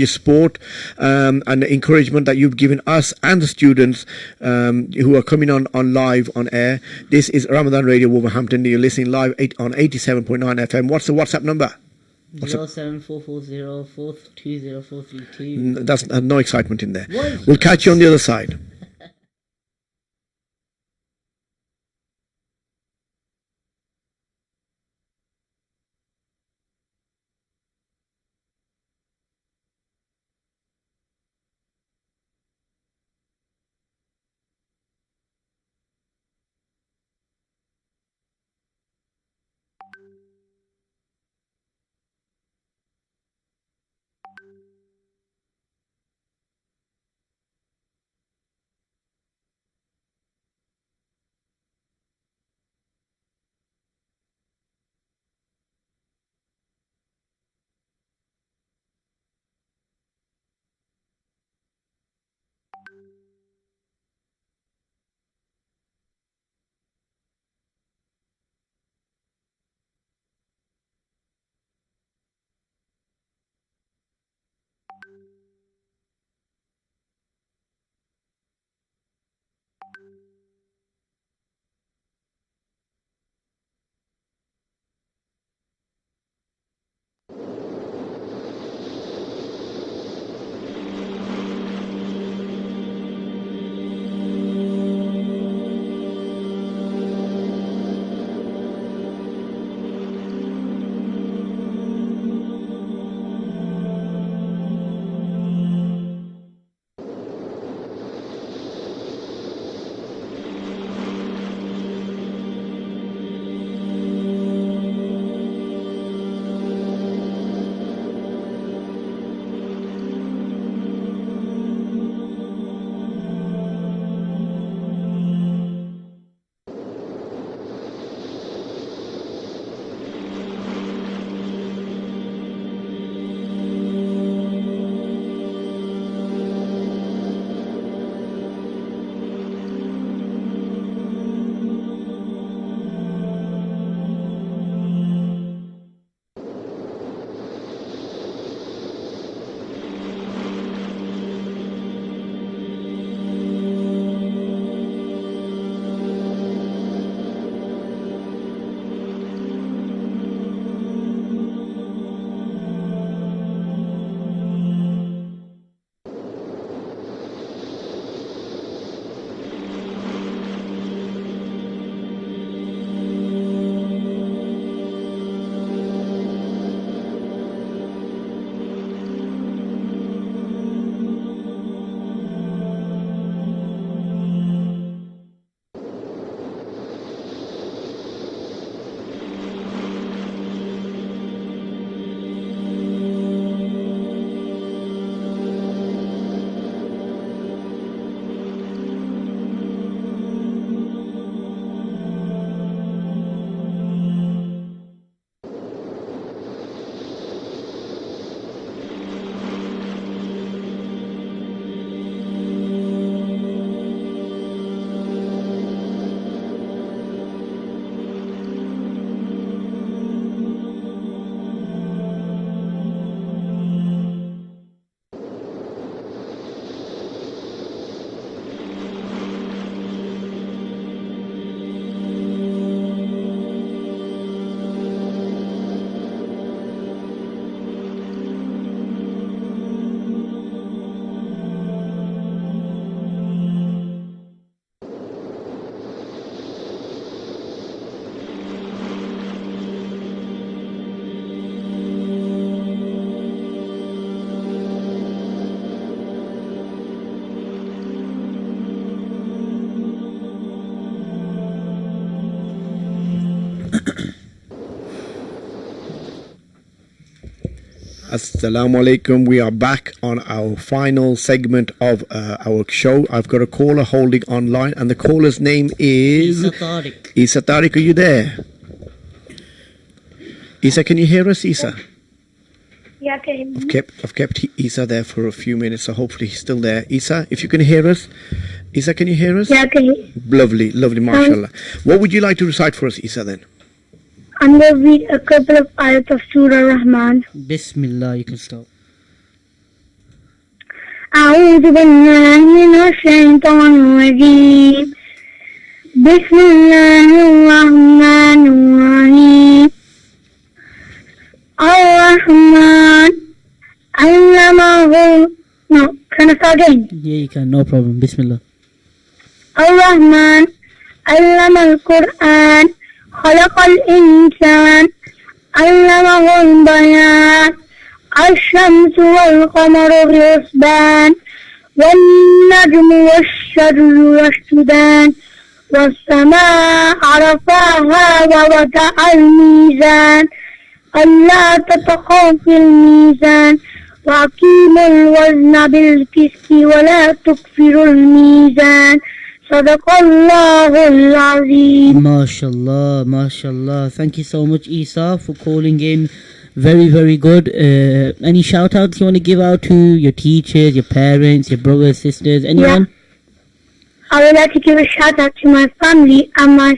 support and the encouragement that you've given us and the students who are coming on live on air. This is Ramadan Radio Wolverhampton. You're listening live on 87.9 FM. What's the WhatsApp number? 07440420432. That's no excitement in there. What? We'll catch you on the other side. Assalamu alaikum. We are back on our final segment of our show. I've got a caller holding online, and the caller's name is Isa Tariq. Isa Tariq, are you there? Isa, can you hear us, Isa? Yeah, can I've kept Isa there for a few minutes, so hopefully he's still there. Isa, if you can hear us. Isa, can you hear us? Yeah, can Lovely, mashallah. What would you like to recite for us, Isa, then? I'm going to read a couple of ayat of Surah Rahman. Bismillah, you can start. أعوذ بالله من الشيطان الرجيم بسم الله الرحمن الرحيم الرحمن علمه No, can I start again? Yeah, you can, no problem. Bismillah. الرحمن علم القرآن خلق الإنسان علمه البيان الشمس والقمر بحسبان والنجم والشجر يسجدان والسماء رفعها ووضع الميزان ألا تطغوا في الميزان وأقيموا الوزن بالقسط ولا تكسروا الميزان صدق الله العظيم. MashaAllah, MashaAllah. Thank you so much, Isa, for calling in. Very, very good. Any shout outs you want to give out to your teachers, your parents, your brothers, sisters, anyone? I would like to give a shout out to my family and my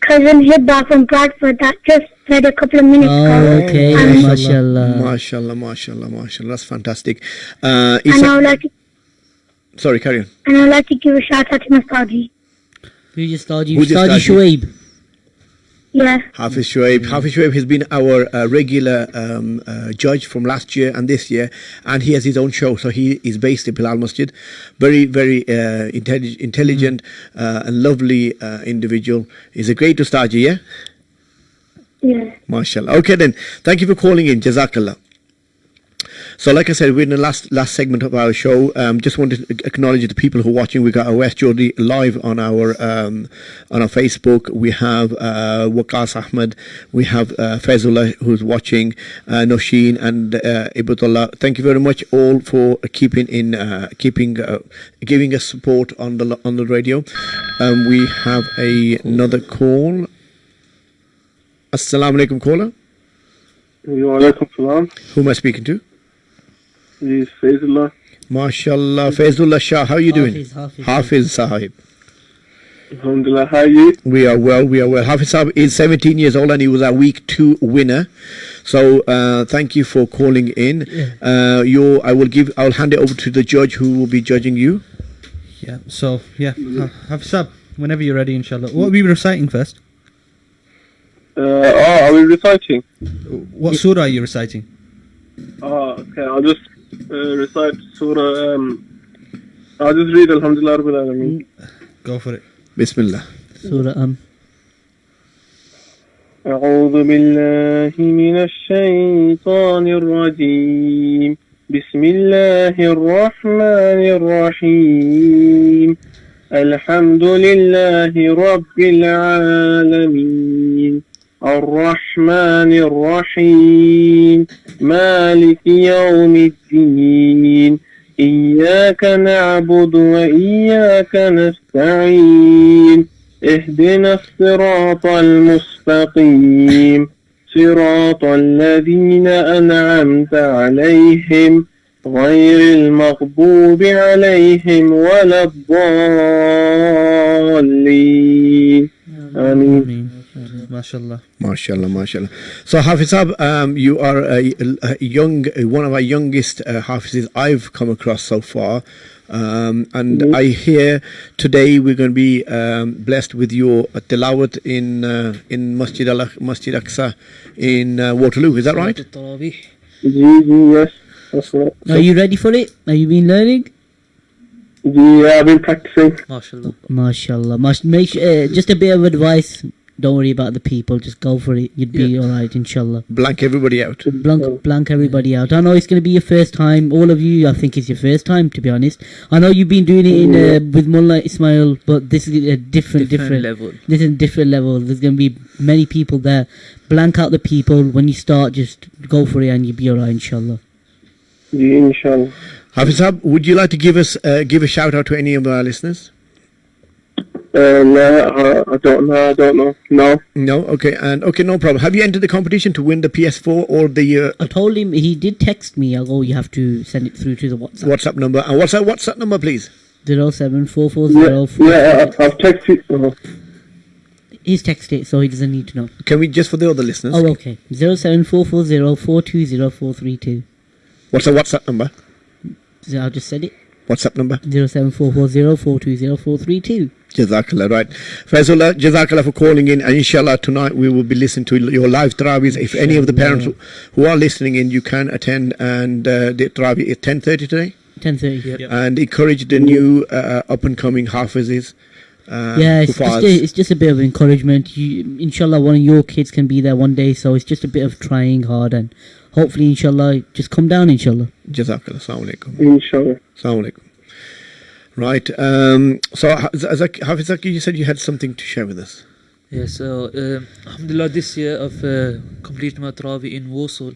cousin Hibba from Bradford that just said a couple of minutes ago. Okay, And MashaAllah. That's fantastic. I Isa, would like to, sorry, carry on. and I would like to give a shout out to my Saudi. Who's your Staji? Who's your Staji Staji? Shuaib. Yeah. Hafiz Shuaib has been our regular judge from last year and this year, and he has his own show. So he is based in Bilal Masjid. Very, very intelligent and lovely individual. He's a great Ustaji, yeah? Yeah. MashaAllah. Okay then, thank you for calling in. Jazakallah. So like I said, we're in the last segment of our show. Just wanted to acknowledge the people who are watching. We got West Jordi live on our Facebook. We have Waqas Ahmed. We have Faizullah who's watching, Noshin and Ibadullah. Thank you very much all for giving us support on the radio. We have another call. Assalamu alaikum, caller. Wa alaikum salam. Who am I speaking to? This is Faizullah. MashaAllah. Faizullah Shah, how are you doing? Hafiz Sahib. Alhamdulillah, how are you? We are well. Hafiz Sahib is 17 years old and he was our week 2 winner. So thank you for calling in. Yeah. I'll hand it over to the judge who will be judging you. Yeah, so, Hafiz Sahib, whenever you're ready, inshallah. What are we reciting first? Are we reciting? What surah are you reciting? Okay, I'll just recite surah. I'll just read Alhamdulillah Rabbil Alameen. Go for it. Bismillah. Surah أعوذ بالله من الشيطان الرجيم بسم الله الرحمن الرحيم الحمد لله رب العالمين الرحمن الرحيم مالك يوم الدين إياك نعبد وإياك نستعين اهدنا الصراط المستقيم صراط الذين أنعمت عليهم غير المغضوب عليهم ولا الضالين آمين. MashaAllah. So Hafiz Sahib, you are one of our youngest Hafizes I've come across so far. And I hear today we're going to be blessed with your tilawat in Masjid Aqsa in Waterloo. Is that right? Yes, that's right. Are you ready for it? Have you been learning? Yeah, I've been practicing. MashaAllah. Make sure, just a bit of advice. Don't worry about the people. Just go for it. You'd be alright, inshallah. Blank everybody out. Blank everybody out. I know it's going to be your first time. All of you, I think it's your first time, to be honest. I know you've been doing it in with Mullah Ismail, but this is a different level. This is a different level. There's going to be many people there. Blank out the people. When you start, just go for it and you'll be alright, inshallah. Yeah, inshallah. Hafiz Sahab, would you like to give a shout out to any of our listeners? No, I don't know. No. Okay, no problem. Have you entered the competition to win the PS4 or the? I told him, he did text me. You have to send it through to the WhatsApp number. And what's our WhatsApp number, please? 07440. Yeah, I've texted. He's texted it, so he doesn't need to know. Can we just for the other listeners? Oh, okay. 07440420432. What's the WhatsApp number? I just said it. WhatsApp number? 07440420432. Jazakallah, right. Faizullah, Jazakallah for calling in, and inshallah tonight we will be listening to your live Taraweehs. If any of the parents who are listening in, you can attend, and the Taraweeh is 10:30 today? 10:30, yep. And encourage the new up-and-coming Hafizes. It's just a bit of encouragement. Inshallah, one of your kids can be there one day, so it's just a bit of trying hard, and hopefully, inshallah, just come down, inshallah. Jazakallah. Assalamu alaikum. Inshallah. Assalamu alaikum. Right. So, Hafiz Zaki, you said you had something to share with us. Yeah, so, alhamdulillah, this year I've completed my Taraweeh in Warsaw.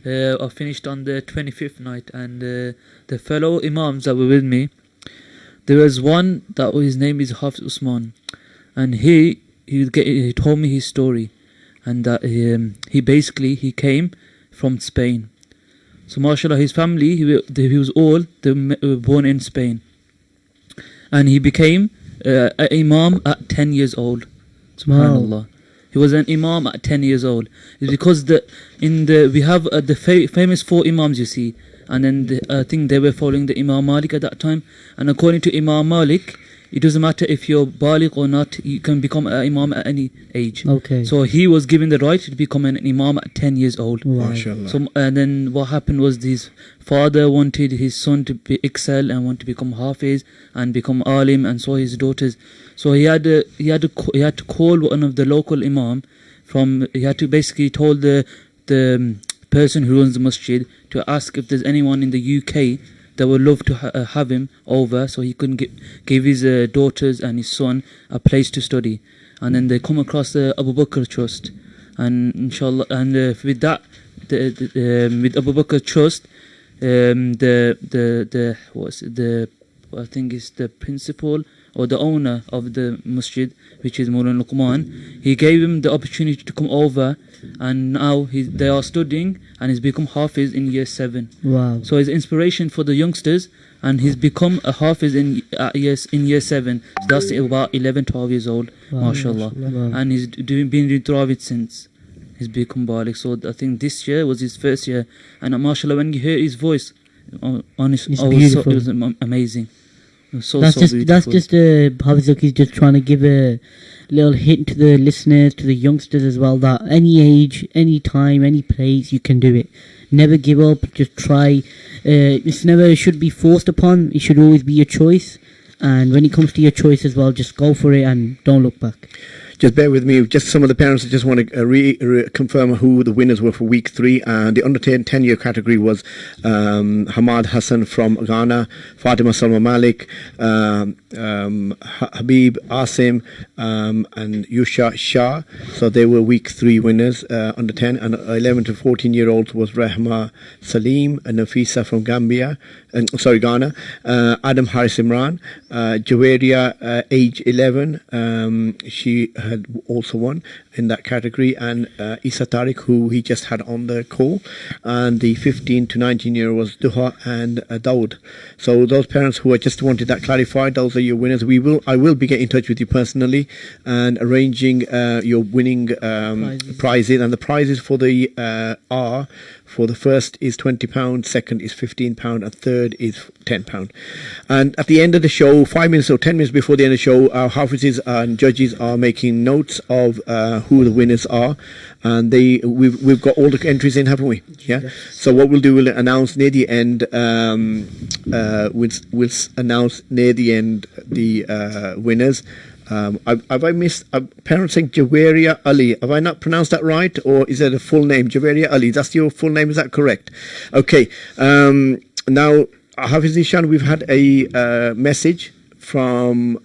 I finished on the 25th night, and the fellow Imams that were with me, there was one that his name is Hafiz Usman, and he told me his story, and that he came from Spain. So mashallah, his family, they were born in Spain, and he became an imam at 10 years old. Subhanallah. Wow. He was an imam at 10 years old. It's because we have the famous 4 imams, you see, and then I think they were following the Imam Malik at that time, and according to Imam Malik, it doesn't matter if you're baligh or not, you can become an imam at any age. Okay. So he was given the right to become an imam at 10 years old. Wow. So and then what happened was his father wanted his son to excel and want to become hafiz and become alim, and so his daughters. So he had to call one of the local imam he had to basically told the person who runs the masjid to ask if there's anyone in the UK that would love to have him over, so he couldn't give his daughters and his son a place to study. And then they come across the Abu Bakr Trust, and inshallah, and with that, with Abu Bakr Trust, I think it's the principal or the owner of the masjid, which is Mawlana Luqman. He gave him the opportunity to come over, and now they are studying, and he's become Hafiz in year 7. Wow. So he's inspiration for the youngsters, and he's become a Hafiz in year 7. So that's about 11, 12 years old, mashallah. Wow. And he's been doing Taraweeh since he's become baligh. So I think this year was his first year, and mashallah, when you hear his voice, honestly, it was amazing. That's just Hafiz Zaki is just trying to give a little hint to the listeners, to the youngsters as well, that any age, any time, any place, you can do it. Never give up, just try. It should be forced upon, it should always be your choice, and when it comes to your choice as well, just go for it and don't look back. Just bear with me. Just some of the parents just want to confirm who the winners were for week 3. And the under 10-year category was Hamad Hassan from Ghana, Fatima Salma Malik, Habib Asim, and Yusha Shah. So they were week 3 winners, under 10. And 11 to 14-year-olds was Rahma Salim and Nafisa from Ghana, Adam Haris Imran, Jaweria, age 11, she had also won in that category, and Isa Tariq, who he just had on the call, and the 15 to 19-year was Duha and Dawood. So those parents who just wanted that clarified, those are your winners. I will be getting in touch with you personally and arranging your winning prizes, and the prizes for the for the first is £20, second is £15, and third is £10. And at the end of the show, 5 minutes or 10 minutes before the end of the show, our Hafizes and judges are making notes of who the winners are, and we've got all the entries in, haven't we? Yeah. Yes. So what we'll do, we'll announce near the end. We'll announce near the end the winners. Have I missed parents saying Jawaria Ali? Have I not pronounced that right, or is that a full name? Jawaria Ali. That's your full name. Is that correct? Okay. Now, Hafiz Ishan, we've had a message from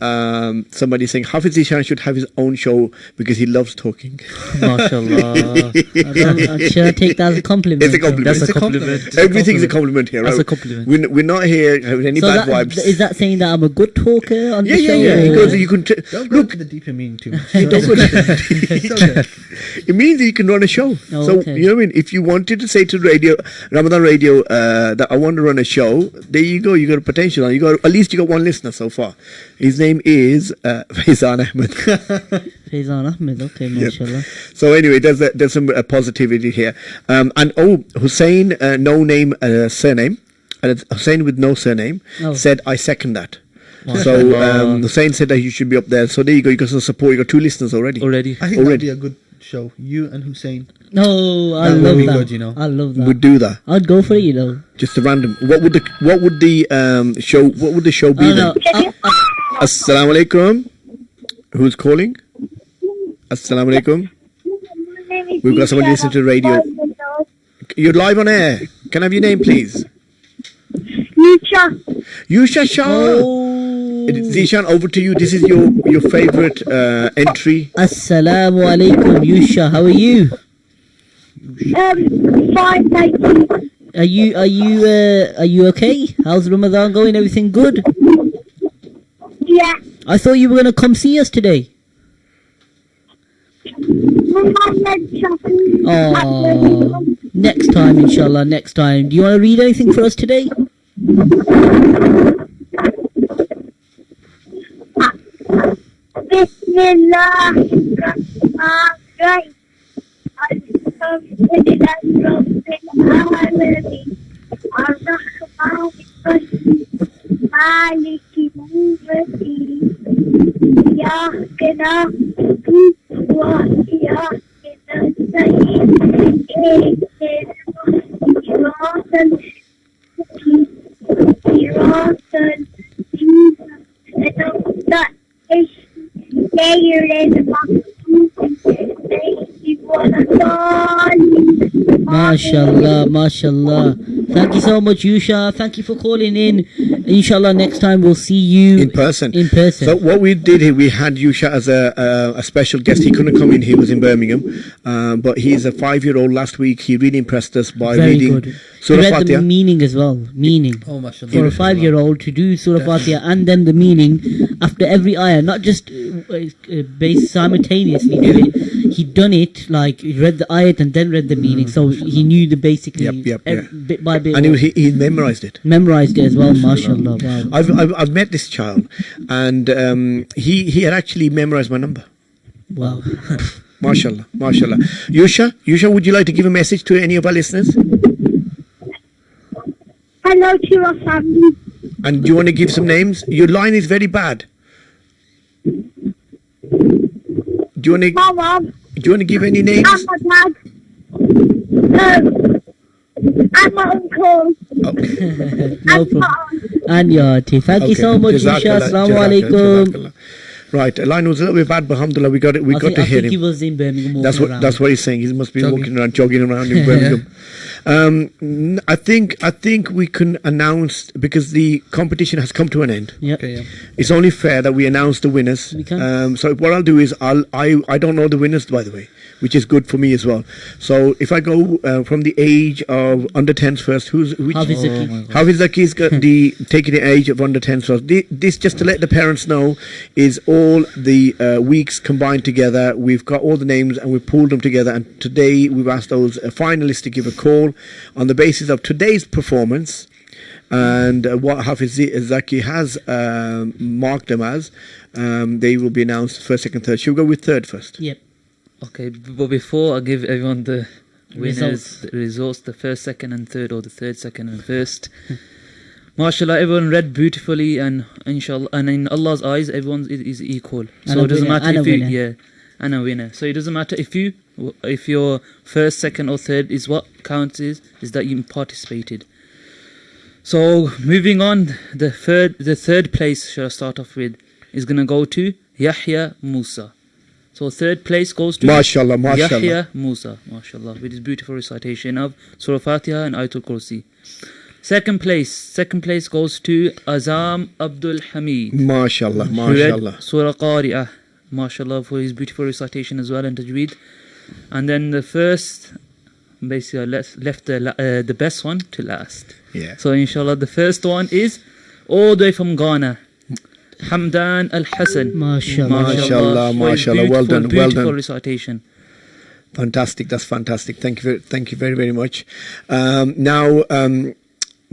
somebody saying Hafiz Ishan should have his own show because he loves talking. MashaAllah. Should I take that as a compliment? It's a compliment. That's a compliment. Everything's a compliment here. That's right? a compliment. We're not here having any So bad that, vibes. is that saying that I'm a good talker on Yeah, the show? yeah. Because you can Don't go to the deeper meaning too much. Don't go It's okay. it means that you can run a show. Oh, So okay. you know what I mean. If you wanted to say to radio, Ramadan Radio, that I want to run a show, there you go. You got a potential. You got at least you got one listener so far. His name is Faizan Ahmed. Faizan Ahmed, okay, mashallah. So anyway, there's some positivity here. And Hussein, no name, surname. Hussein with no surname Oh. said, I second that. So Hussein said that you should be up there. So there you go. You got some support. You got 2 listeners already. Already. I think that'd be a good show. You and Hussein. No, I That would love be that. good, you know. I love that. Would do that. I'd go for it, you know. Just a random. What would the show be Oh, then? no. Assalamu alaikum. Who's calling? Assalamu alaikum. We've got somebody listening to the radio. You're live on air. Can I have your name, please? Yusha Shah. Oh. Zishan, over to you. This is your favorite entry. Assalamu alaikum, Yusha. How are you? Fine, thank you. Are you okay? How's Ramadan going? Everything good? Yeah. I thought you were gonna come see us today. Oh, next time, inshallah. Next time. Do you want to read anything for us today? Bismillahirrahmanirrahim. Alhamdulillahi Rabbil Alamin. Ar-Rahmanir-Rahim. Maliki Yawmiddin. Iyyaka na'budu wa iyyaka nasta'in. Ihdinas siratal MashaAllah, MashaAllah. Thank you so much, Yusha. Thank you for calling in. Inshallah, next time we'll see you In person. In person. So what we did here, we had Yusha as a special guest. He couldn't come in. He was in Birmingham. But he's a 5-year-old. Last week, he really impressed us by Very reading good. He Surah read the Fatiha. meaning as well. Meaning. Oh, mashallah. For a 5-year-old to do Surah Fatiha and then the meaning after every ayah, not just based simultaneously do it. He done it like he read the ayat and then read the meaning, so he knew the basically Yep. bit by bit. And he memorized it. Memorized it as well, mashallah. Wow. I've met this child, and he had actually memorized my number. Wow. Mashallah, mashallah. Yusha, would you like to give a message to any of our listeners? Hello to your family. And do you want to give some names? Your line is very bad. Do you My mom. want to give any names? And my dad. And my uncle. No And problem. my aunt. And your auntie. Thank you so much, Yusha. Assalamu alaikum. Right, the line was a little bit bad, but alhamdulillah, we got it. We got to I hear think he him. was in Birmingham. That's walking what around. he's saying. He must be Jogging. jogging around in Birmingham. I think we can announce, because the competition has come to an end. Yep. Okay, yeah. It's only fair that we announce the winners. We can. So what I'll do is I don't know the winners, by the way, which is good for me as well. So if I go from the age of under 10s first, which Hafiz Zaki. Hafiz Zaki's got taking the age of under 10s first. This, just to let the parents know, is all the weeks combined together. We've got all the names and we've pulled them together, and today we've asked those finalists to give a call on the basis of today's performance and what Hafiz Zaki has marked them as. They will be announced first, second, third. Should we go with third first? Yep. Okay, but before I give everyone the winners, Results. the results, the first, second, and third, or the third, second, and first. MashaAllah, everyone read beautifully, and inshallah, and in Allah's eyes, everyone is equal. So a it doesn't winner, matter and a if you, winner. and a winner. So it doesn't matter if your first, second, or third is what counts is that you participated. So moving on, the third place, should I start off with, is gonna go to Yahya Musa. So third place goes to MashaAllah, MashaAllah. Yahya Musa, MashaAllah, with his beautiful recitation of Surah Fatiha and Ayatul Kursi. Second place goes to Azam Abdul Hamid. MashaAllah, who read MashaAllah. Surah Qari'ah, MashaAllah, for his beautiful recitation as well and tajweed. And then the first, basically I left the best one to last. Yeah. So inshallah the first one is all the way from Ghana, Hamdan Al-Hassan. MashaAllah. MashaAllah, for his MashaAllah. Well done, well beautiful done. recitation. Fantastic. That's fantastic. Thank you very, very much. Now,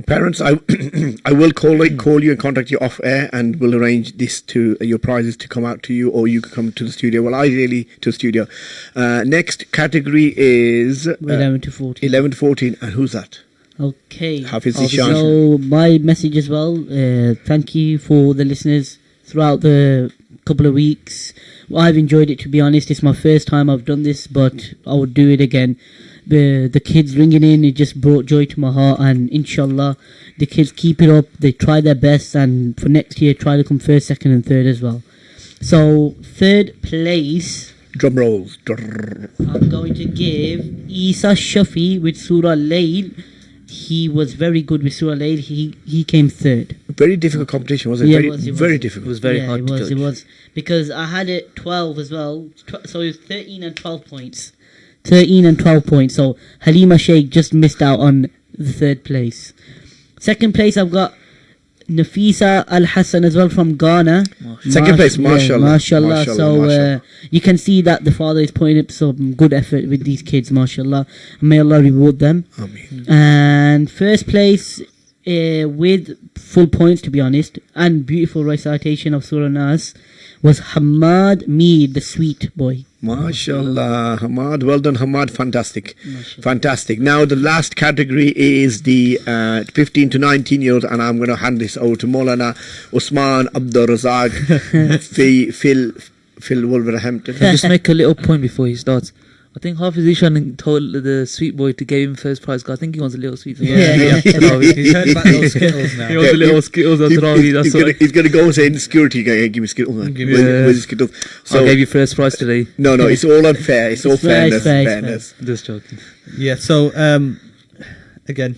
parents, I will call you and contact you off air, and we'll arrange this to your prizes to come out to you, or you can come to the studio. Well, ideally to the studio. Next category is 11 to 14. 11 to 14, and who's that? Okay. Hafiz Zishan. So my message as well. Thank you for the listeners throughout the couple of weeks. Well, I've enjoyed it, to be honest. It's my first time I've done this, but I would do it again. The kids ringing in, it just brought joy to my heart, and inshallah the kids keep it up, they try their best, and for next year try to come first, second and third as well. So third place, drum rolls. I'm going to give Isa Shafi with Surah Layl. He was very good with Surah Layl. He came third. Very difficult competition, wasn't it? Yeah, Very difficult. It was very hard to judge. It was because I had it 12 as well. So it was 13 and 12 points. 13 and 12 points. So Halima Sheikh just missed out on the third place. Second place, I've got Nafisa Al Hassan as well from Ghana. Second place, MashaAllah. MashaAllah. So you can see that the father is putting up some good effort with these kids, MashaAllah. May Allah reward them. Ameen. And first place, with full points, to be honest, and beautiful recitation of Surah Nas, was Hamad Mead, the sweet boy. MashaAllah, Hamad. Well done, Hamad. Fantastic. Fantastic. Now, the last category is the 15 to 19 year olds, and I'm going to hand this over to Maulana Usman Abdul Razak Phil Wolverhampton. Can I just make a little point before he starts? I think Hafiz Zishan told the sweet boy to give him first prize. I think he wants a little sweet. He's heard about those Skittles now. He wants a little Skittles on Tarawih. He's going to go and say in security, give me Skittles. Where's Skittles? So I gave you first prize today. No, it's all unfair. It's all fairness. Just joking. Yeah, so again,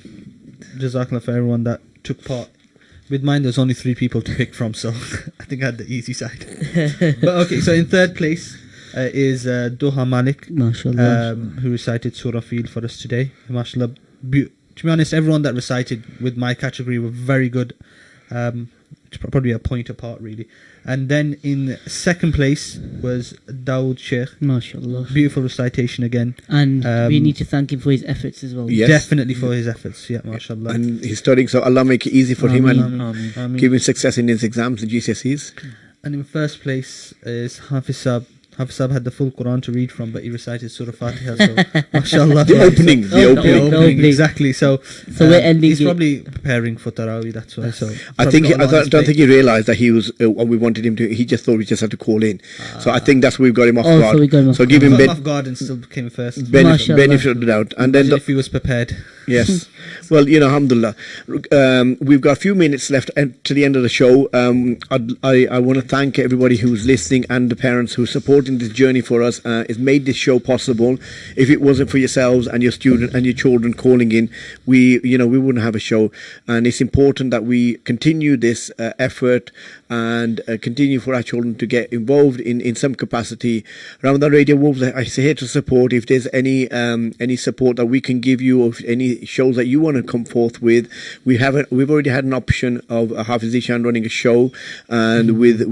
Jazakallah for everyone that took part. With mine, there's only 3 people to pick from, so I think I had the easy side. But okay, so in third place is Doha Malik, MashaAllah. who recited Surah Fil for us today. MashaAllah. To be honest, everyone that recited with my category were very good. It's probably a point apart, really. And then in second place was Dawood Sheikh. MashaAllah. Beautiful recitation again. And we need to thank him for his efforts as well. Yes. Definitely for his efforts, yeah, MashaAllah. And he's studying, so Allah make it easy for him and Ameen. give him success in his exams and GCSEs. And in first place is Hafiz Sab. Hafiz Sab had the full Quran to read from, but he recited Surah Fatiha, so MashaAllah. The opening. Exactly. So we're ending he's it. probably preparing for Taraweeh, that's why. So I don't think he realised that he was what we wanted him to. He just thought we just had to call in. So I think that's why we've got him off guard. So we got him off give him off guard and still came first. benefit of the doubt. And then if he was prepared. Yes. Well, alhamdulillah. We've got a few minutes left to the end of the show. I want to thank everybody who's listening and the parents who are supporting this journey for us. It's made this show possible. If it wasn't for yourselves and your student and your children calling in, we wouldn't have a show. And it's important that we continue this effort and continue for our children to get involved in some capacity. Ramadan Radio Wolves are here to support. If there's any support that we can give you, or any shows that you want to come forth with, we've already had an option of Hafiz Zishan running a show, and with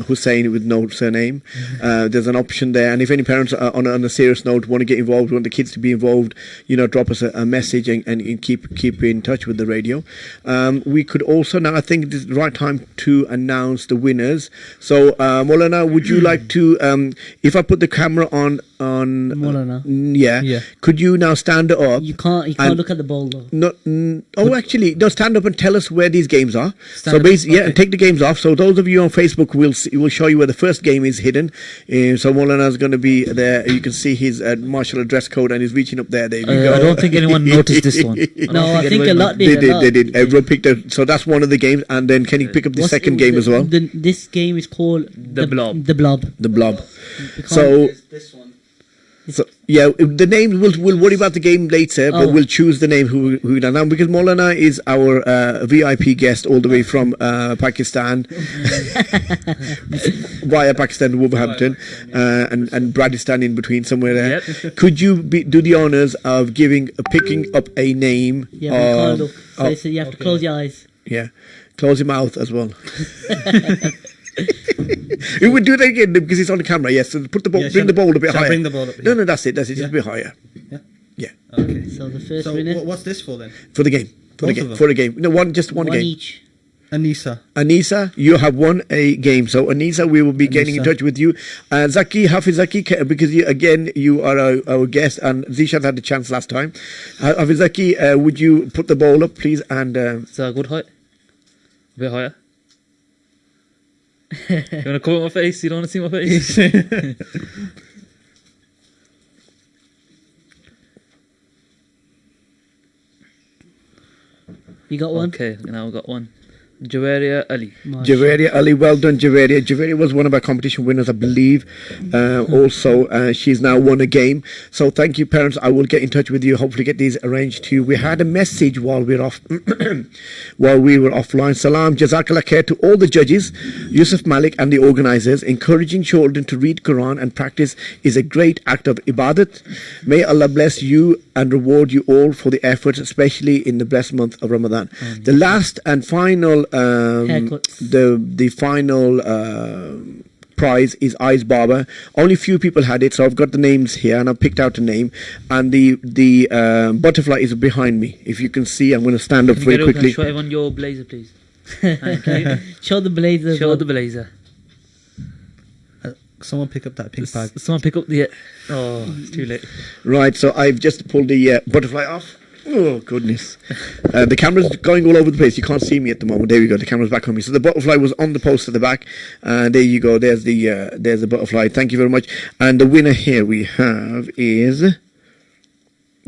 Hussein with no surname. There's an option there, and if any parents are on a serious note want to get involved, want the kids to be involved, drop us a message and keep in touch with the radio. We could also now, I think this is the right time to announce the winners. So Maulana, would you like to, if I put the camera on on Maulana. Yeah. Yeah. Could you now stand up? You can't And- look at the bowl though. No, actually, no. Stand up and tell us where these games are. Stand So up, basically, yeah, okay. and take the games off. So those of you on Facebook will show you where the first game is hidden. So Maulana is going to be there. You can see his martial dress code, and he's reaching up there. There you go. I don't think anyone noticed this one. No, I think a lot They did. a lot. did. Everyone picked up. So that's one of the games. And then can you pick up the What's second game as well? This game is called The Blob. The Blob. The Blob. We can't- So. This one. So yeah, the name we'll worry about the game later, but Oh. we'll choose the name who now because Maulana is our VIP guest all the way from Pakistan via Pakistan to Wolverhampton, and Brad is standing in between somewhere there. Yep. Could you do the honors of picking up a name? Yeah, we can't look. of- So you have to close your eyes. yeah, close your mouth as well. We would do that again because it's on the camera. Yes, so put the ball, Yeah, bring the ball a bit shall I higher. bring the ball up? No, Yeah. no, that's it. That's it. Just Yeah. a bit higher. Yeah. Yeah, Okay. So the first So winner. what's this for then? for the game. For the Both of game. them? For the game. No, one One game. each. Anisa. Anisa, you have won a game. So Anisa, we will be getting in Anisa. touch with you. Zaki, Hafiz Zaki, because you are our guest, and Zishan had the chance last time. Hafiz Zaki, would you put the ball up, please? And Is that a good height? A bit higher. You want to cover my face? You don't want to see my face? You got one? Okay, now we got one. Jawaria Ali. Javeria Ali, well done, Javeria. Javeria was one of our competition winners, I believe. Also, she's now won a game. So thank you, parents. I will get in touch with you. Hopefully, get these arranged too. We had a message while we were off, while we were offline. Salam, Jazakallah khair to all the judges, Yusuf Malik, and the organisers. Encouraging children to read Quran and practice is a great act of ibadat. May Allah bless you and reward you all for the efforts, especially in the blessed month of Ramadan. The last and final. Haircuts. The final prize is Eyes Barber. Only few people had it, so I've got the names here, and I've picked out a name. And the butterfly is behind me. If you can see, I'm going to stand up Can you very get over quickly. and show everyone your blazer, please? Thank you. Show the blazer. Show the blazer. Someone pick up that pink bag. Someone pick up the... Oh, it's too late. Right, so I've just pulled the butterfly off. Oh goodness! The camera's going all over the place. You can't see me at the moment. There we go. The camera's back on me. So the butterfly was on the post at the back. There you go. There's the butterfly. Thank you very much. And the winner here we have is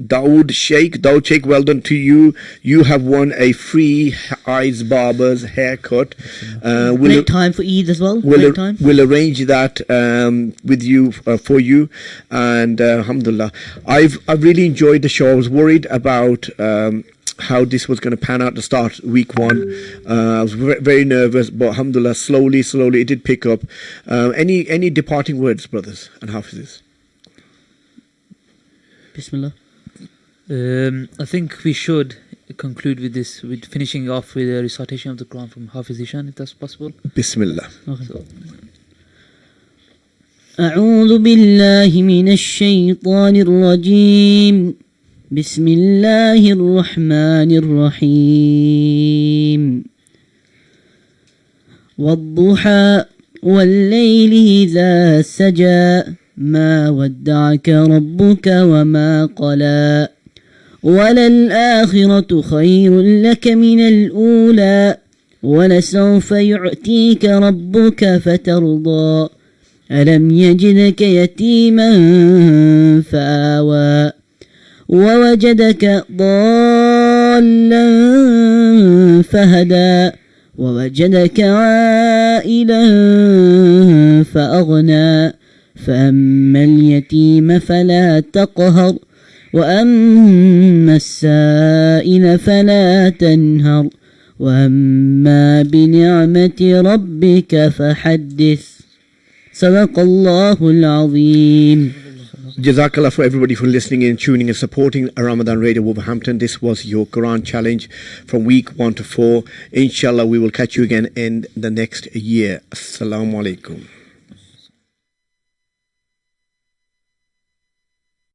Dawood Sheikh. Dawood Sheikh, well done to you. You have won a free Eyes Barber's haircut. Great time for Eid as well. Great time. We'll arrange that with you for you, and alhamdulillah, I've really enjoyed the show. I was worried about how this was going to pan out to start week one. I was very nervous, but alhamdulillah, slowly it did pick up. Any departing words, brothers and Hafizes? Bismillah. I think we should conclude with this, with finishing off with a recitation of the Quran from Hafiz Ishan, if that's possible. Bismillah. So, أعوذ بالله من الشيطان الرجيم بسم الله الرحمن الرحيم والضحى والليل إذا سجى ما ودعك ربك وما قلى وللآخرة خير لك من الأولى ولسوف يعطيك ربك فترضى ألم يجدك يتيما فآوى ووجدك ضالا فهدى ووجدك عائلا فأغنى فأما اليتيم فلا تقهر وأما السائل فلا تنهر وأما بنعمة ربك فحدث صدق الله العظيم. Jazakallah for everybody for listening in, tuning and supporting Ramadan Radio Wolverhampton. This was your Quran challenge from week 1 to 4. Inshallah, we will catch you again in the next year. Assalamu alaikum.